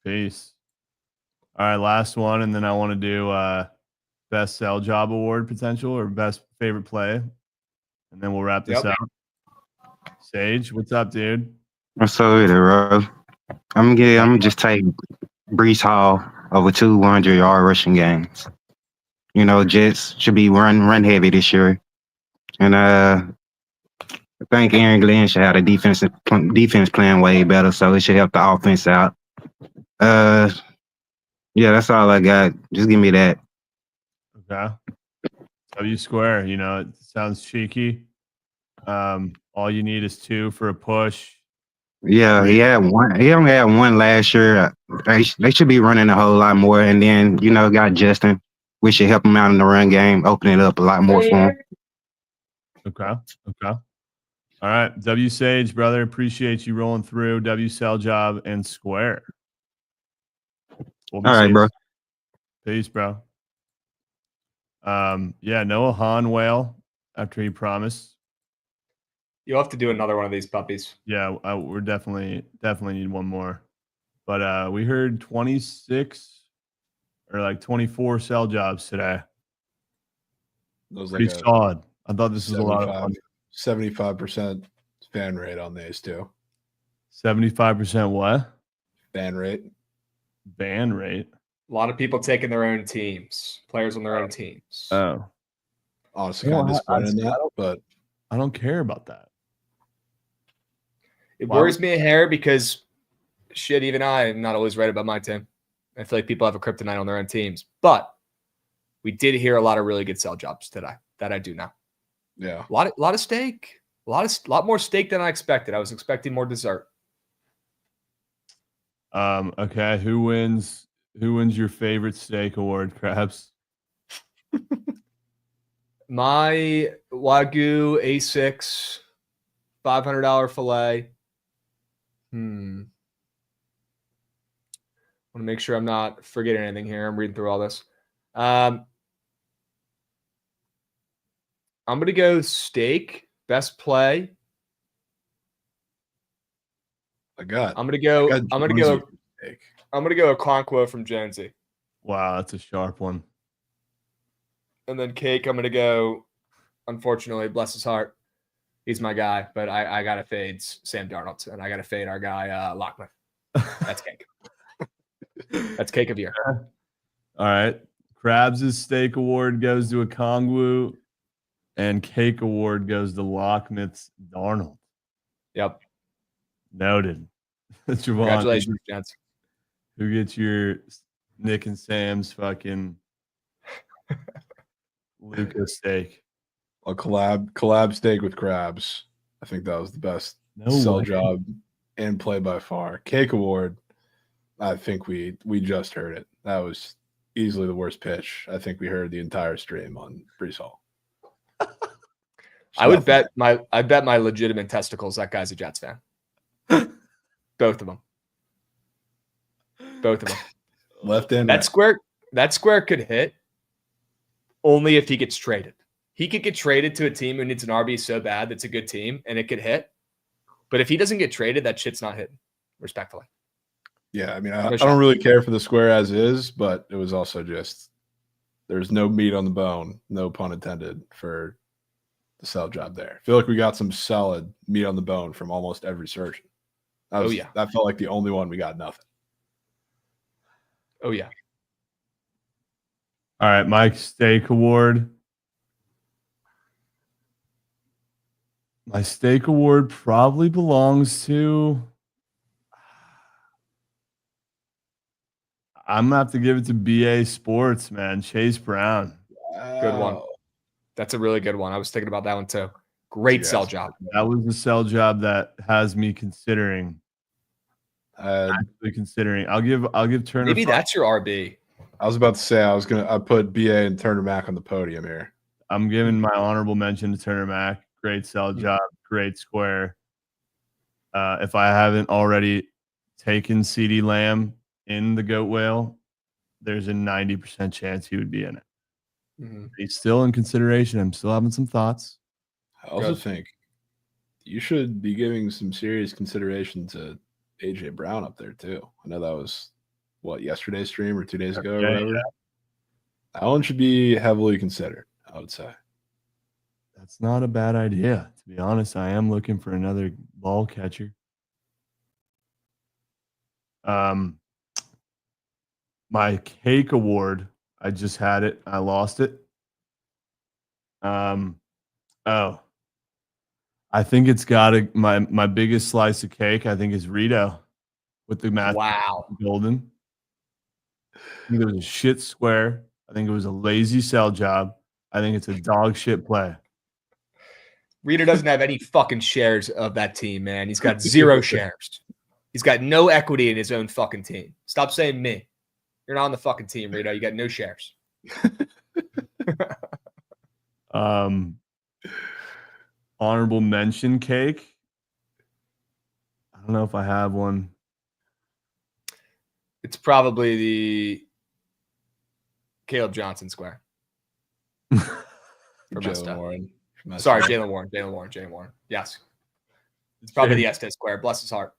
Peace. All right. Last one. And then I want to do best sell job award potential or best favorite play. And then we'll wrap this out. Sage, what's up, dude? What's up with it, bro? I'm gonna just take Brees Hall over 200-yard rushing games. You know, Jets should be run heavy this year. And I think Aaron Glenn should have the defense playing way better, so it should help the offense out. Yeah, that's all I got. Just give me that. Okay. W square, you know, it sounds cheeky. All you need is 2 for a push. Yeah, he had one. He only had one last year. They should be running a whole lot more. And then, you know, got Justin. We should help him out in the run game, open it up a lot more for him. Okay. All right. W Sage, brother. Appreciate you rolling through. W Sell Job and Square. All right, bro. Peace, bro. Yeah, Noah Hahn whale after he promised. You'll have to do another one of these puppies. Yeah, we're definitely need one more. But we heard 26 or like 24 sell jobs today. Those Pretty like solid. I thought this was a lot of fun. 75% fan rate on these too. 75% what? Fan rate. Ban rate. A lot of people taking their own teams, players on their own teams. Oh. Honestly, kind of disappointed in that, but I don't care about that. It worries me a hair because shit, even I am not always right about my team. I feel like people have a kryptonite on their own teams. But we did hear a lot of really good sell jobs today. That I do now. Yeah. A lot of steak. A lot more steak than I expected. I was expecting more dessert. Okay. Who wins your favorite steak award, Krabs? My Wagyu A6 $500 filet. Want to make sure I'm not forgetting anything here. I'm reading through all this. I'm going to go steak, best play. I'm gonna go a Okonkwo from Jonesy. Wow, that's a sharp one. And then Cake, I'm gonna go. Unfortunately, bless his heart, he's my guy, but I gotta fade Sam Darnold, and I gotta fade our guy Lockman. That's Cake. That's Cake of year. All right. Krabs' steak award goes to Okongwu, and Cake award goes to Lockmith's Darnold. Yep. Noted. Javon, Congratulations, gents. Who gets your Nick and Sam's fucking Luca steak? A collab steak with Krabs. I think that was the best sell job and play by far. Cake award. I think we just heard it. That was easily the worst pitch. I think we heard the entire stream on Brees Hall. I bet my legitimate testicles that guy's a Jets fan. Both of them. Left and that square could hit only if he gets traded. He could get traded to a team who needs an RB so bad that's a good team, and it could hit. But if he doesn't get traded, that shit's not hitting, respectfully. Yeah, I mean, I don't really care for the square as is, but it was also just there's no meat on the bone, no pun intended, for the sell job there. I feel like we got some solid meat on the bone from almost every search. That felt like the only one we got nothing. Oh, yeah. All right, Mike Steak Award. My steak award probably belongs to. I'm gonna have to give it to BA Sports, man. Chase Brown. Good one. That's a really good one. I was thinking about that one too. Great sell job. That was the sell job that has me considering. Actually considering. I'll give Turner. Maybe that's your RB. I was about to say I put BA and Turner Mac on the podium here. I'm giving my honorable mention to Turner Mac. Great sell job, great square. If I haven't already taken CeeDee Lamb in the goat whale, there's a 90% chance he would be in it. Mm-hmm. He's still in consideration. I'm still having some thoughts. I also think you should be giving some serious consideration to AJ Brown up there too. I know that was yesterday's stream or 2 days ago or whatever. Yeah. That one should be heavily considered, I would say. That's not a bad idea. To be honest, I am looking for another ball catcher. My cake award, I just had it. I lost it. I think it's got my biggest slice of cake, I think, is Rito with the Matthew Golden. I think it was a shit square. I think it was a lazy sell job. I think it's a dog shit play. Rito doesn't have any fucking shares of that team, man. He's got 0 shares. He's got no equity in his own fucking team. Stop saying me. You're not on the fucking team, Rito. You got no shares. Honorable mention cake. I don't know if I have one. It's probably the Caleb Johnson square. Jalen Warren. Sorry, Jalen Warren. Yes. It's probably the Estes square. Bless his heart.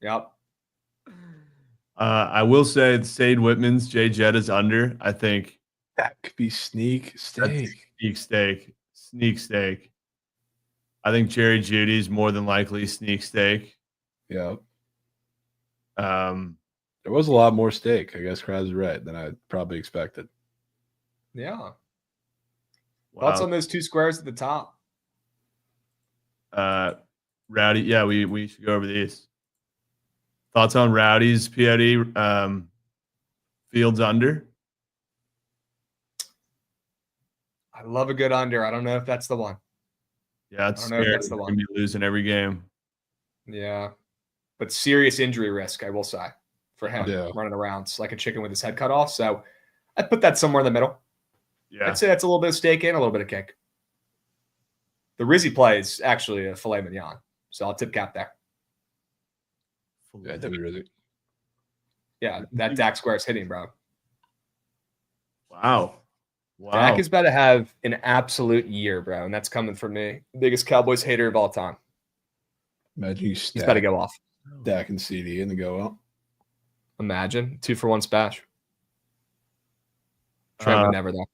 Yep. I will say it's Sade Whitman's Jay Jetta's under. I think that could be sneak steak. Sneak steak. I think Jerry Judy's more than likely sneak steak. Yeah. There was a lot more steak. I guess Krabs is right than I probably expected. Yeah. Wow. Thoughts on those 2 squares at the top? Rowdy. Yeah, we should go over these. Thoughts on Rowdy's POD Fields under? I love a good under. I don't know if that's the one. Yeah, it's scary. That's the one. We're gonna be losing every game. Yeah. But serious injury risk, I will say, for him running around like a chicken with his head cut off. So I put that somewhere in the middle. Yeah. I'd say that's a little bit of steak and a little bit of cake. The Rizzy play is actually a filet mignon. So I'll tip cap there. Yeah, Rizzy. Yeah, that Dak square is hitting, bro. Wow. Dak is about to have an absolute year, bro. And that's coming from me. Biggest Cowboys hater of all time. Imagine you He's about to stack go off. Dak and CD and then go out. Imagine 2-for-1 splash. Trent would never though.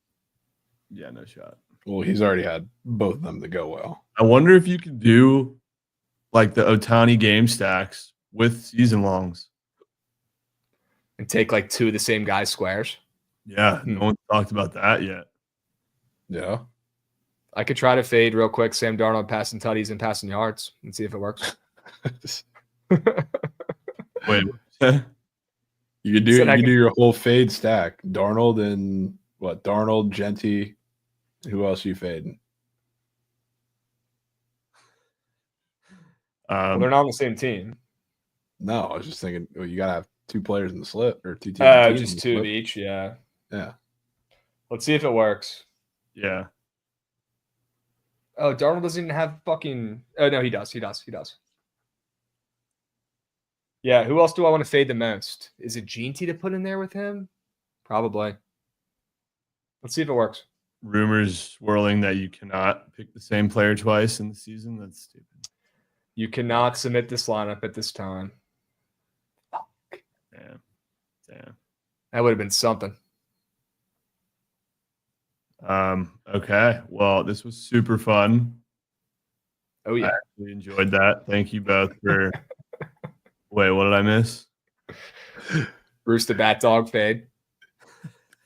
Yeah, no shot. Well, he's already had both of them to go well. I wonder if you could do like the Otani game stacks with season longs and take like 2 of the same guy's squares. Yeah, no one talked about that yet. Yeah. I could try to fade real quick Sam Darnold passing tutties and passing yards and see if it works. Wait, you could do your whole fade stack. Darnold and what? Darnold, Genty. Who else are you fading? Well, they're not on the same team. No, I was just thinking, well, you gotta have 2 players in the slip or 2 teams. Just 2 of each. Yeah. Yeah. Let's see if it works. Yeah. Oh, Darnold doesn't even have fucking. Oh no, he does. He does. Yeah. Who else do I want to fade the most? Is it Gene T to put in there with him? Probably. Let's see if it works. Rumors swirling that you cannot pick the same player twice in the season. That's stupid. You cannot submit this lineup at this time. Damn. That would have been something. Okay. Well, this was super fun. Oh yeah. I actually enjoyed that. Thank you both for Wait, what did I miss? Bruce the Bat Dog fade.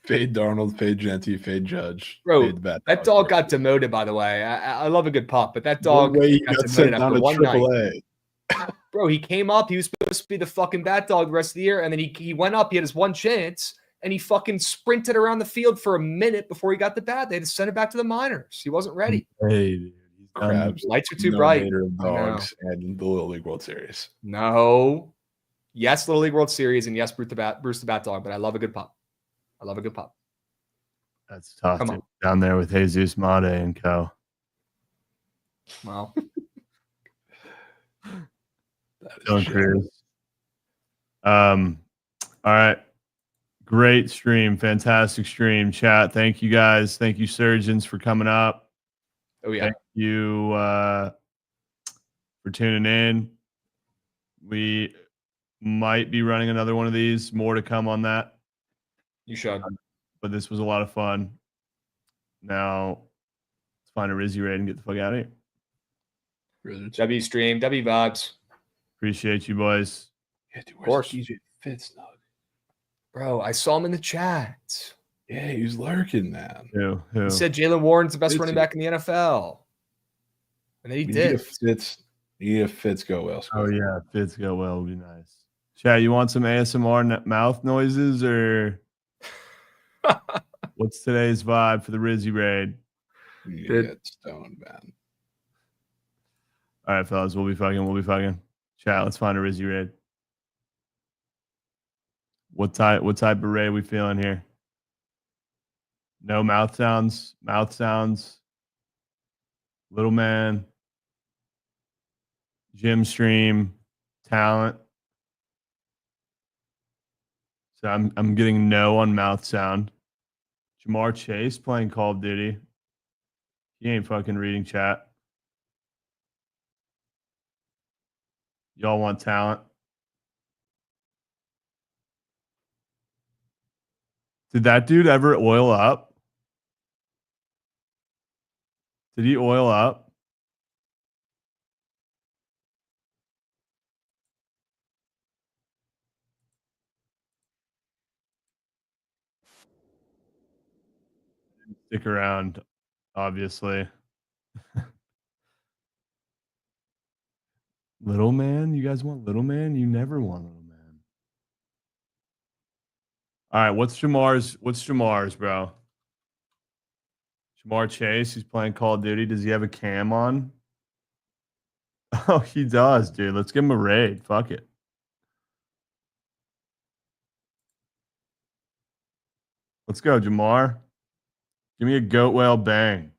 Fade Darnold, fade Genty, fade Judge. Bro, fade the that dog got demoted, by the way. I love a good pop, but that dog No way he got got sent demoted down after to one night. AAA. Bro, he came up. He was supposed to be the fucking Bat Dog the rest of the year, and then he went up. He had his one chance, and he fucking sprinted around the field for a minute before he got the bat. They had to send it back to the minors. He wasn't ready. Hey, dude. Krabs, Lights are too no bright. hater of I know. dogs and the Little League World Series. No. Yes, Little League World Series, and yes, Bruce the Bat Dog, but I love a good pop. That's tough. Come Dude. on. Down there with Jesus Made and co. Wow. Dylan Cruz. All right. Great stream. Fantastic stream. Chat. Thank you guys. Thank you, surgeons, for coming up. Oh, yeah. Thank you for tuning in. We might be running another one of these. More to come on that. You should. But this was a lot of fun. Now, let's find a Rizzy raid and get the fuck out of here. W stream, W vibes. Appreciate you, boys. Yeah, dude, Of course. DJ Fitz, dog? Bro, I saw him in the chat. Yeah, he was lurking, man. Who? He said Jalen Warren's the best Fitzy. running back in the NFL. And then he We did. need a Fitz go well. Oh, yeah. Fitz go well would be nice. Chat, you want some ASMR mouth noises or what's today's vibe for the Rizzy raid? You get stoned, man. All right, fellas, we'll be fucking. Chat, let's find a Rizzy raid. What type of raid we feeling here? No mouth sounds. Little man. Gym stream. Talent. So I'm getting no on mouth sound. Jamar Chase playing Call of Duty. He ain't fucking reading chat. Y'all want talent? Did that dude ever oil up? Did he oil up? Stick around, obviously. Little man? You guys want little man? You never want little man. All right, what's Jamar's, bro? Jamar Chase, he's playing Call of Duty. Does he have a cam on? Oh, he does, dude. Let's give him a raid. Fuck it. Let's go, Jamar. Give me a goat whale bang.